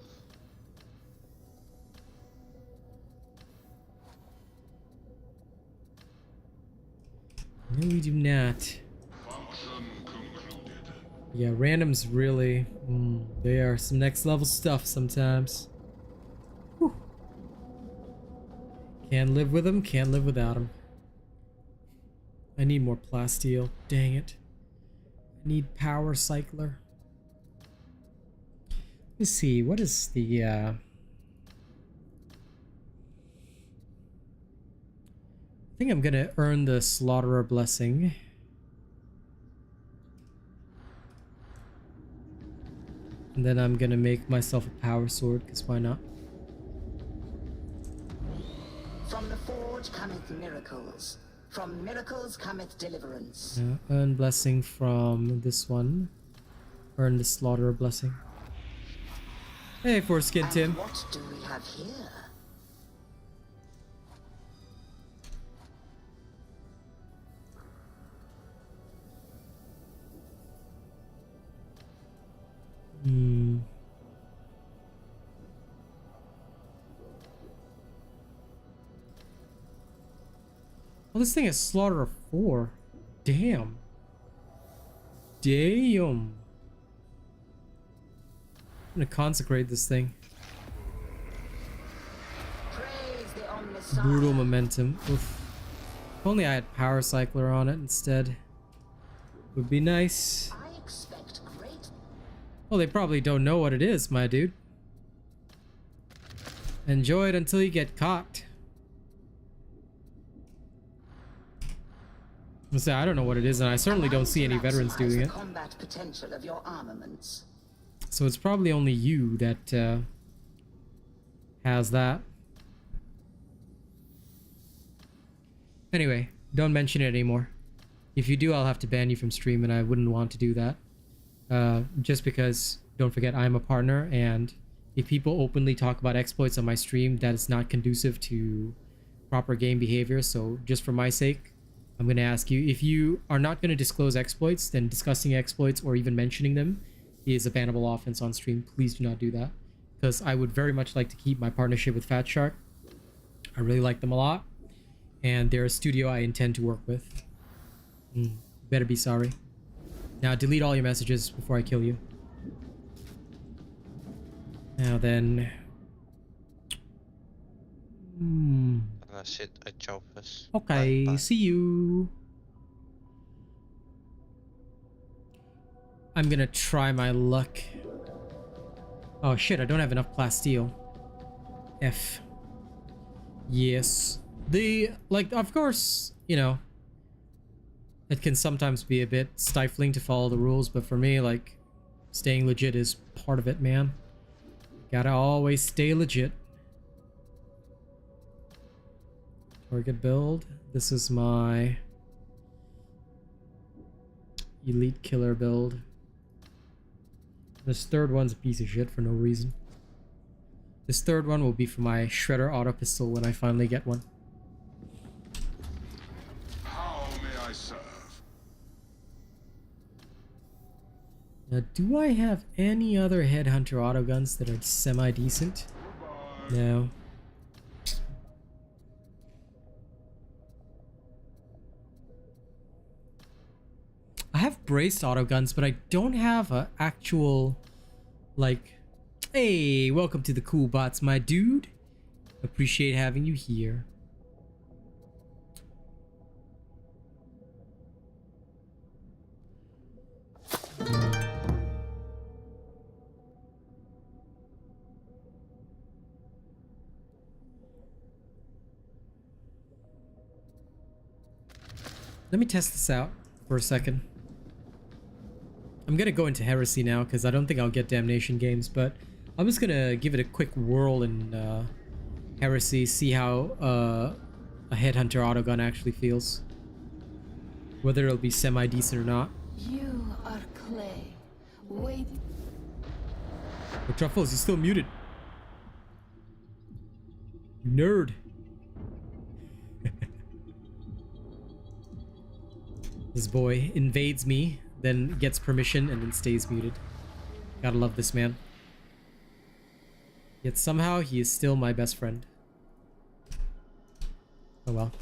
No, we do not. Function concluded. Yeah, randoms really, they are some next level stuff sometimes. Whew. Can't live with them, can't live without them. I need more plasteel, dang it. I need power cycler. Let me see, what is the, I think I'm gonna earn the Slaughterer Blessing. And then I'm gonna make myself a power sword, because why not? From the forge cometh miracles. From miracles cometh deliverance. Earn blessing from this one. Earn the Slaughterer Blessing. Hey, Foreskin And Tim. what do we have here? Well, this thing is Slaughterer 4. Damn. Damn. I'm gonna consecrate this thing. Praise the Omnissiah. Brutal momentum. Oof. If only I had Power Cycler on it instead. Would be nice. I expect great. Well, they probably don't know what it is, my dude. Enjoy it until you get caught. I don't know what it is, and I certainly don't see any veterans doing it. The combat potential of your armaments. So it's probably only you that has that. Anyway, don't mention it anymore. If you do, I'll have to ban you from stream, and I wouldn't want to do that. Just because, don't forget, I'm a partner, and if people openly talk about exploits on my stream, that is not conducive to proper game behavior. So just for my sake, I'm going to ask you, if you are not going to disclose exploits, then discussing exploits or even mentioning them is a bannable offense on stream. Please do not do that, because I would very much like to keep my partnership with Fat Shark. I really like them a lot, and they're a studio I intend to work with. Better be sorry. Now delete all your messages before I kill you. Now then... Shit, I chow first. Okay, Bye. see you. I'm gonna try my luck. Oh shit, I don't have enough plasteel. F. Yes. Of course, you know, it can sometimes be a bit stifling to follow the rules, but for me, like, staying legit is part of it, man. Gotta always stay legit. Target build. This is my elite killer build. This third one's a piece of shit for no reason. This third one will be for my shredder auto pistol when I finally get one. How may I serve? Now, do I have any other headhunter auto guns that are semi-decent? No. I have braced auto guns, but I don't have a actual, like, hey, welcome to the cool bots, my dude. Appreciate having you here. Let me test this out for a second. I'm gonna go into heresy now because I don't think I'll get damnation games, but I'm just gonna give it a quick whirl in heresy, see how a headhunter autogun actually feels, whether it'll be semi-decent or not. You are clay. Wait. But Truffles, he's still muted. Nerd. This boy invades me, then gets permission, and then stays muted. Gotta love this man. Yet somehow he is still my best friend. Oh well.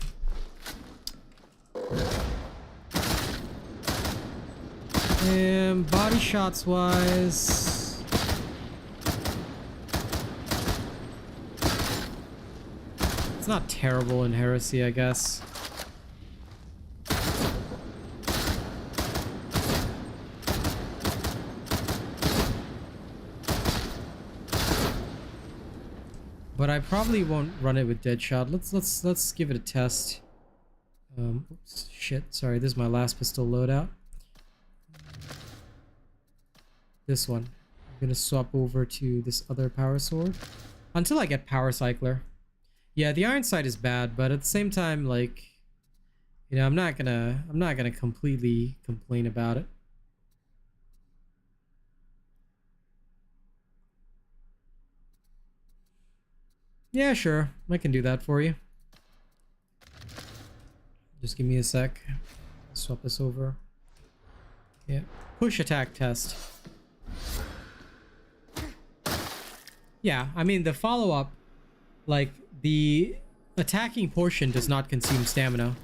And body shots wise, it's not terrible in heresy, I guess. But I probably won't run it with Deadshot. Let's give it a test. Oops, shit. Sorry, this is my last pistol loadout. This one. I'm gonna swap over to this other power sword until I get Power Cycler. Yeah, the iron sight is bad, but at the same time, like, you know, I'm not gonna completely complain about it. Yeah, sure. I can do that for you. Just give me a sec. Swap this over. Yeah. Push attack test. Yeah, I mean, the follow-up, like, the attacking portion does not consume stamina.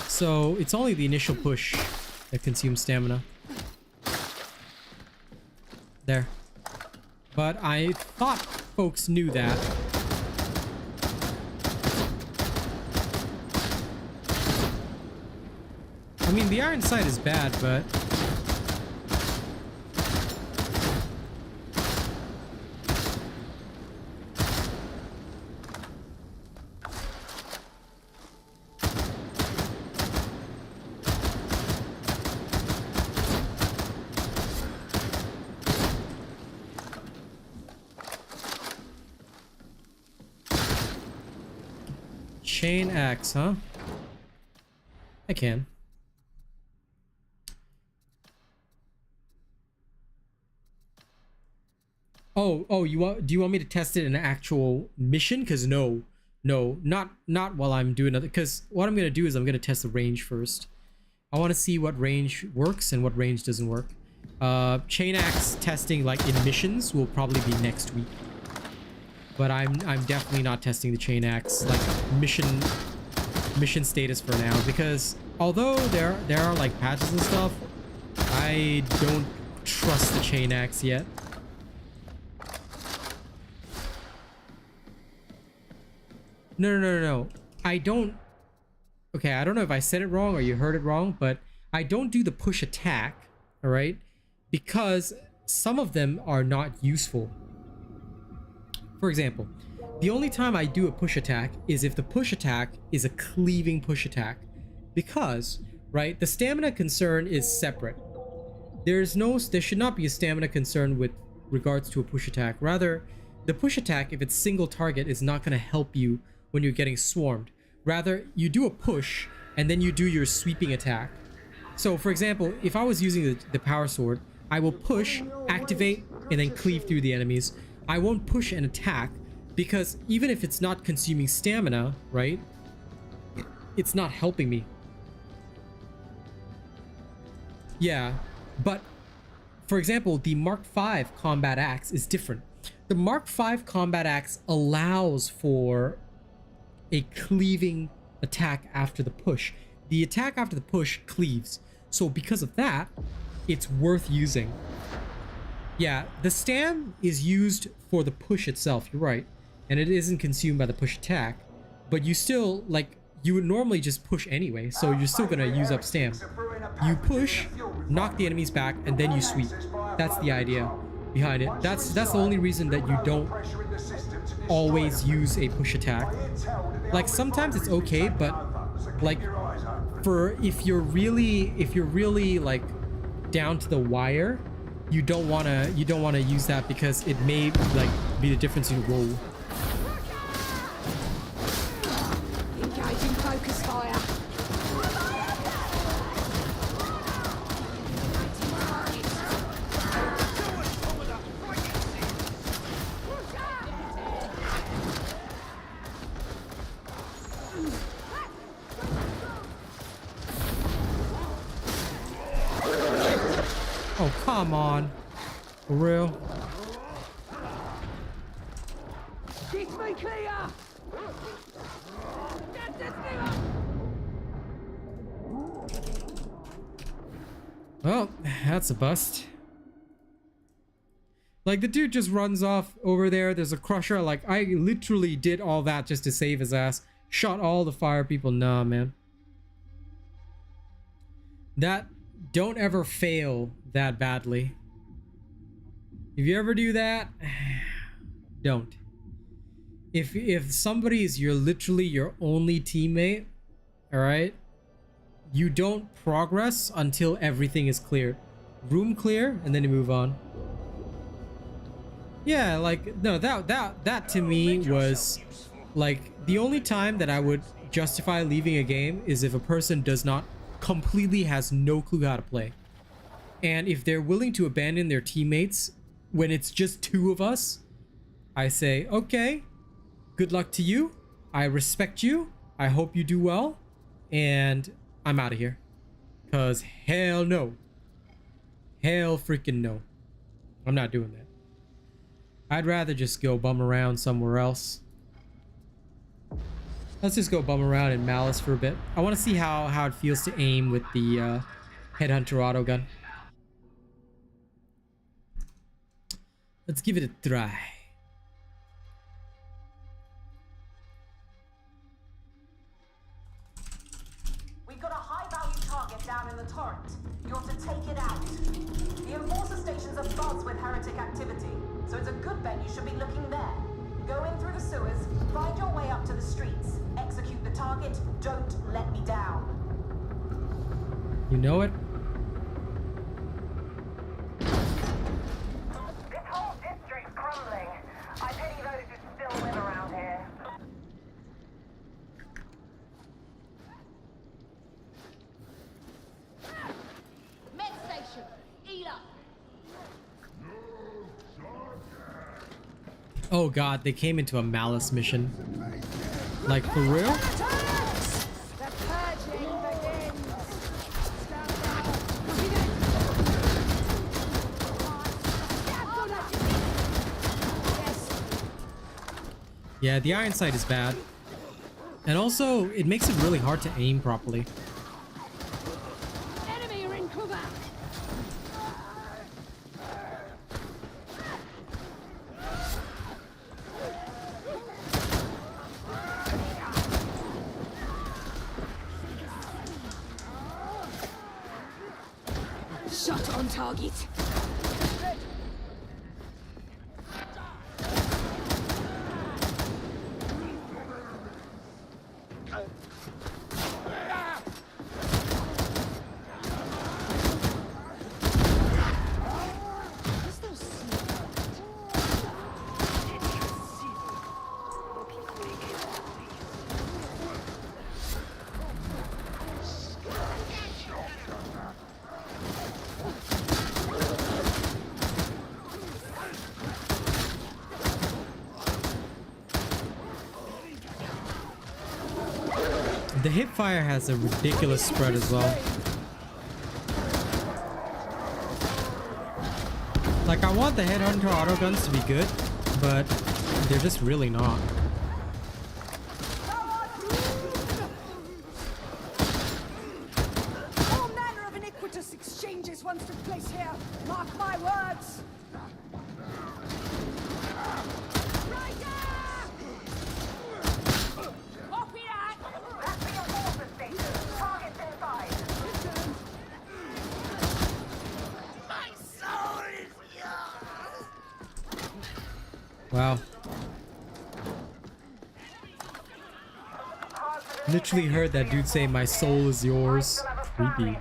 So, it's only the initial push that consumes stamina. There. But I thought folks knew that. I mean, the iron sight is bad, but chain axe, huh? I can. Oh, do you want me to test it in an actual mission? Because no, not while I'm doing other. Because what I'm gonna do is I'm gonna test the range first. I want to see what range works and what range doesn't work. Chain axe testing, like in missions, will probably be next week. But I'm definitely not testing the chain axe like mission status for now, because although there are like patches and stuff, I don't trust the chain axe yet. No. I don't. Okay, I don't know if I said it wrong or you heard it wrong, but I don't do the push attack, all right? Because some of them are not useful. For example, the only time I do a push attack is if the push attack is a cleaving push attack. Because, right, the stamina concern is separate. There should not be a stamina concern with regards to a push attack. Rather, the push attack, if it's single target, is not going to help you when you're getting swarmed. Rather, you do a push and then you do your sweeping attack. So, for example, if I was using the power sword, I will push, activate, and then cleave through the enemies. I won't push an attack because even if it's not consuming stamina, right, it's not helping me. Yeah, but for example, the Mark V combat axe is different. The Mark V combat axe allows for a cleaving attack after the push. The attack after the push cleaves. So because of that, it's worth using. Yeah, the stam is used for the push itself, you're right. And it isn't consumed by the push attack. But you still, like, you would normally just push anyway, so you're still gonna use up stam. You push, knock the enemies back, and then you sweep. That's the idea behind it. That's the only reason that you don't always use a push attack. Like sometimes it's okay, but like for if you're really like down to the wire, you don't wanna use that because it may like be the difference in roll. Engaging focus fire. Oh, come on. For real? Get me clear! Well, that's a bust. Like, the dude just runs off over there. There's a crusher. Like, I literally did all that just to save his ass. Shot all the fire people. Nah, man. Don't ever fail that badly. If you ever do that, don't. If somebody is literally your only teammate, all right, you don't progress until everything is clear. Room clear, and then you move on. Yeah, like, no, that to me was like the only time that I would justify leaving a game is if a person does not completely has no clue how to play. And if they're willing to abandon their teammates when it's just two of us, I say, okay, good luck to you. I respect you. I hope you do well. And I'm out of here. Because hell no. Hell freaking no. I'm not doing that. I'd rather just go bum around somewhere else. Let's just go bum around in Malice for a bit. I want to see how it feels to aim with the Headhunter auto gun. Let's give it a try. We've got a high-value target down in the turret. You're to take it out. The Enforcer station's abuzz with heretic activity, so it's a good bet you should be looking there. Go in through the sewers, find your way up to the streets, execute the target, don't let me down. You know it? This whole district's crumbling. I pity those who still live around here. Med station, eat up. Oh god, they came into a Malice mission. Like, for real? The purging begins. Yeah, the iron sight is bad. And also, it makes it really hard to aim properly. Enemy are in cover. Shot on target. The hip fire has a ridiculous spread as well. Like, I want the headhunter auto guns to be good, but they're just really not. All manner of iniquitous exchanges once took place here. Mark my words. Copy that! That's the enforcer station. Target's inside. My soul is yours! Wow. Literally heard that dude say, "My soul is yours." Creepy.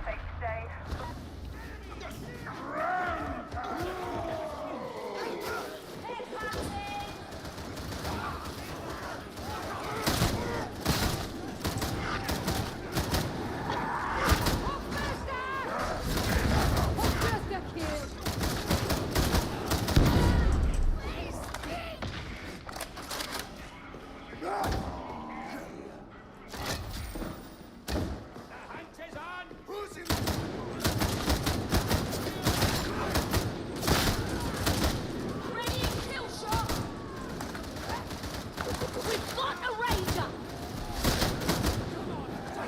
Ready and kill shot! We've got a ranger!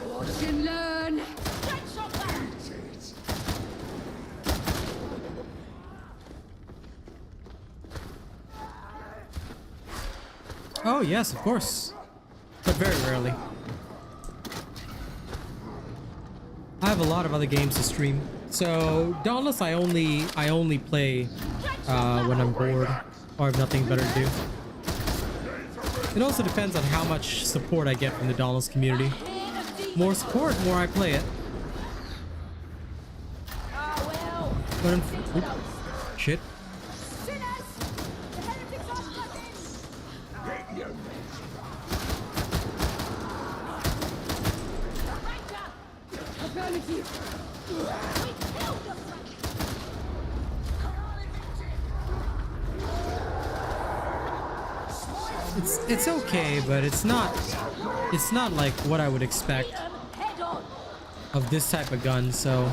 Watch and learn! Get shot back! Oh yes, of course, but very rarely. I have a lot of other games to stream, so Dauntless I only play when I'm bored or have nothing better to do. It also depends on how much support I get from the Dauntless community. More support, more I play it. But shit. It's okay, but it's not like what I would expect of this type of gun, so.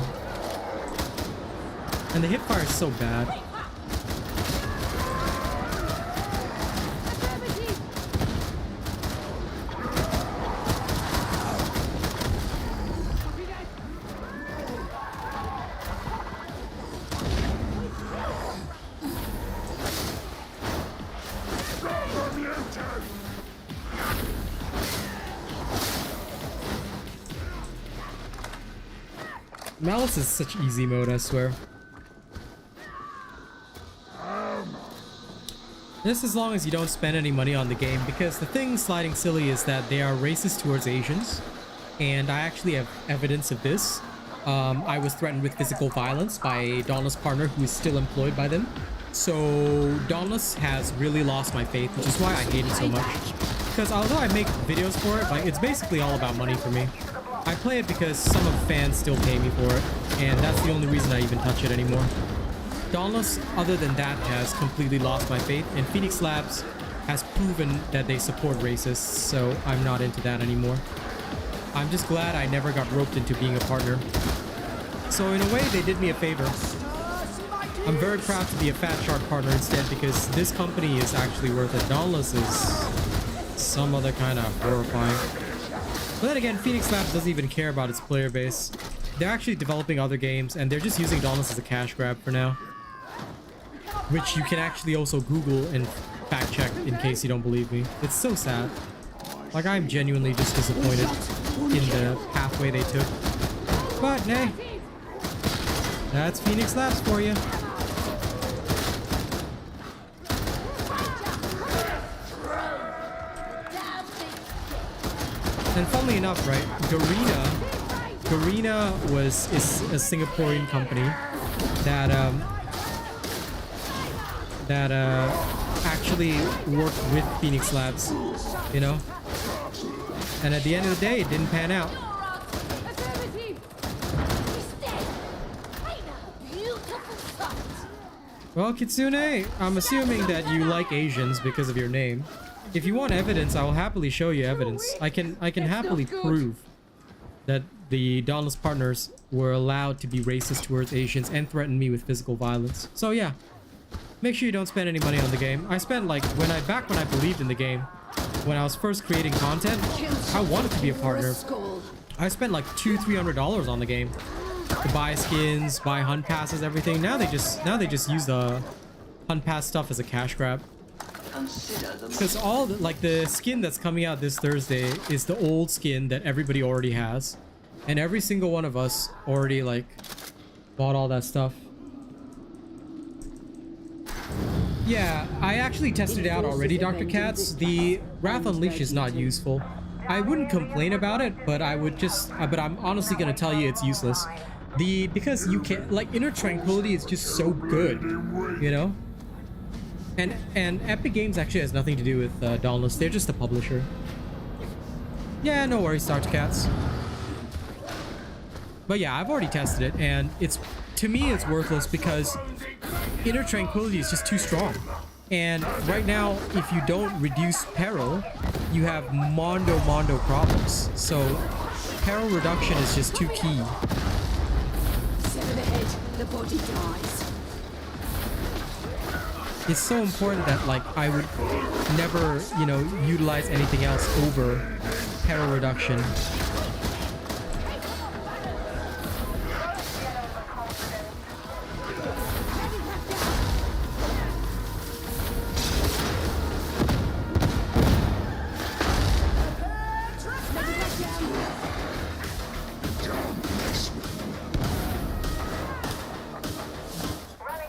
And the hip fire is so bad. Malice is such easy mode, I swear. Just as long as you don't spend any money on the game, because the thing sliding silly is that they are racist towards Asians, and I actually have evidence of this. I was threatened with physical violence by a Dauntless partner who is still employed by them. So Dauntless has really lost my faith, which is why I hate it so much. Because although I make videos for it, like, it's basically all about money for me. I play it because some of the fans still pay me for it, and that's the only reason I even touch it anymore. Dauntless, other than that, has completely lost my faith, and Phoenix Labs has proven that they support racists, so I'm not into that anymore. I'm just glad I never got roped into being a partner. So in a way, they did me a favor. I'm very proud to be a Fat Shark partner instead, because this company is actually worth it. Dauntless is some other kind of horrifying. But then again, Phoenix Labs doesn't even care about its player base. They're actually developing other games, and they're just using Dauntless as a cash grab for now. Which you can actually also Google and fact check in case you don't believe me. It's so sad. Like, I'm genuinely just disappointed in the pathway they took. But, hey, that's Phoenix Labs for you. And funnily enough, right, Garena is a Singaporean company that actually worked with Phoenix Labs, you know. And at the end of the day, it didn't pan out. Well, Kitsune, I'm assuming that you like Asians because of your name. If you want evidence, I will happily show you evidence. I can happily prove that the Dauntless partners were allowed to be racist towards Asians and threatened me with physical violence. So yeah, make sure you don't spend any money on the game. I spent like back when I believed in the game, when I was first creating content, I wanted to be a partner. I spent like $200-300 on the game to buy skins, buy hunt passes, everything. Now they just use the hunt pass stuff as a cash grab. Because all the skin that's coming out this Thursday is the old skin that everybody already has, and every single one of us already like bought all that stuff. Yeah, I actually tested it out already, Dr. Katz. The Wrath Unleashed is not useful. I wouldn't complain about it, but I would just but I'm honestly gonna tell you it's useless. Because you can't, like, Inner Tranquility is just so good, you know? And Epic Games actually has nothing to do with Dauntless. They're just the publisher. Yeah, no worries, Dr. Katz. But yeah, I've already tested it, and to me it's worthless because Inner Tranquility is just too strong. And right now, if you don't reduce peril, you have mondo problems. So peril reduction is just too key. 7 ahead, the body dies. It's so important that like I would never, you know, utilize anything else over peril reduction.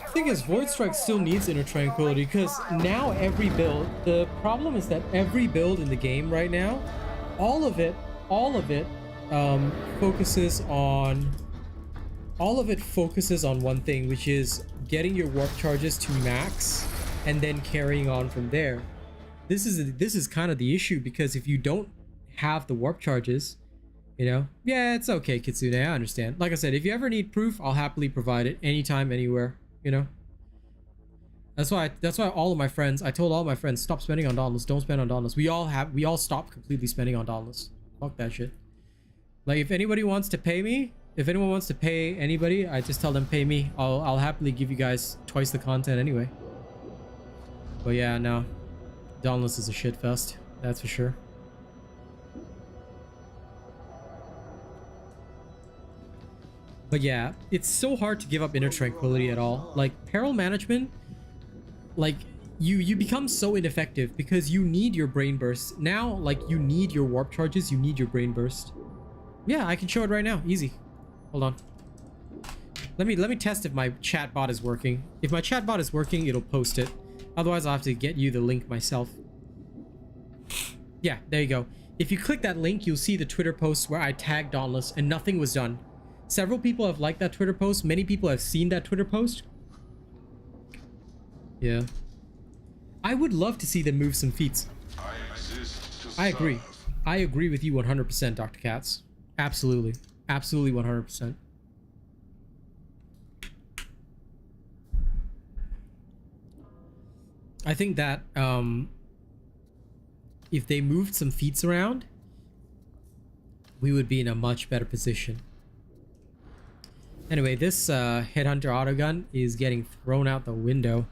The thing is, Void Strike still needs Inner Tranquility because now every build, the problem is that every build in the game right now, all of it focuses on one thing, which is getting your warp charges to max and then carrying on from there. This is kind of the issue, because if you don't have the warp charges, you know, yeah, it's okay, Kitsune, I understand. Like I said, if you ever need proof, I'll happily provide it anytime, anywhere. You know, that's why all of my friends, I told all my friends, stop spending on Dauntless, don't spend on Dauntless. We all stopped completely spending on Dauntless. Fuck that shit. Like, if anybody wants to pay me, if anyone wants to pay anybody, I just tell them pay me. I'll happily give you guys twice the content anyway. But yeah, no, Dauntless is a shit fest, that's for sure. But yeah, it's so hard to give up Inner Tranquility at all. Like, peril management, like, you become so ineffective because you need your brain burst. Now, like, you need your warp charges, you need your brain burst. Yeah, I can show it right now, easy. Hold on. Let me test if my chat bot is working. If my chat bot is working, it'll post it. Otherwise, I'll have to get you the link myself. Yeah, there you go. If you click that link, you'll see the Twitter post where I tagged Dauntless and nothing was done. Several people have liked that Twitter post. Many people have seen that Twitter post. Yeah. I would love to see them move some feats. I agree. I agree with you 100%, Dr. Katz. Absolutely. Absolutely 100%. I think that if they moved some feats around, we would be in a much better position. Anyway, this Headhunter autogun is getting thrown out the window.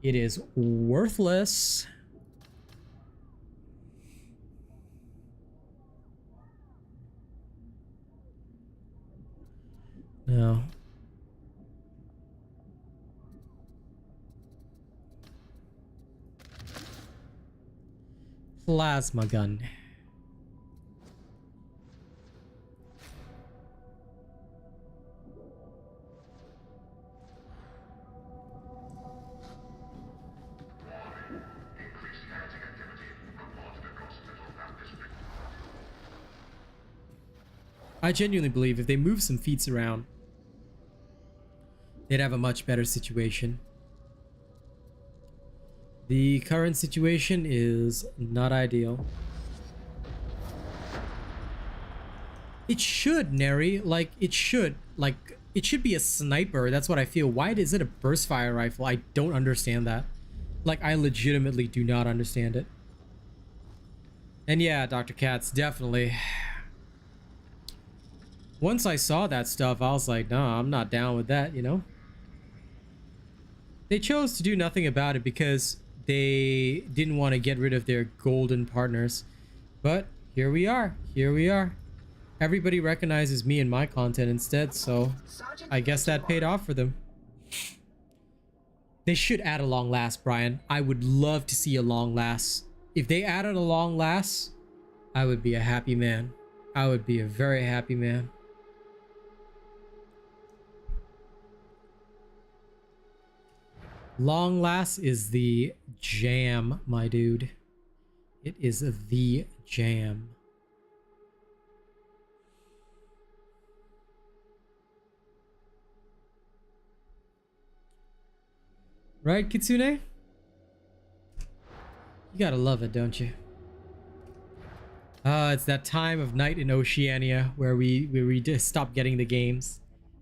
It is worthless. No. Plasma gun. I genuinely believe if they move some feats around, they'd have a much better situation. The current situation is not ideal. It should, Neri, like, it should be a sniper. That's what I feel. Why is it a burst fire rifle? I don't understand that. Like, I legitimately do not understand it. And yeah, Dr. Katz, definitely. Once I saw that stuff, I was like, nah, I'm not down with that, you know? They chose to do nothing about it because they didn't want to get rid of their golden partners. But here we are. Here we are. Everybody recognizes me and my content instead, so I guess that paid off for them. They should add a long last, Brian. I would love to see a long last. If they added a long last, I would be a happy man. I would be a very happy man. Long last is the jam, my dude. It is the jam. Right, Kitsune? You gotta love it, don't you? It's that time of night in Oceania where we just stop getting the games.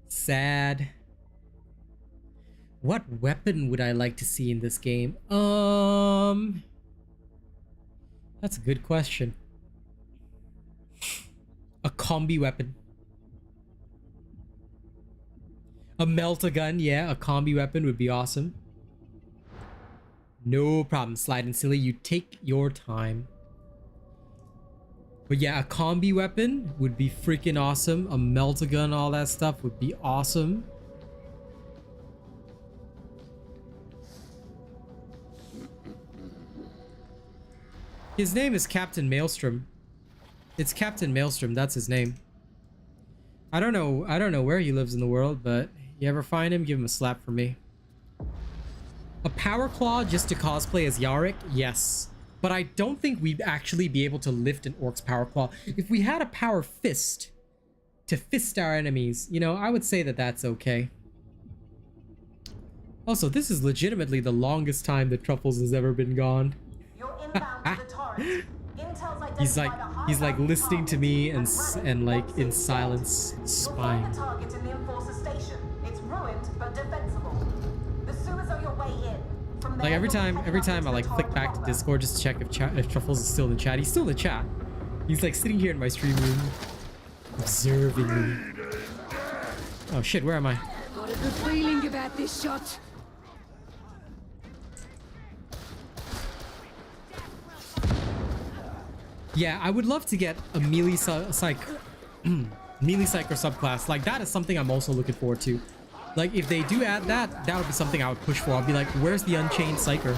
Sad. What weapon would I like to see in this game? That's a good question. A combi weapon. A melt-a-gun, yeah, a combi weapon would be awesome. No problem, Slide and Silly, you take your time. But yeah, a combi weapon would be freaking awesome. A melt-a-gun, all that stuff would be awesome. His name is Captain Maelstrom. It's Captain Maelstrom, that's his name. I don't know where he lives in the world, but you ever find him, give him a slap for me. A power claw just to cosplay as Yarick? Yes. But I don't think we'd actually be able to lift an orc's power claw. If we had a power fist to fist our enemies, you know, I would say that that's okay. Also, this is legitimately the longest time that Truffles has ever been gone. You're inbound to the turret. Intel's He's like listening to me and like in silence, spying. You'll find the target in the enforcer station. It's ruined but defensible. The sewers are your way in. From there, Like every time I like click back to Discord just to check if Truffles is still in the chat. He's still in the chat. He's like sitting here in my stream room, observing me. Oh shit, where am I? Got a good feeling about this shot. Yeah, I would love to get a melee psych melee psych or subclass. Like that is something I'm also looking forward to. Like if they do add that, that would be something I would push for. I'll be like, where's the Unchained Psycher?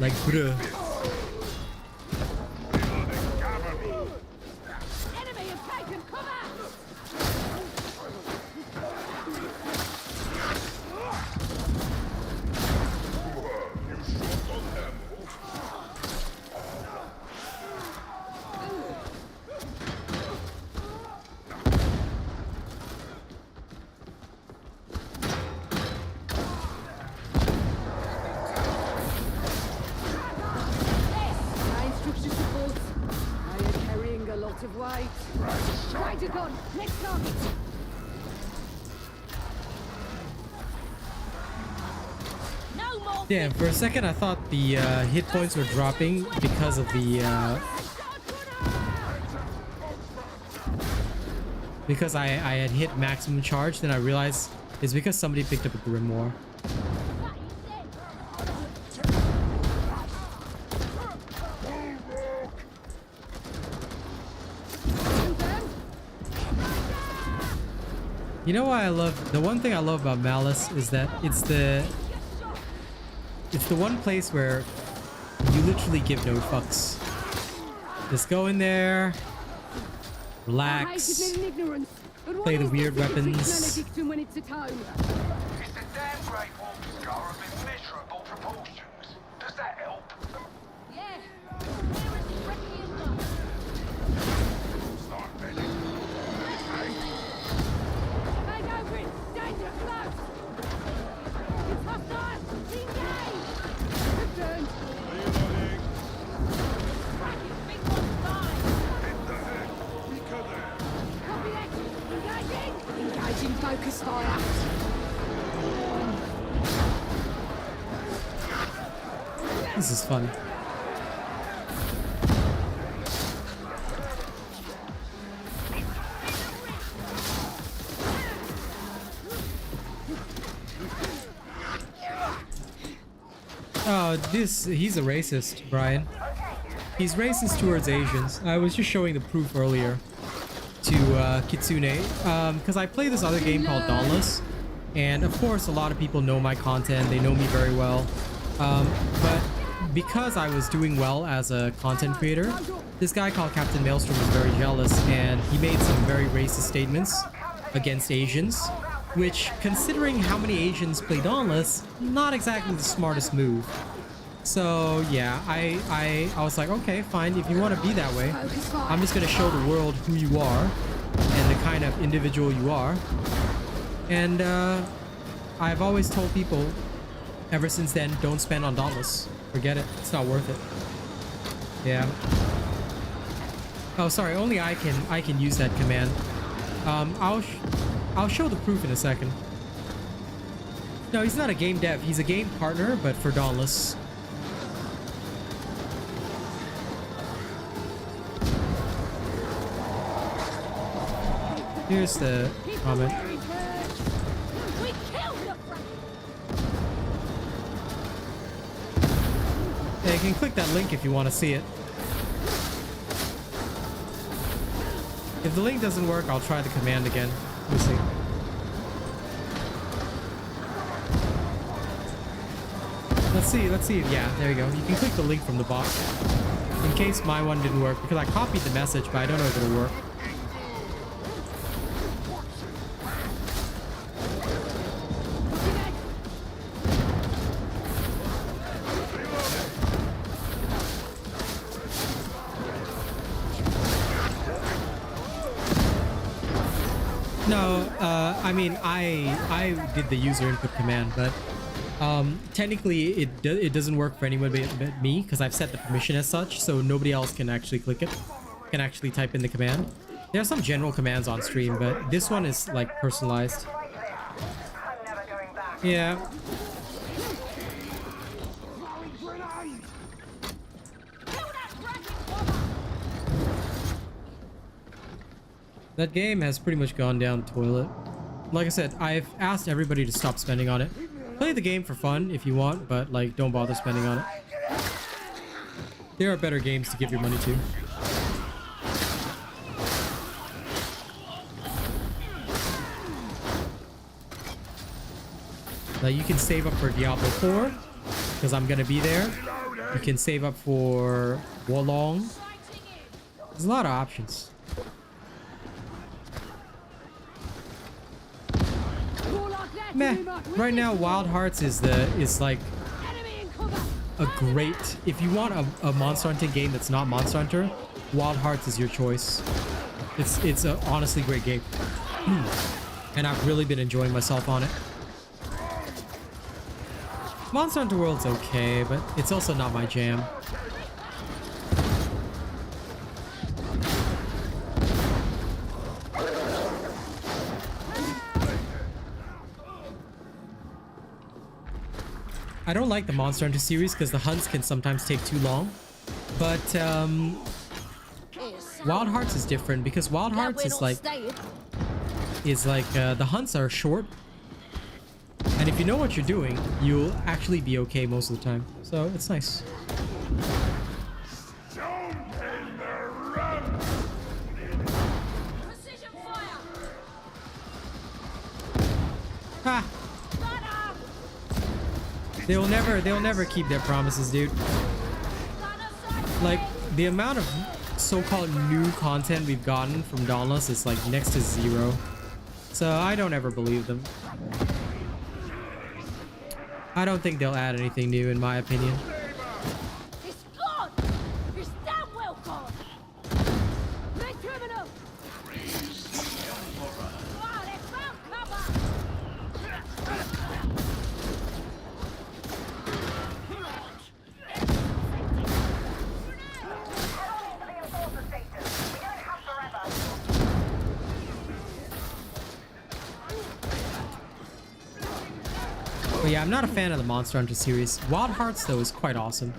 Like, bruh. Enemy has taken cover! Of weight. Right, gun. Next target. No more. Damn, for a second I thought the hit points were dropping because of the because I had hit maximum charge. Then I realized it's because somebody picked up a grimoire. You know why I love, the one thing I love about Malice is that it's the one place where you literally give no fucks. Just go in there, relax, play the weird weapons. It's the damn great wolf scar of immeasurable proportions. Does that help? Yeah. Engaging focus fire. This is fun. Oh, he's a racist, Brian. He's racist towards Asians. I was just showing the proof earlier to Kitsune, because I play this other game called Dauntless, and of course a lot of people know my content, they know me very well, but because I was doing well as a content creator, this guy called Captain Maelstrom was very jealous, and he made some very racist statements against Asians, which, considering how many Asians play Dauntless, not exactly the smartest move. So yeah, I was like, okay, fine, if you want to be that way, I'm just gonna show the world who you are and the kind of individual you are. And I've always told people ever since then, don't spend on Dauntless. Forget it, it's not worth it. Yeah. Oh, sorry, only I can use that command. I'll show the proof in a second. No, he's not a game dev, he's a game partner, but for Dauntless. Here's the comment. Yeah, you can click that link if you want to see it. If the link doesn't work, I'll try the command again. We'll see. Let's see. Yeah, there you go. You can click the link from the box. In case my one didn't work, because I copied the message, but I don't know if it'll work. No, I mean, I did the user input command, but technically it doesn't work for anyone but me, because I've set the permission as such, so nobody else can actually click it, can actually type in the command. There are some general commands on stream, but this one is like personalized. Yeah. That game has pretty much gone down the toilet. Like I said, I've asked everybody to stop spending on it. Play the game for fun if you want, but like, don't bother spending on it. There are better games to give your money to. Like, you can save up for Diablo 4, because I'm gonna be there. You can save up for Wolong. There's a lot of options. Meh. Right now, Wild Hearts is like a great. If you want a Monster Hunting game that's not Monster Hunter, Wild Hearts is your choice. It's a honestly great game, and I've really been enjoying myself on it. Monster Hunter World's okay, but it's also not my jam. I don't like the Monster Hunter series because the hunts can sometimes take too long, but Wild Hearts is different because Wild Hearts is like the hunts are short, and if you know what you're doing, you'll actually be okay most of the time. So it's nice. Ha! They'll never keep their promises, dude. Like, the amount of so-called new content we've gotten from Dauntless is like next to zero. So I don't ever believe them. I don't think they'll add anything new, in my opinion. It's gone! It's damn well gone! Red criminal! Wow, they found cover! But yeah, I'm not a fan of the Monster Hunter series. Wild Hearts, though, is quite awesome.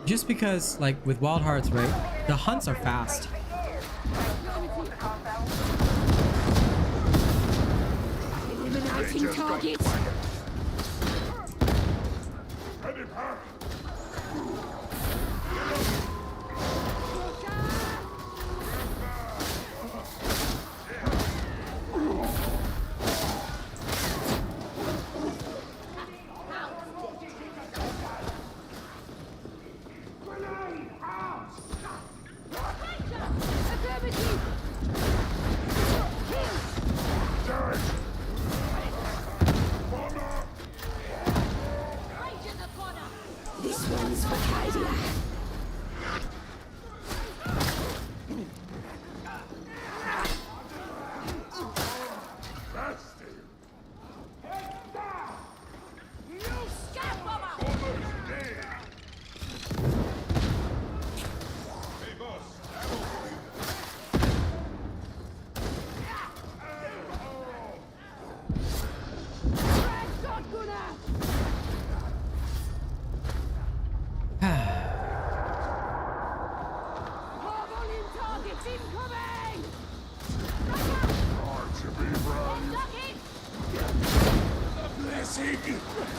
Just because, like, with Wild Hearts, right, the hunts are fast. Eliminating targets. This one's for Cadia.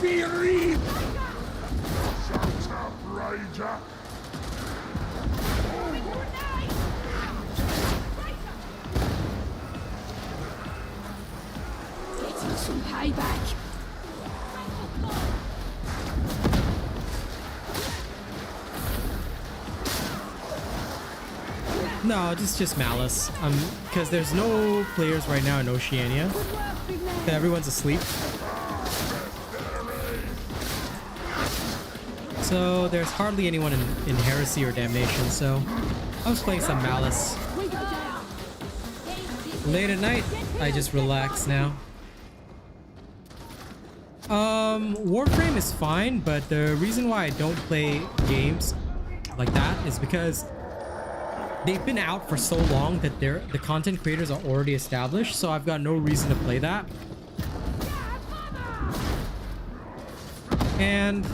Be read! Shut up, Ranger! Getting some payback. No, just malice. Because there's no players right now in Oceania. Everyone's asleep. So there's hardly anyone in heresy or damnation. So I was playing some malice. Late at night, I just relax now. Warframe is fine, but the reason why I don't play games like that is because they've been out for so long that the content creators are already established, so I've got no reason to play that. And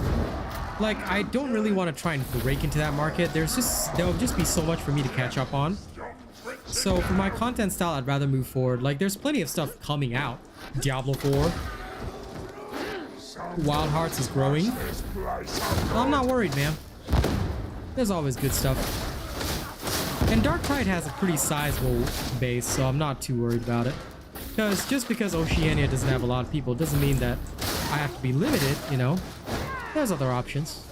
like, I don't really want to try and break into that market. There'll just be so much for me to catch up on. So for my content style, I'd rather move forward. Like, there's plenty of stuff coming out. Diablo 4. Wild Hearts is growing. I'm not worried, man. There's always good stuff. And Darktide has a pretty sizable base, so I'm not too worried about it. Because just because Oceania doesn't have a lot of people doesn't mean that I have to be limited, you know? There's other options.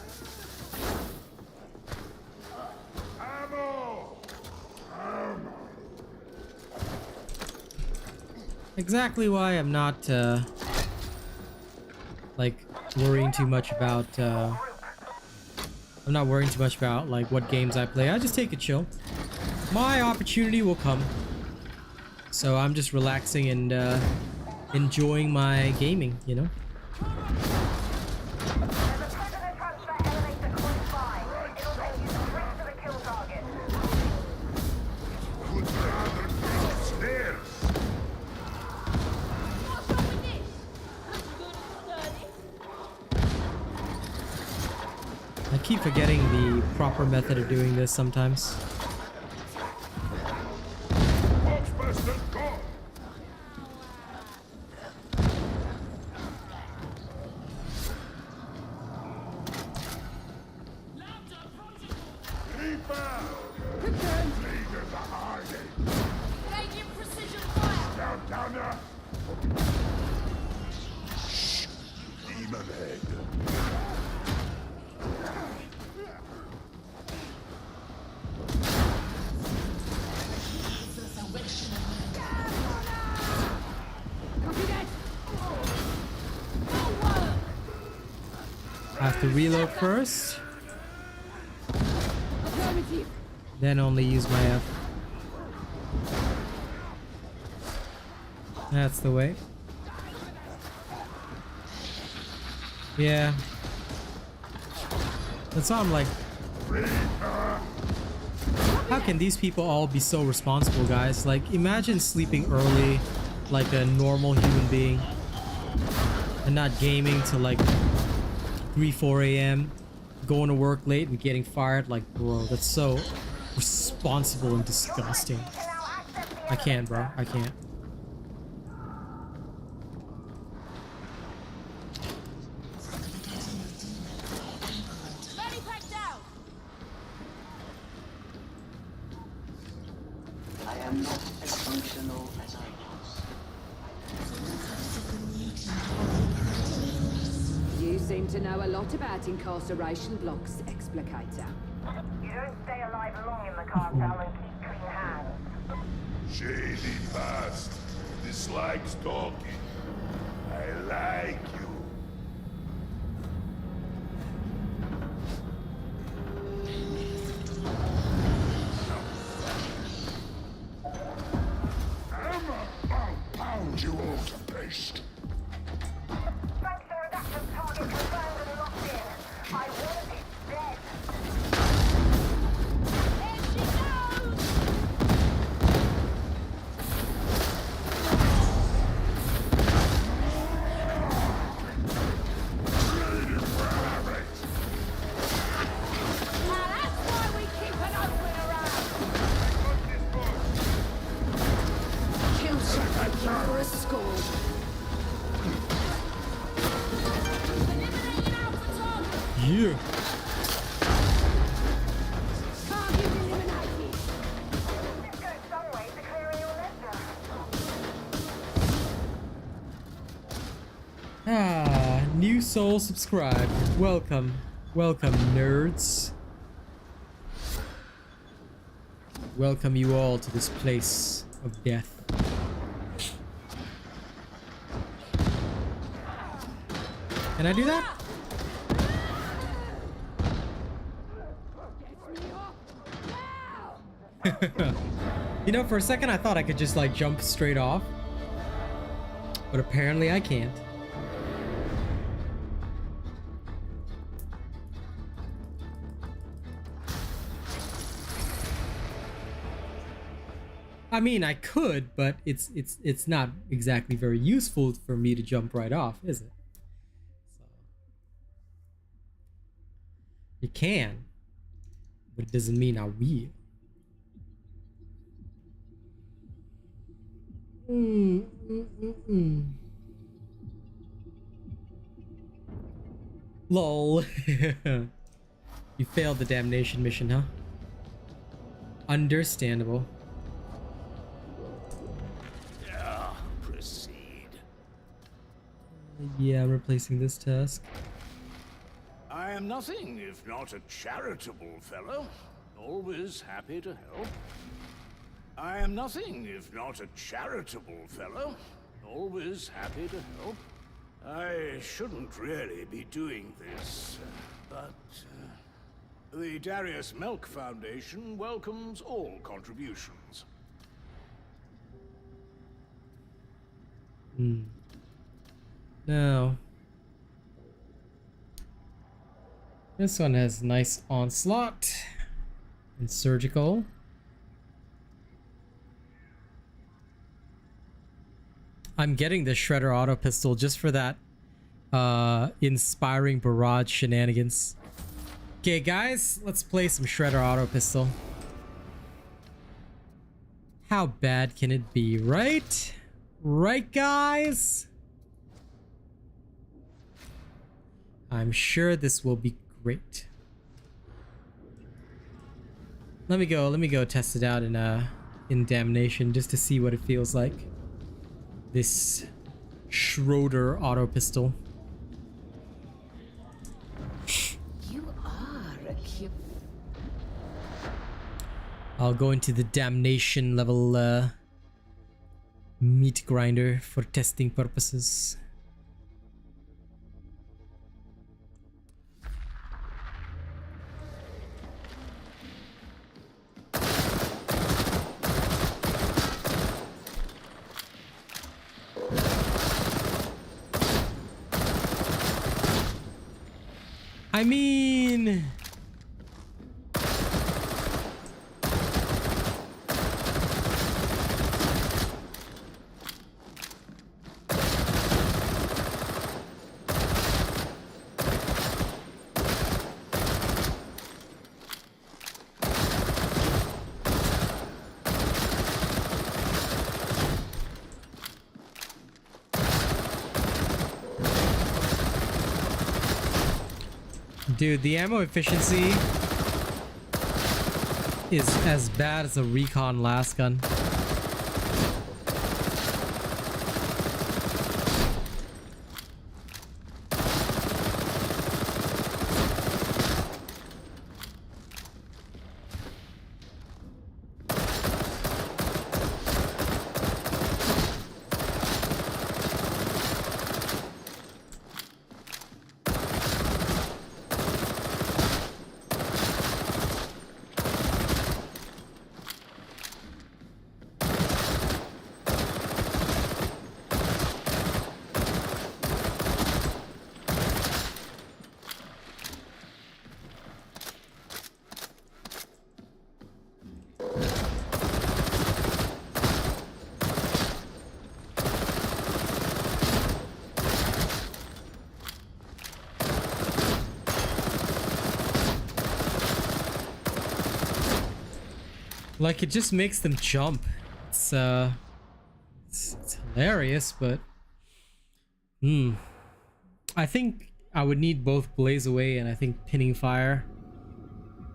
Exactly why I'm not, like, worrying too much about, I'm not worrying too much about, like, what games I play. I just take it chill. My opportunity will come. So I'm just relaxing and, enjoying my gaming, you know? I keep forgetting the proper method of doing this sometimes. I have to reload first, then only use my F. That's the way. Yeah. That's why I'm like, how can these people all be so responsible, guys? Like, imagine sleeping early like a normal human being and not gaming till like 3-4 a.m., going to work late and getting fired. Like, bro, that's so responsible and disgusting. I can't, bro. I can't. I am not as functional as I was. You seem to know a lot about incarceration blocks, Explicator. You don't stay alive long in the cartel and keep clean hands. Shady past. Dislikes talking. I like you. Yeah. Target eliminated. This goes some way to clearing your ledger. Ah, new soul subscribed. Welcome. Welcome, nerds. Welcome you all to this place of death. Can I do that? You know, for a second I thought I could just like jump straight off, but apparently I can't. I mean, I could, but it's not exactly very useful for me to jump right off, is it? So, you can, but it doesn't mean I will. Lol. You failed the damnation mission, huh? Understandable. Yeah, proceed. Yeah, I'm replacing this task. I am nothing if not a charitable fellow. Always happy to help. I am nothing if not a charitable fellow. Always happy to help. I shouldn't really be doing this, but the Darius Milk Foundation welcomes all contributions. Now, this one has nice onslaught and surgical. I'm getting the Shredder auto pistol just for that inspiring barrage shenanigans. Okay, guys, let's play some Shredder auto pistol. How bad can it be, right? Right, guys? I'm sure this will be great. Let me go test it out in Damnation just to see what it feels like. This Schroeder auto pistol. You are a cute. I'll go into the Damnation level meat grinder for testing purposes. I mean, dude, the ammo efficiency is as bad as a recon last gun. Like, it just makes them jump. It's hilarious, but I think I would need both Blaze Away and I think Pinning Fire.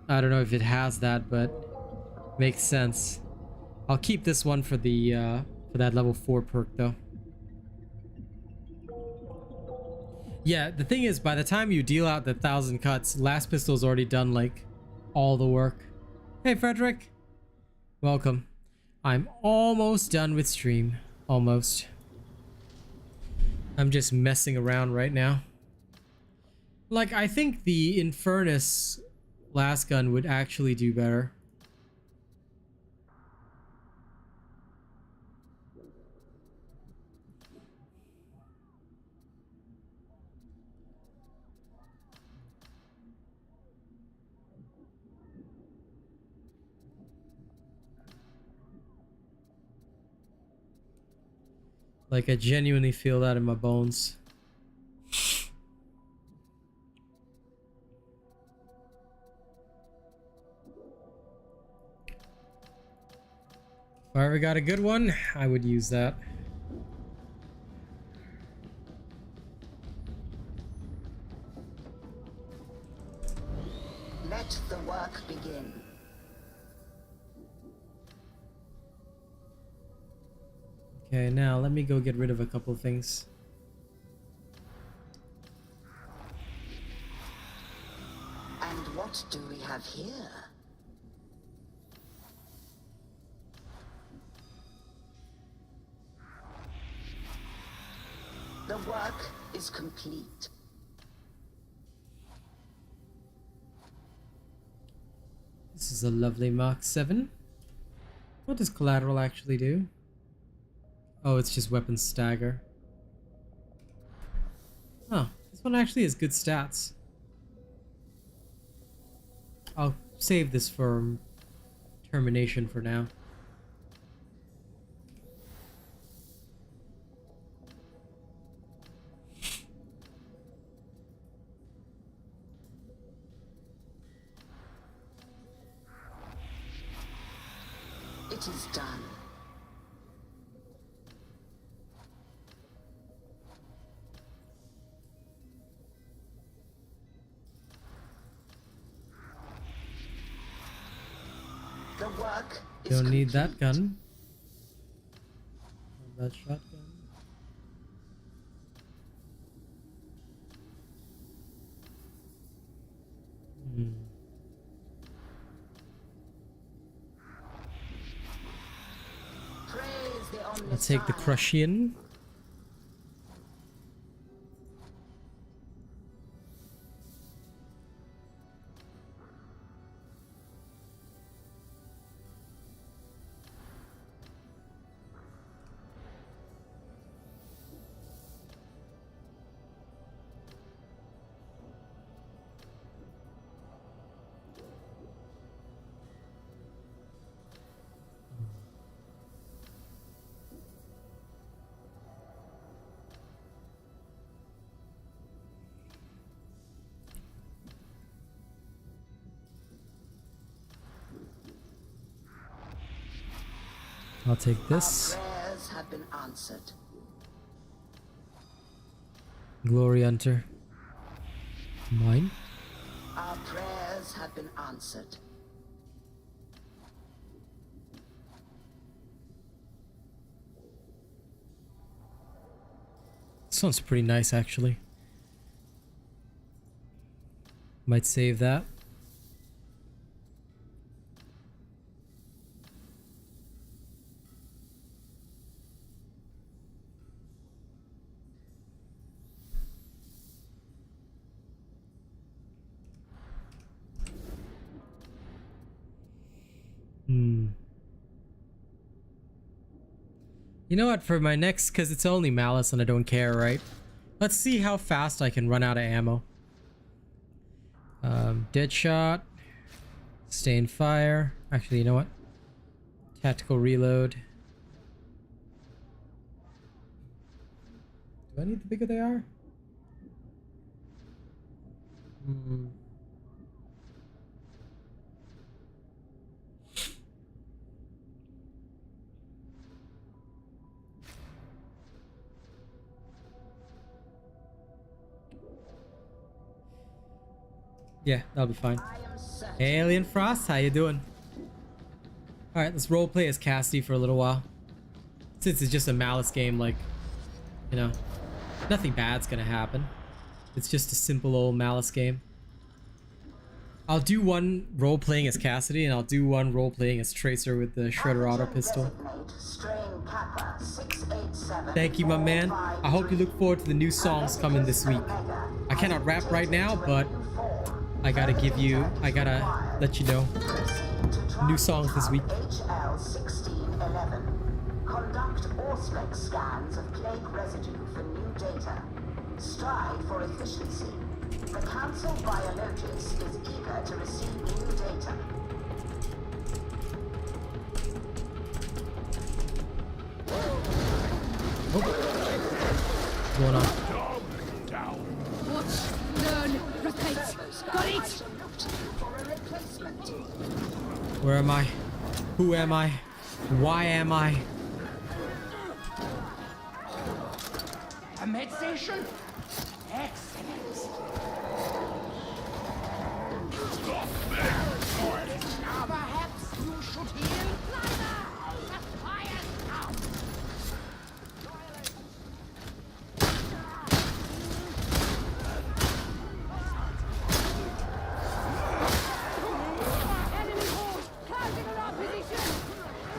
I don't know if it has that, but makes sense. I'll keep this one for the for that level 4 perk though. Yeah, the thing is, by the time you deal out the 1,000 cuts, Last Pistol's already done like all the work. Hey Frederick, welcome. I'm almost done with stream. Almost. I'm just messing around right now. Like, I think the Infernus last gun would actually do better. Like, I genuinely feel that in my bones. If I ever got a good one, I would use that. Let the work begin. Okay, now let me go get rid of a couple things. And what do we have here? The work is complete. This is a lovely Mark 7. What does collateral actually do? Oh, it's just weapon stagger. Oh, this one actually has good stats. I'll save this for termination for now. It is done. The work is Don't need that complete. gun. That shotgun. Praise the I'll take the Omnissiah. Crushian. I'll take this. Our prayers have been answered. Glory Hunter. Mine. Our prayers have been answered. This one's pretty nice actually. Might save that. You know what, for my next, because it's only Malice and I don't care, right? Let's see how fast I can run out of ammo. Deadshot. Stay fire. Actually, you know what? Tactical reload. Do I need the bigger they are? Yeah, that'll be fine. Alien Frost, how you doing? Alright, let's roleplay as Cassidy for a little while. Since it's just a malice game, like, you know, nothing bad's gonna happen. It's just a simple old malice game. I'll do one role-playing as Cassidy, and I'll do one role-playing as Tracer with the Shredder Auto Pistol. Thank you, my man. I hope you look forward to the new songs coming this week. I cannot rap right now, but I gotta let you know. New songs this week. Conduct Auspex scans of plague residue for new data. Strive for efficiency. The Council Biologist is eager to receive new data. What's going on? Watch, learn, repeat. Got it? Where am I? Who am I? Why am I? A med station? Excellent. Perhaps you should heal. Enemy horde, closing on our position.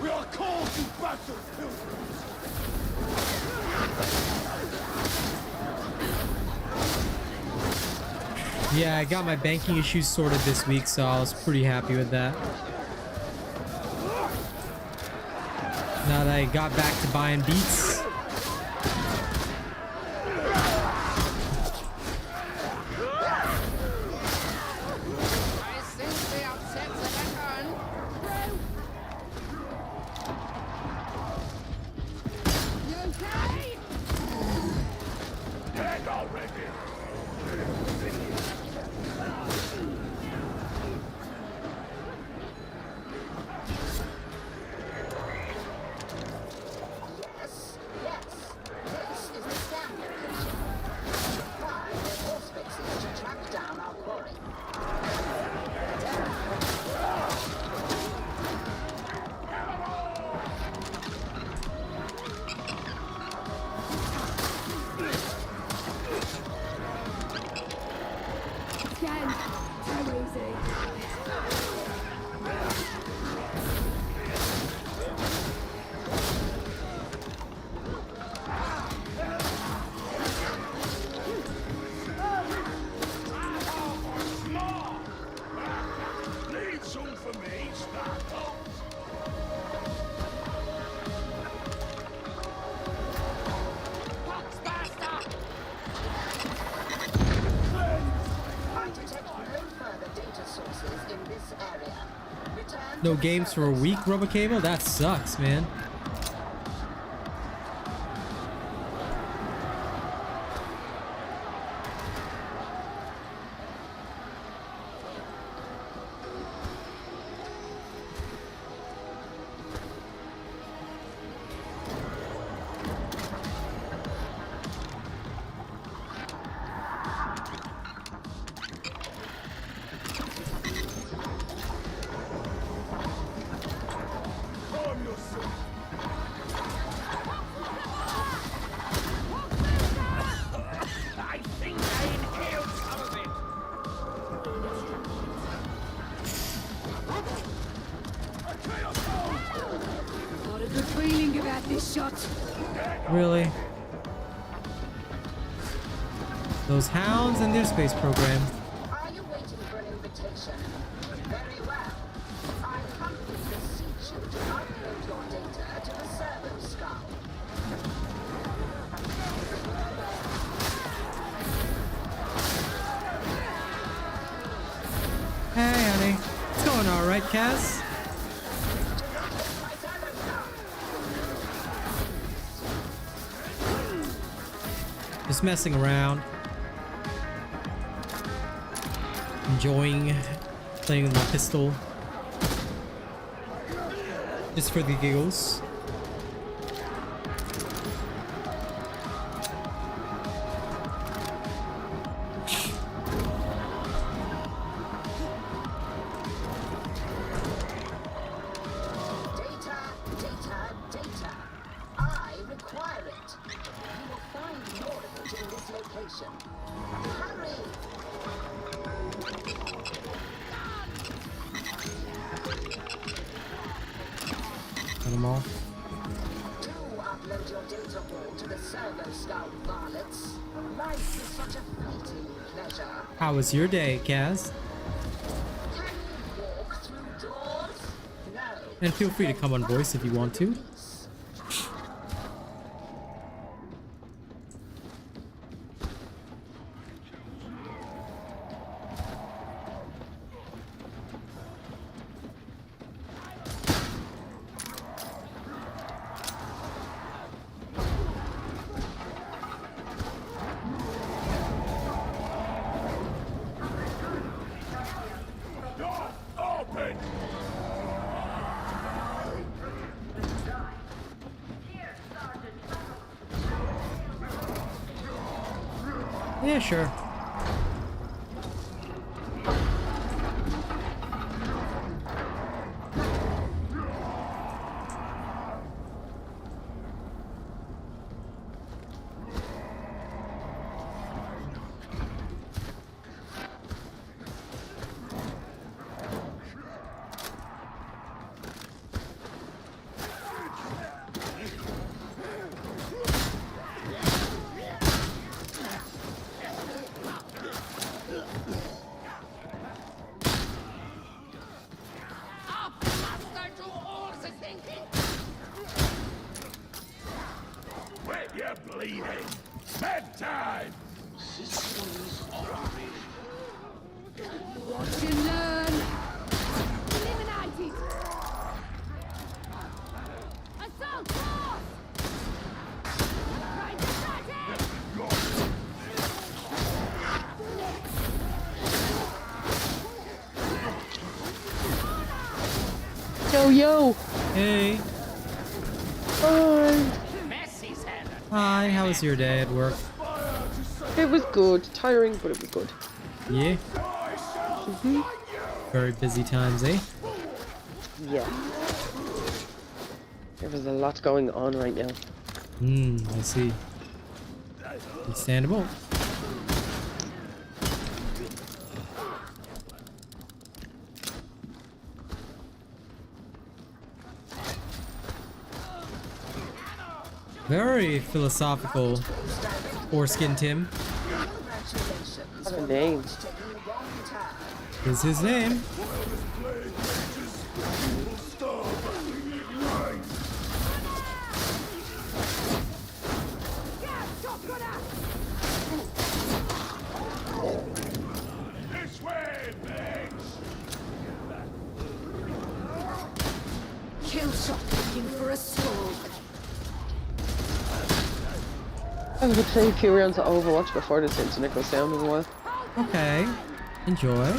We are called to battle, pilgrims! Yeah, I got my banking issues sorted this week, so I was pretty happy with that. Now that I got back to buying beats. You okay? Dead already! Scan. Too easy. Need some for me, Startup? I detect no further data sources in this area. Return No to games for a week, Rubber Cable? That sucks, man. Calm yourself! I think I inhaled some of it! Got a good feeling about this shot. Really? Those hounds and their space program. Are you waiting for an invitation? Very well. I humbly beseech you to upload your data to the servo skull. Hey, honey. It's going alright, Cass? Just messing around. Enjoying playing with my pistol. Just for the giggles. them all. Do upload your data wall to the server, scout varlets. Life is such a fleeting pleasure. How was your day, Kaz? Can you walk through doors? No. And feel free to come on voice if you want to. Open! Yeah, sure. Wet you're bleeding! Bedtime! Watch and learn. Eliminated. Assault force. Right beside Yo, yo! Hey. Hi! Hi, how was your day at work? It was good. Tiring, but it was good. Yeah? Mm-hmm. Very busy times, eh? Yeah. There's a lot going on right now. I see. Understandable. Very philosophical foreskin Tim What a name. is his name. This way, pigs! Kill shot looking for a sword. I was playing a few rounds of Overwatch before this internet goes down as well. Okay. Enjoy.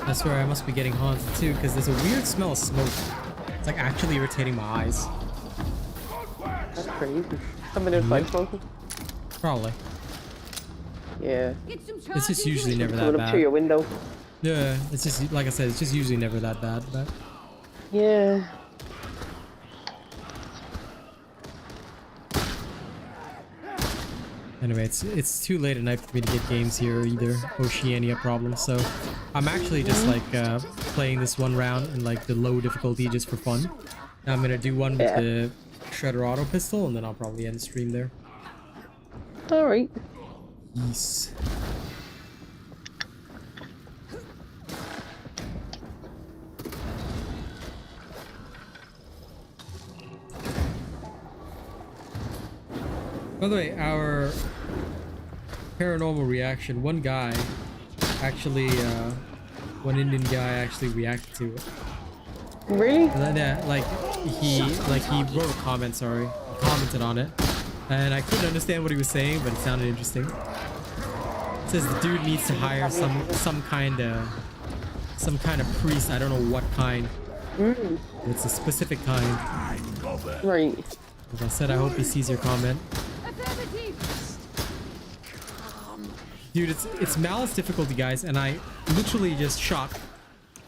I swear I must be getting haunted too, because there's a weird smell of smoke. It's like actually irritating my eyes. That's crazy. Coming in fight smoking? Probably. Yeah. It's just usually never that Coming up through your bad. window. Yeah, it's just, like I said, it's just usually never that bad, but... Yeah. Anyway, it's too late at night for me to get games here either. Oceania problems, so I'm actually just like playing this one round in like the low difficulty just for fun. Now I'm gonna do one with the Shredder Auto Pistol and then I'll probably end the stream there. Alright. Yes. By the way, our paranormal reaction, one guy actually, one Indian guy actually reacted to it. Really? Yeah, like he wrote a comment, sorry, commented on it, and I couldn't understand what he was saying, but it sounded interesting. It says the dude needs to hire some kind of priest, I don't know what kind, It's a specific kind. Right. As I said, I hope he sees your comment. Dude, it's Malice difficulty, guys, and I literally just shot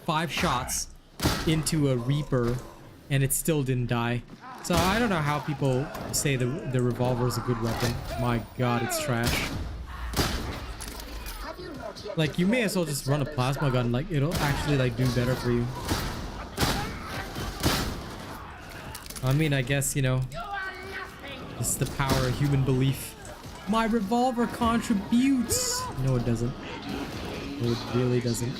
5 shots into a Reaper, and it still didn't die. So I don't know how people say the revolver is a good weapon. My god, it's trash. Like, you may as well just run a plasma gun. Like, it'll actually like do better for you. I mean, I guess, you know, it's the power of human belief. My revolver contributes. No, it doesn't. No, it really doesn't.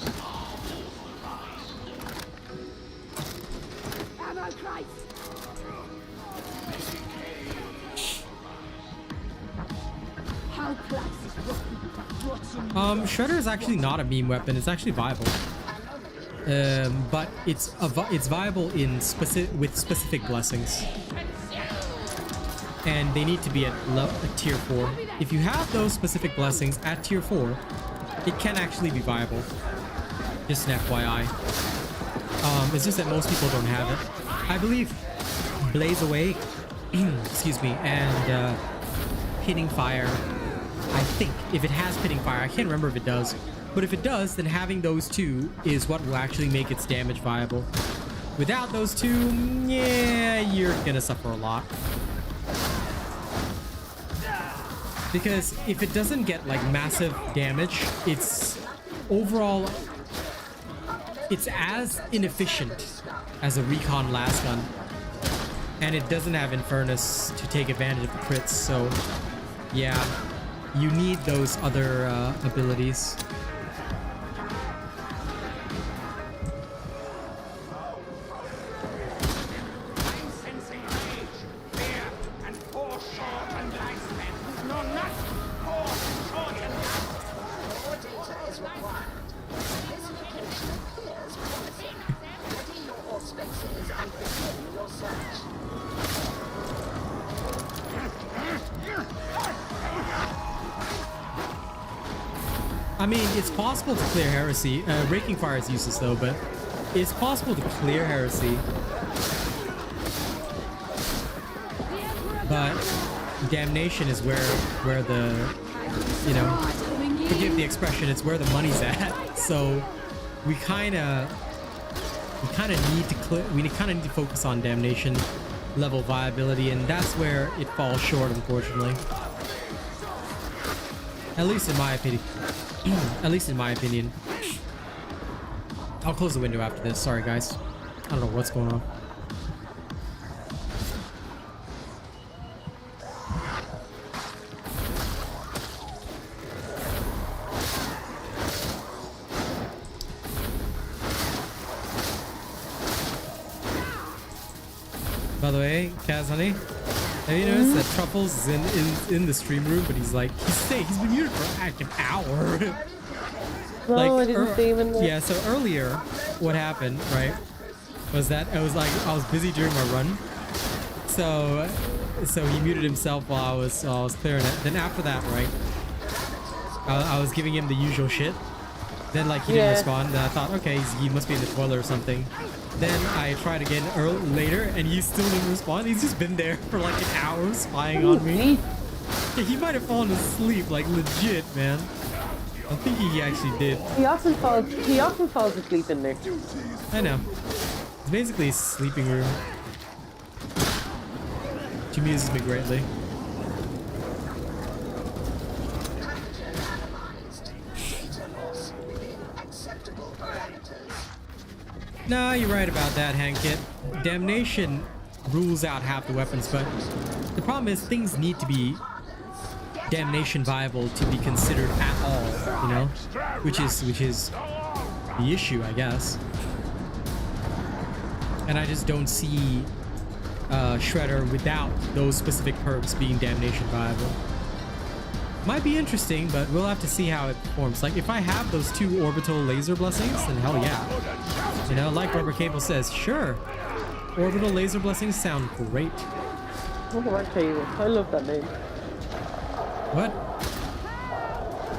Shredder is actually not a meme weapon. It's actually viable. But it's viable in with specific blessings. And they need to be at tier 4. If you have those specific blessings at tier 4, it can actually be viable. Just an FYI. It's just that most people don't have it. I believe Blaze Away, excuse me, and Pinning Fire. I think if it has Pinning Fire, I can't remember if it does. But if it does, then having those two is what will actually make its damage viable. Without those two, yeah, you're gonna suffer a lot. Because if it doesn't get like massive damage, it's overall, it's as inefficient as a recon last gun. And it doesn't have Infernus to take advantage of the crits, so yeah, you need those other abilities. I mean, it's possible to clear heresy. Raking Fire is useless though, but it's possible to clear heresy. But Damnation is where the, you know, forgive the expression, it's where the money's at. So we kind of need to focus on Damnation level viability, and that's where it falls short, unfortunately. At least in my opinion. At least in my opinion. I'll close the window after this. Sorry, guys. I don't know what's going on. By the way, Kaz, honey, have you noticed that Truffles is in the stream room, but he's been muted for like an hour. No, like, I didn't see him in there. Yeah, so earlier, what happened, right, was that I was busy during my run, so he muted himself while I was clearing it. Then after that, right, I was giving him the usual shit. Then like he didn't respond, and I thought, okay, he must be in the toilet or something. Then I tried again later, and he still didn't respond. He's just been there for like an hour spying on me. Yeah, he might have fallen asleep, like legit, man. I'm thinking he actually did. He often falls asleep in there. I know. It's basically a sleeping room. Which amuses me greatly. No, you're right about that, Hankit. Damnation rules out half the weapons, but the problem is things need to be Damnation viable to be considered at all, you know? Which is the issue, I guess. And I just don't see Shredder without those specific perks being Damnation viable. Might be interesting, but we'll have to see how it performs. Like, if I have those 2 orbital laser blessings, then hell yeah. You know, like Rubber Cable says, sure. Orbital laser blessings sound great. Rubber Cable. I love that name. What?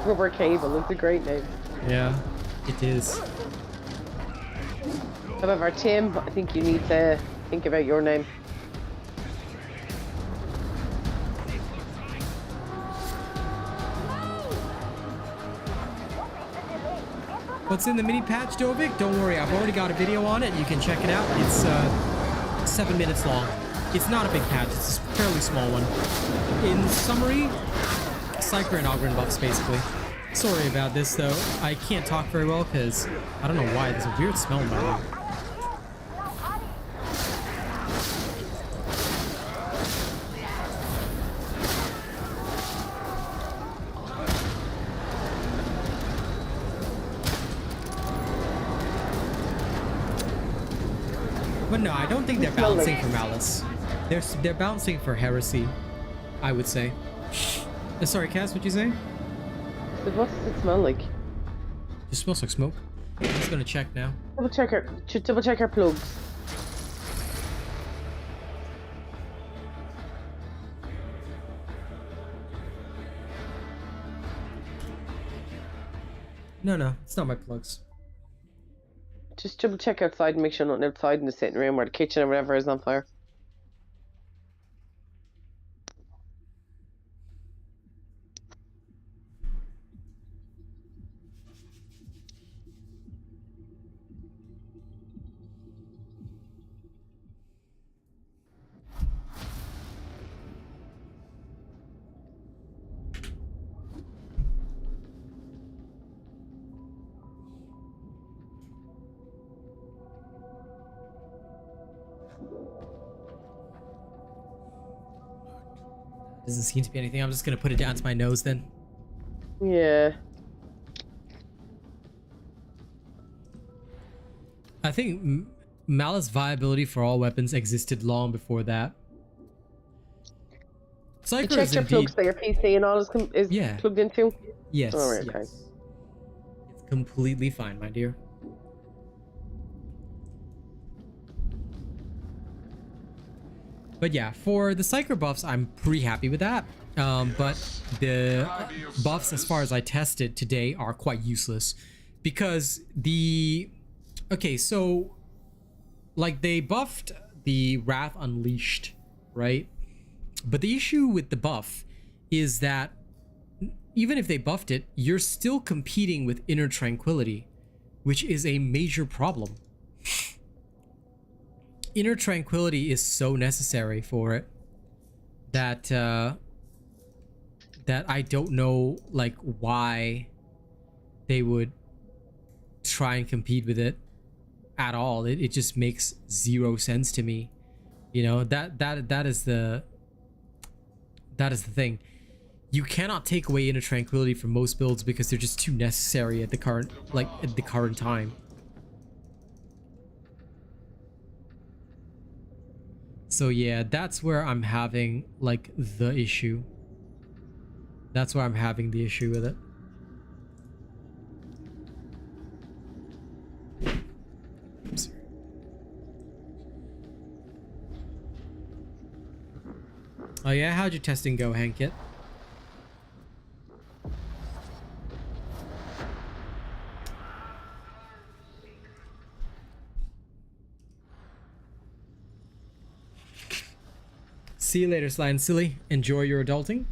Rubber Cable. It's a great name. Yeah, it is. However, Tim, I think you need to think about your name. What's in the mini patch, Dovik? Don't worry, I've already got a video on it. You can check it out. It's 7 minutes long. It's not a big patch, it's a fairly small one. In summary, Psycher and Ogren buffs, basically. Sorry about this, though. I can't talk very well because I don't know why. There's a weird smell in my room. But no, I don't think they're balancing for malice. They're balancing for heresy, I would say. Sorry, Cass, what'd you say? But what does it smell like? It smells like smoke. I'm just gonna check now. Double check our plugs. No, it's not my plugs. Just double check outside and make sure nothing outside in the sitting room or the kitchen or whatever is on fire. Doesn't seem to be anything. I'm just gonna put it down to my nose then. Yeah. I think malice viability for all weapons existed long before that. You checked your plugs that your PC and all is plugged into? Yes. Oh, right, okay. Yes. It's completely fine, my dear. But yeah, for the Psycher buffs, I'm pretty happy with that. But the buffs, as far as I tested today, are quite useless. Because okay, so like they buffed the Wrath Unleashed, right? But the issue with the buff is that even if they buffed it, you're still competing with Inner Tranquility, which is a major problem. Inner Tranquility is so necessary for it that that I don't know like why they would try and compete with it at all. It just makes zero sense to me. You know, that is the thing. You cannot take away Inner Tranquility from most builds because they're just too necessary at the current time. So yeah, that's where I'm having like the issue. That's where I'm having the issue with it. Oops. Oh yeah, how'd your testing go, Hankit? See you later, Sly and Silly. Enjoy your adulting.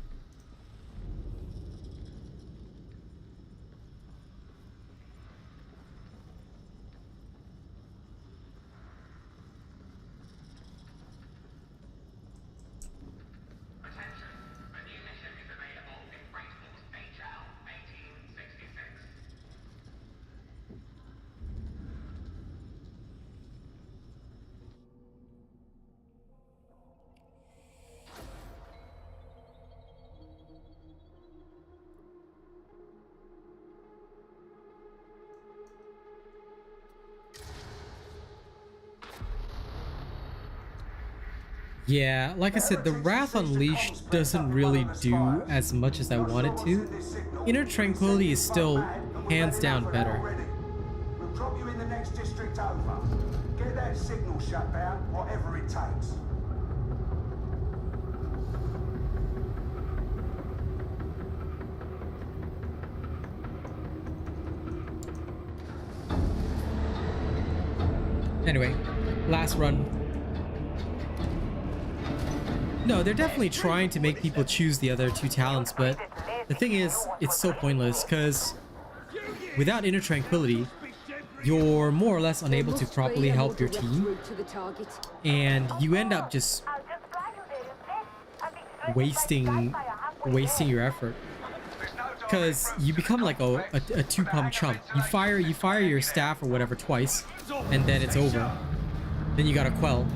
Yeah, like I said, the Wrath Unleashed doesn't really do as much as I want it to. Inner Tranquility is still hands down better. We'll drop you in the next district over. Get that signal shut down, whatever it takes. Anyway, last run. No, they're definitely trying to make people choose the other two talents, but the thing is, it's so pointless because without inner tranquility, you're more or less unable to properly help your team, and you end up just wasting your effort because you become like a two-pump chump. You fire your staff or whatever twice, and then it's over. Then you gotta quell.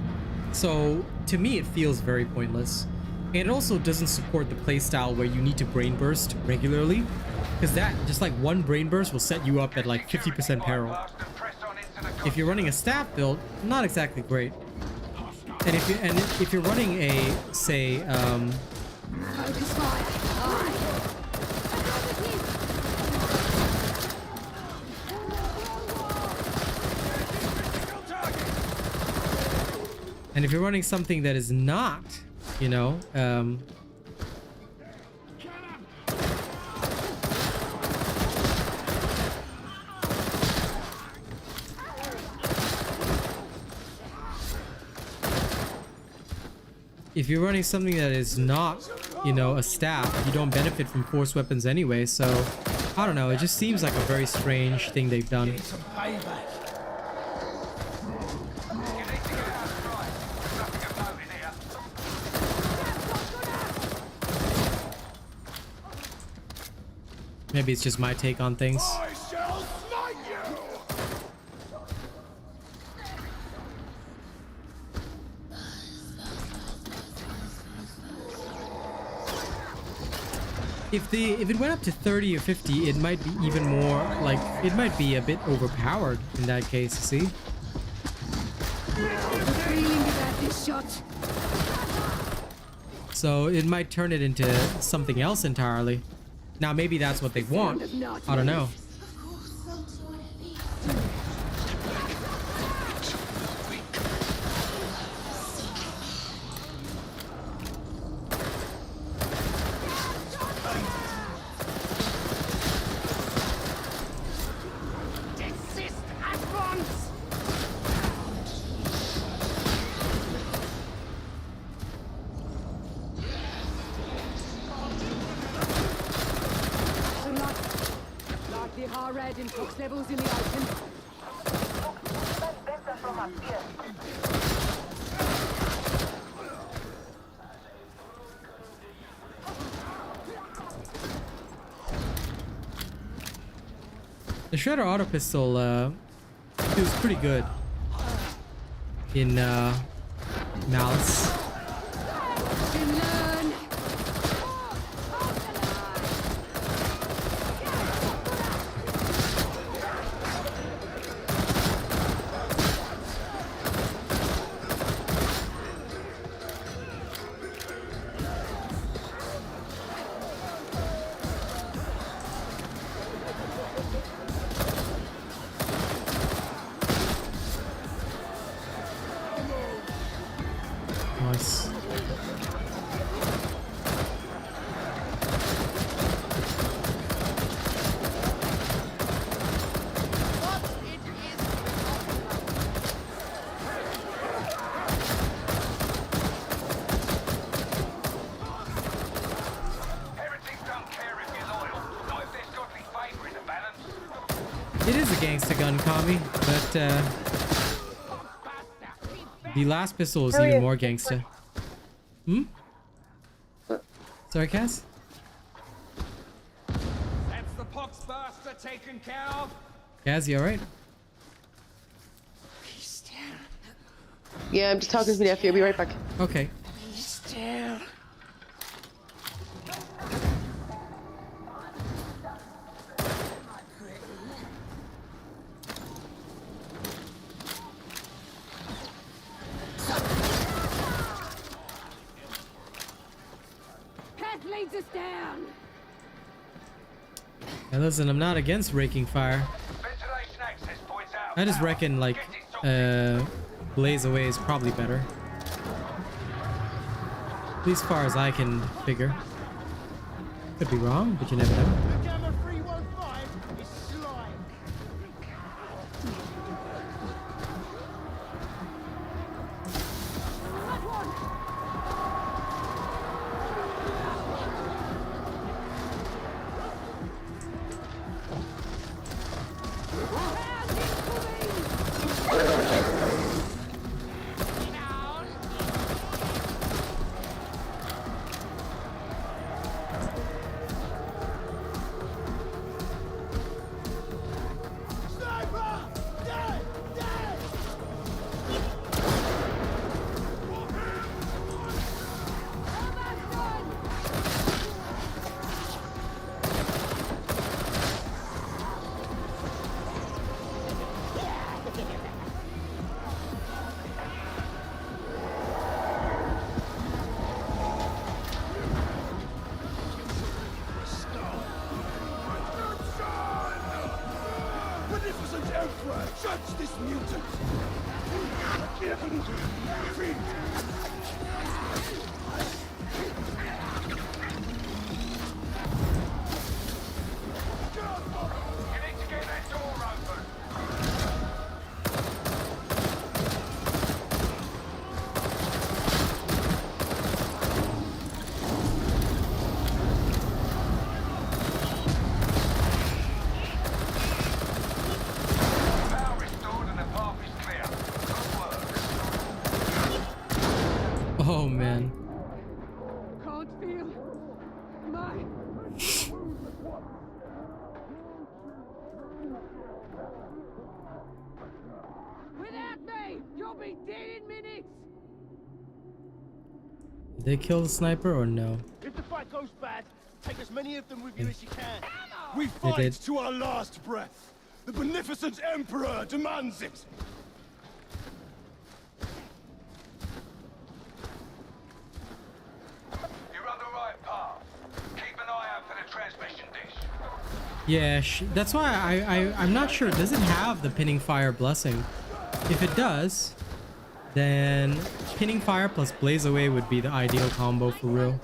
So to me, it feels very pointless, and it also doesn't support the playstyle where you need to brain burst regularly, because that just like one brain burst will set you up at like 50% peril. If you're running a staff build, not exactly great. And if you're running a say and if you're running something that is not, you know, if you're running something that is not, you know, a staff, you don't benefit from force weapons anyway, so I don't know, it just seems like a very strange thing they've done. Maybe it's just my take on things. If it went up to 30 or 50, it might be even more, like, it might be a bit overpowered in that case, see? So it might turn it into something else entirely. Now maybe that's what they want. I don't know. Levels in the open. The Shredder auto pistol feels pretty good in Malice. Nice. It is a gangster gun, Kami, but the last pistol is even more gangster. Hmm? Sorry, Cass? That's the pox bastard taken care of. Cass, you alright? Yeah, I'm just talking to my nephew. I'll be right back. Okay. Still. Leads us down. Now listen, I'm not against raking fire. I just reckon like blaze away is probably better. At least as far as I can figure. Could be wrong, but you never know. beneficent Emperor, judge this mutant! Feed! Oh man. Can't feel my. Without me, you'll be dead in minutes. Did they kill the sniper or no? If the fight goes bad, take as many of them with you as you can. We fight to our last breath. The beneficent Emperor demands it. You're on the right path. Keep an eye out for the transmission dish. Yeah, that's why I'm not sure. Does it have the pinning fire blessing? If it does, then pinning fire plus blaze away would be the ideal combo for real.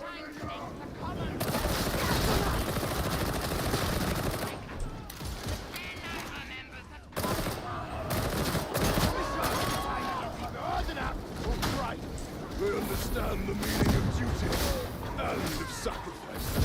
We understand the meaning of duty and of sacrifice.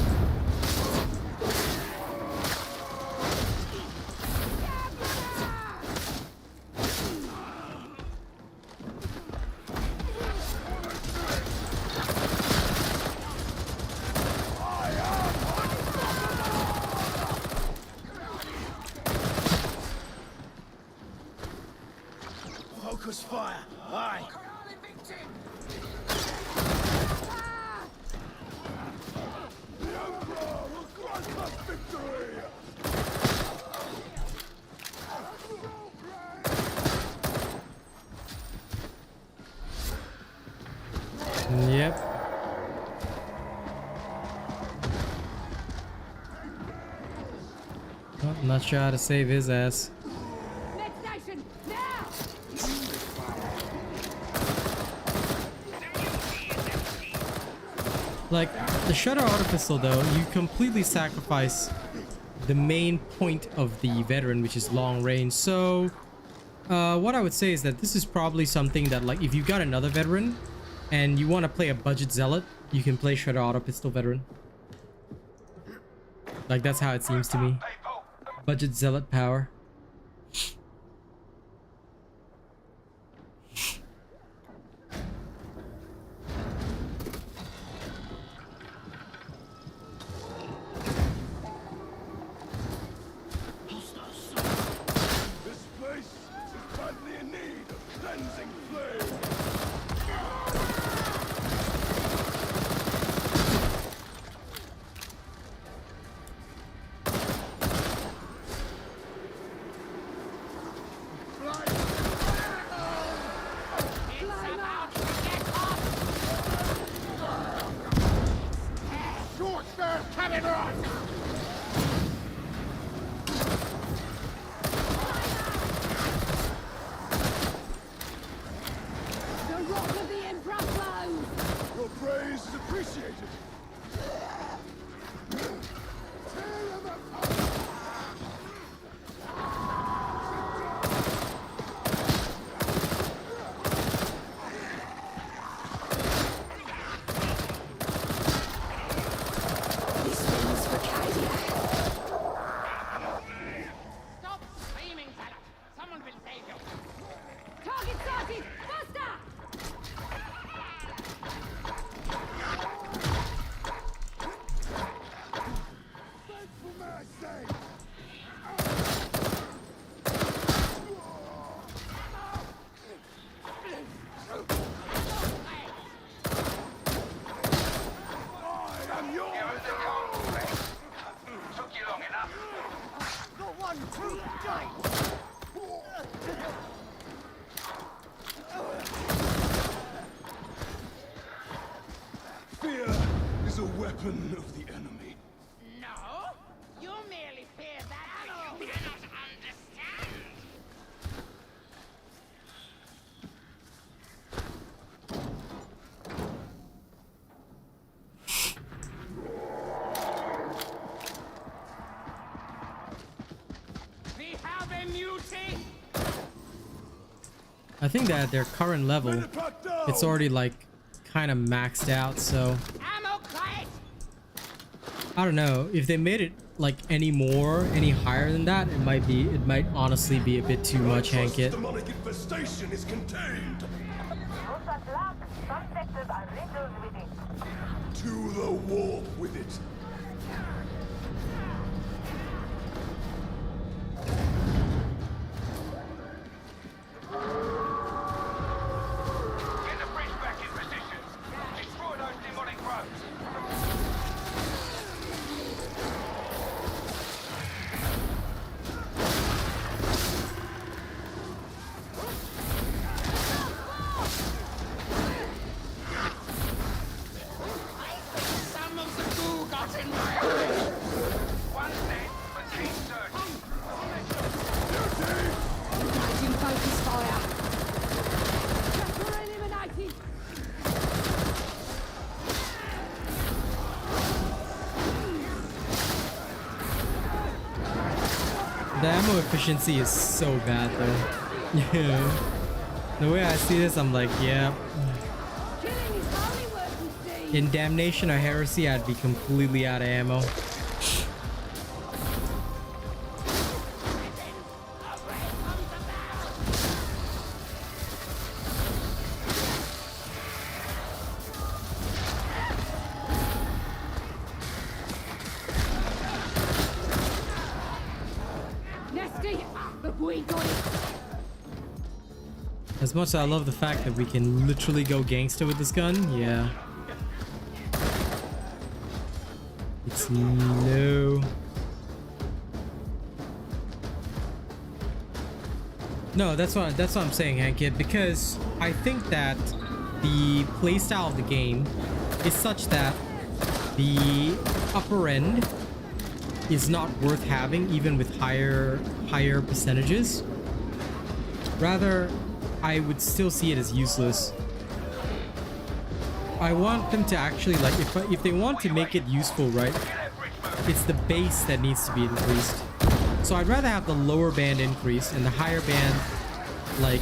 Focus fire. Aye. The Emperor will grant us victory. Yep. Oh, I'm not sure how to save his ass. Next station, now! Like, the Shutter Auto Pistol though, you completely sacrifice the main point of the veteran, which is long range. So, what I would say is that this is probably something that, like, if you got another veteran and you want to play a budget zealot, you can play Shutter Auto Pistol veteran. Like, that's how it seems to me. Budget zealot power. This place is badly in need of cleansing flame. Short serve cannon run! The rock of the Emperor flows! Your praise is appreciated. Stop screaming, Zealot. Someone will save you. Target sighted! Faster! For my sake! I am yours! You're at the carnival, mate. Took you long enough. The one true giant! Fear is a weapon of the enemy. No, you merely fear that which you cannot understand. I think that their current level, it's already like kind of maxed out, so I don't know if they made it like any higher than that. It might honestly be a bit too much, Hankit. Demonic infestation is contained. Some sectors are riddled with it. To the warp with it. Get the bridge back in position. Destroy those demonic roads. Some of the goo got in my way. One dead, but keep searching. Engaging focus fire. Tracker eliminated. The ammo efficiency is so bad though. Yeah. The way I see this, I'm like, yeah. Killing is only worth the In Damnation or Heresy, I'd be completely out of ammo. Nasty, but we got it. As much as I love the fact that we can literally go gangster with this gun, yeah. It's no. No, that's what I'm saying, Hankit, because I think that the playstyle of the game is such that the upper end is not worth having even with higher percentages. Rather, I would still see it as useless. I want them to actually, like, if they want to make it useful, right, it's the base that needs to be increased. So I'd rather have the lower band increase and the higher band, like,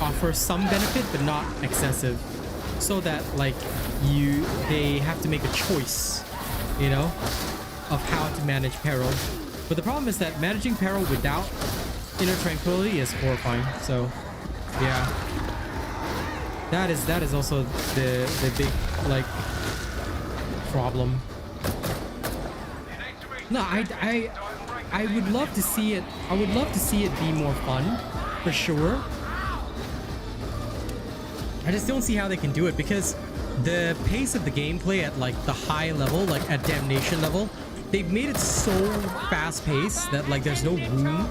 offer some benefit but not excessive, so that like they have to make a choice, you know, of how to manage peril. But the problem is that managing peril without inner tranquility is horrifying. So yeah, that is also the big like problem. No, I would love to see it. I would love to see it be more fun, for sure. I just don't see how they can do it, because the pace of the gameplay at like the high level, like at Damnation level, they've made it so fast paced that like there's no room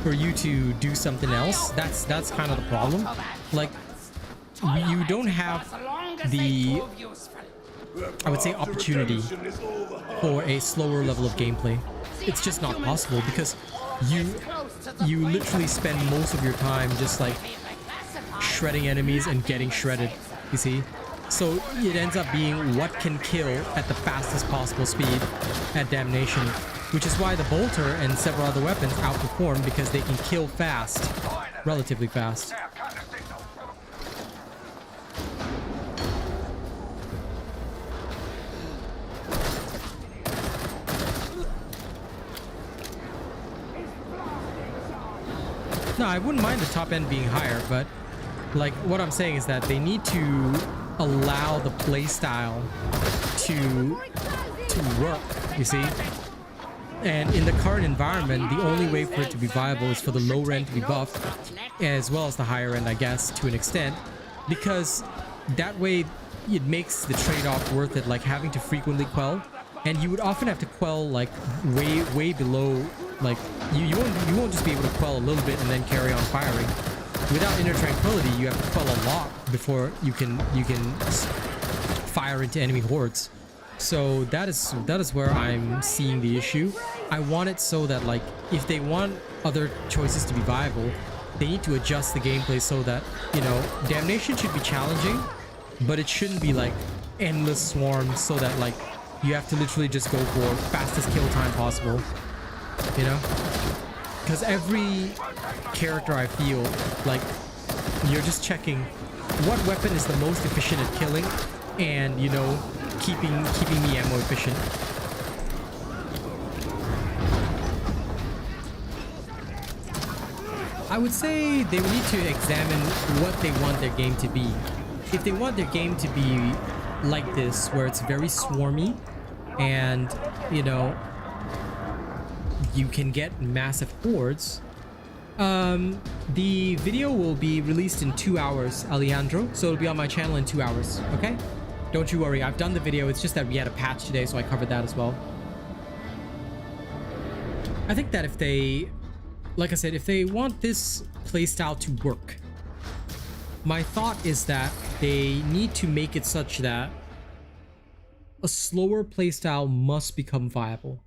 for you to do something else. That's kind of the problem. Like you don't have the, I would say, opportunity for a slower level of gameplay. It's just not possible, because you literally spend most of your time just like shredding enemies and getting shredded, you see. So it ends up being what can kill at the fastest possible speed at Damnation, which is why the bolter and several other weapons outperform, because they can kill fast, relatively fast. No, I wouldn't mind the top end being higher, but like what I'm saying is that they need to allow the playstyle to work, you see. And in the current environment, the only way for it to be viable is for the lower end to be buffed, as well as the higher end, I guess, to an extent, because that way it makes the trade-off worth it, like having to frequently quell. And you would often have to quell like way below, like you won't just be able to quell a little bit and then carry on firing. Without inner tranquility, you have to quell a lot before you can fire into enemy hordes. So that is where I'm seeing the issue. I want it so that like if they want other choices to be viable, they need to adjust the gameplay so that, you know, Damnation should be challenging, but it shouldn't be like endless swarms, so that like you have to literally just go for fastest kill time possible, you know. Because every character I feel like you're just checking what weapon is the most efficient at killing, and you know, keeping me ammo efficient. I would say they need to examine what they want their game to be. If they want their game to be like this, where it's very swarmy and, you know, you can get massive hordes, the video will be released in 2 hours, Alejandro, so it'll be on my channel in 2 hours, okay? Don't you worry, I've done the video. It's just that we had a patch today, so I covered that as well. I think that if they, like I said, if they want this playstyle to work, my thought is that they need to make it such that a slower playstyle must become viable.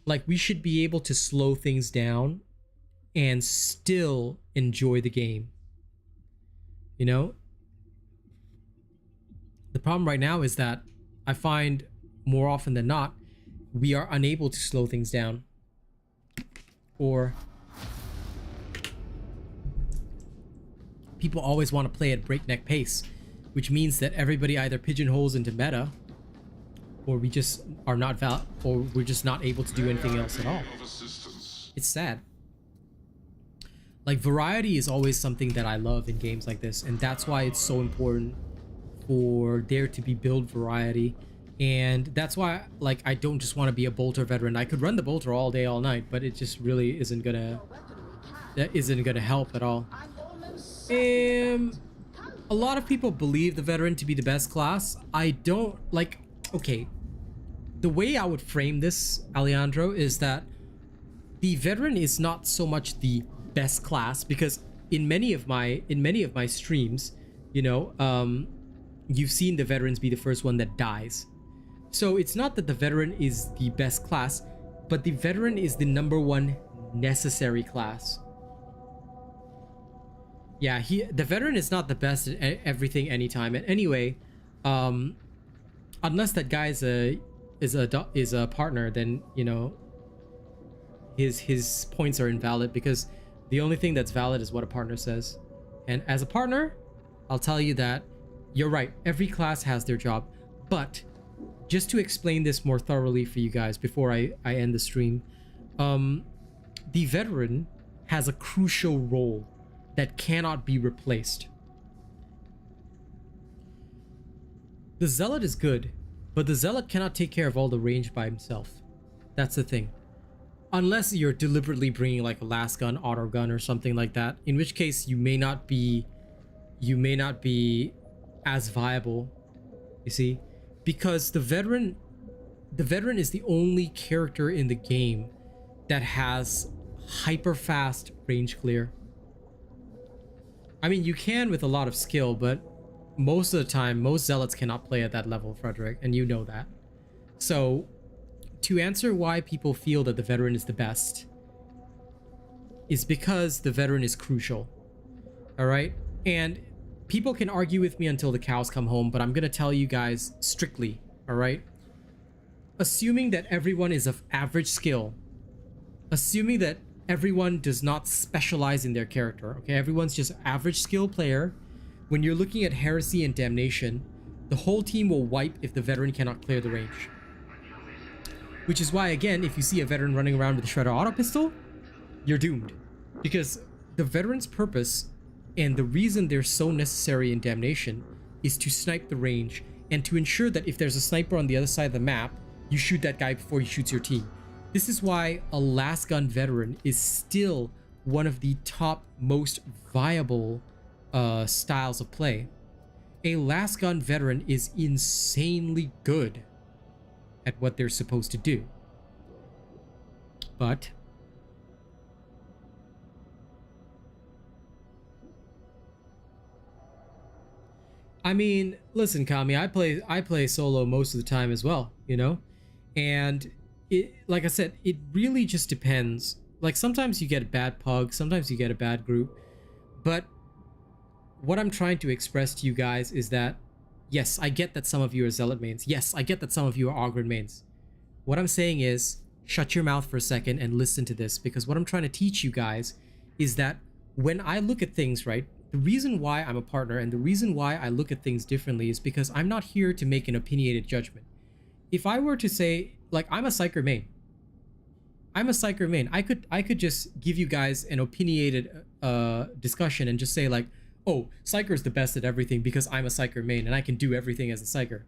Like, we should be able to slow things down and still enjoy the game. You know? The problem right now is that I find more often than not, we are unable to slow things down. Or people always want to play at breakneck pace, which means that everybody either pigeonholes into meta, or we just are not or we're just not able to do anything else at all. It's sad. Like, variety is always something that I love in games like this, and that's why it's so important for there to be build variety. And that's why, like, I don't just want to be a bolter veteran. I could run the bolter all day, all night, but it just really isn't gonna help at all. A lot of people believe the veteran to be the best class. I don't, like, okay, the way I would frame this, Alejandro, is that the veteran is not so much the best class, because in many of my streams, you know, you've seen the veterans be the first one that dies. So it's not that the veteran is the best class, but the veteran is the #1 necessary class. Yeah, the veteran is not the best at everything anytime. And anyway, unless that guy is a partner, then, you know, his points are invalid, because the only thing that's valid is what a partner says. And as a partner, I'll tell you that you're right. Every class has their job. But just to explain this more thoroughly for you guys before I end the stream, the veteran has a crucial role that cannot be replaced. The zealot is good, but the zealot cannot take care of all the range by himself. That's the thing. Unless you're deliberately bringing like a last gun, auto gun, or something like that, in which case you may not be as viable, you see, because the veteran is the only character in the game that has hyper fast range clear. I mean, you can with a lot of skill, but most of the time, most zealots cannot play at that level, Frederick, and you know that. So, to answer why people feel that the veteran is the best, is because the veteran is crucial. Alright? And people can argue with me until the cows come home, but I'm gonna tell you guys strictly, alright? Assuming that everyone is of average skill, assuming that everyone does not specialize in their character, okay? Everyone's just average skill player. When you're looking at Heresy and Damnation, the whole team will wipe if the veteran cannot clear the range. Which is why, again, if you see a veteran running around with a Shredder auto pistol, you're doomed. Because the veteran's purpose and the reason they're so necessary in Damnation is to snipe the range and to ensure that if there's a sniper on the other side of the map, you shoot that guy before he shoots your team. This is why a last gun veteran is still one of the top most viable styles of play. A last gun veteran is insanely good at what they're supposed to do. But I mean, listen, Kami, I play solo most of the time as well, you know? And it, like I said, it really just depends. Like, sometimes you get a bad pug, sometimes you get a bad group, but what I'm trying to express to you guys is that, yes, I get that some of you are zealot mains. Yes, I get that some of you are Ogryn mains. What I'm saying is, shut your mouth for a second and listen to this, because what I'm trying to teach you guys is that when I look at things, right, the reason why I'm a partner and the reason why I look at things differently is because I'm not here to make an opinionated judgment. If I were to say, like, I'm a Psycher main. I'm a Psycher main. I could just give you guys an opinionated discussion and just say like, oh, Psycher is the best at everything because I'm a Psycher main and I can do everything as a Psycher.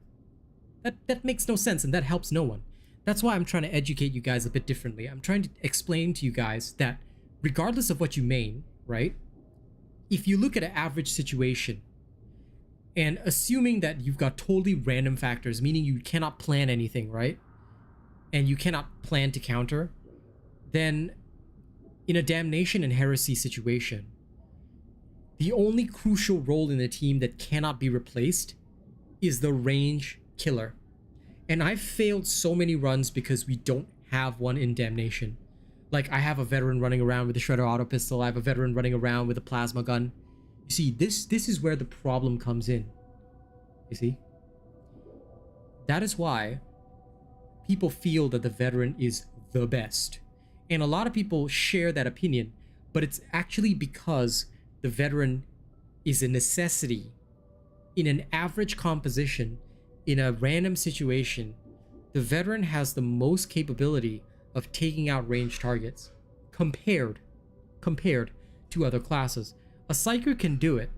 That makes no sense and that helps no one. That's why I'm trying to educate you guys a bit differently. I'm trying to explain to you guys that regardless of what you main, right? If you look at an average situation and assuming that you've got totally random factors, meaning you cannot plan anything, right? And you cannot plan to counter, then in a Damnation and Heresy situation, the only crucial role in the team that cannot be replaced is the range killer. And I've failed so many runs because we don't have one in Damnation. Like, I have a veteran running around with a Shredder auto pistol, I have a veteran running around with a plasma gun. You see, this is where the problem comes in. You see? That is why people feel that the veteran is the best. And a lot of people share that opinion, but it's actually because the veteran is a necessity. In an average composition, in a random situation, the veteran has the most capability of taking out ranged targets compared to other classes. A Psycher can do it,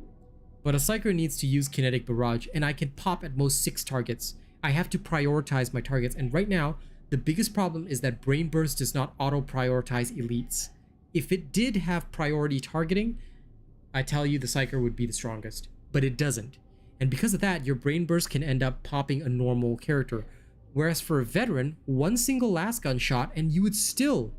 but a Psycher needs to use kinetic barrage, and I can pop at most 6 targets. I have to prioritize my targets, and right now the biggest problem is that Brain Burst does not auto-prioritize elites. If it did have priority targeting, I tell you the Psycher would be the strongest, but it doesn't. And because of that, your Brain Burst can end up popping a normal character. Whereas for a veteran, one single last gun shot and you would still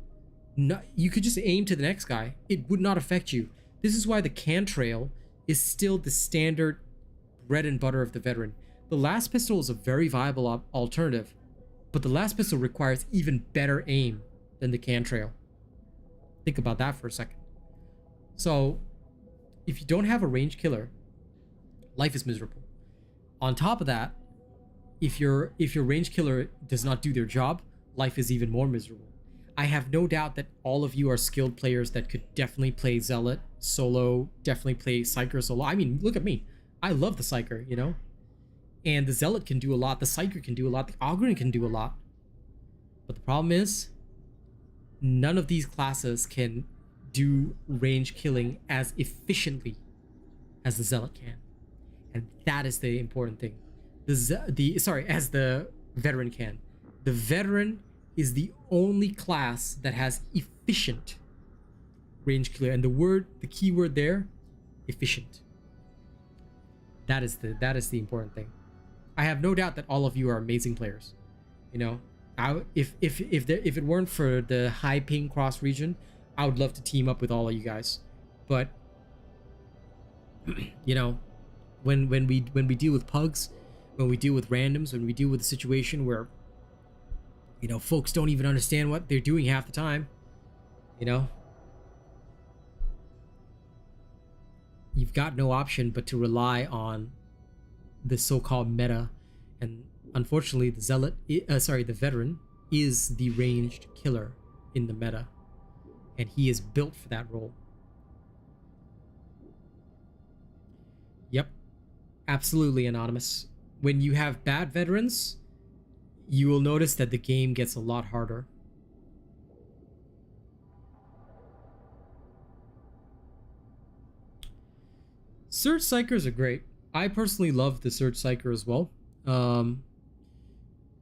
not, you could just aim to the next guy. It would not affect you. This is why the cantrail is still the standard bread and butter of the veteran. The last pistol is a very viable alternative, but the last pistol requires even better aim than the cantrail. Think about that for a second. So if you don't have a range killer, life is miserable. On top of that, if your range killer does not do their job, life is even more miserable. I have no doubt that all of you are skilled players that could definitely play Zealot solo, definitely play Psycher solo. I mean, look at me. I love the Psycher, you know? And the Zealot can do a lot, the Psycher can do a lot, the Ogryn can do a lot. But the problem is, none of these classes can do range killing as efficiently as the Zealot can. And that is the important thing. As the veteran can. The veteran is the only class that has efficient range killer, and the key word there, efficient. That is the important thing. I have no doubt that all of you are amazing players. You know, if it weren't for the high ping cross region, I would love to team up with all of you guys. But you know, when we deal with pugs, when we deal with randoms, when we deal with a situation where, you know, folks don't even understand what they're doing half the time, you know, you've got no option but to rely on the so-called meta. And unfortunately, the Zealot, the veteran is the ranged killer in the meta, and he is built for that role. Yep, absolutely, Anonymous. When you have bad veterans, you will notice that the game gets a lot harder. Surge Psychers are great. I personally love the Surge Psycher as well.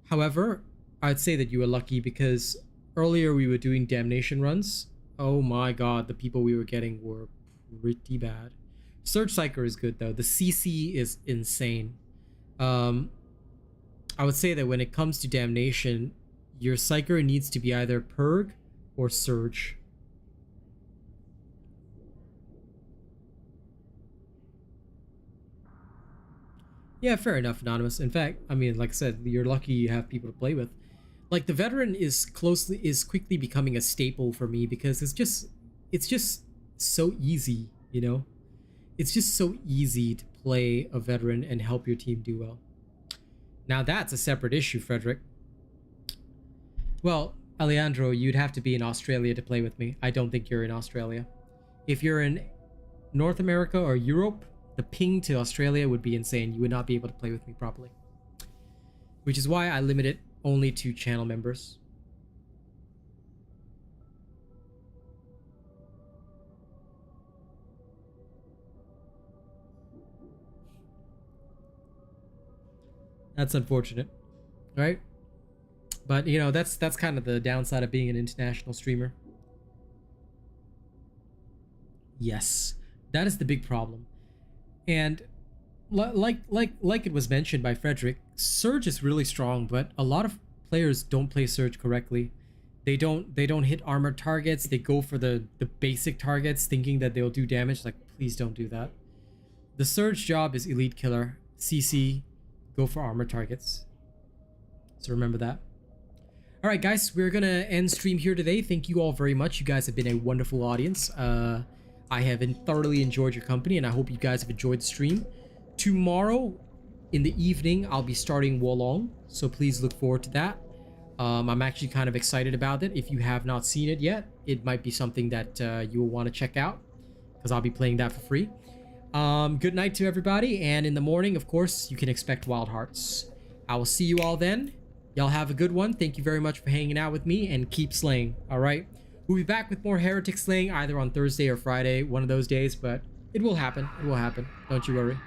However, I'd say that you were lucky because earlier we were doing Damnation runs. Oh my god, the people we were getting were pretty bad. Surge Psycher is good though. The CC is insane. I would say that when it comes to Damnation, your Psycher needs to be either Purg or Surge. Yeah, fair enough, Anonymous. In fact, I mean, like I said, you're lucky you have people to play with. Like, the veteran is quickly becoming a staple for me because it's just so easy, you know? It's just so easy to play a veteran and help your team do well. Now that's a separate issue, Frederick. Well, Alejandro, you'd have to be in Australia to play with me. I don't think you're in Australia. If you're in North America or Europe, the ping to Australia would be insane. You would not be able to play with me properly. Which is why I limit it only to channel members. That's unfortunate, right? But you know, that's kind of the downside of being an international streamer. Yes, that is the big problem. And like it was mentioned by Frederick, Surge is really strong, but a lot of players don't play Surge correctly. They don't hit armored targets. They go for the basic targets thinking that they'll do damage. Like, please don't do that. The Surge job is elite killer, CC, go for armored targets. So remember that. All right, guys, we're gonna end stream here today. Thank you all very much. You guys have been a wonderful audience. I have thoroughly enjoyed your company, and I hope you guys have enjoyed the stream. Tomorrow in the evening, I'll be starting Wolong, so please look forward to that. I'm actually kind of excited about it. If you have not seen it yet, it might be something that you will want to check out, because I'll be playing that for free. Good night to everybody, and in the morning, of course, you can expect Wild Hearts. I will see you all then. Y'all have a good one. Thank you very much for hanging out with me, and keep slaying, all right? We'll be back with more Heretic slaying either on Thursday or Friday, one of those days, but it will happen. It will happen. Don't you worry.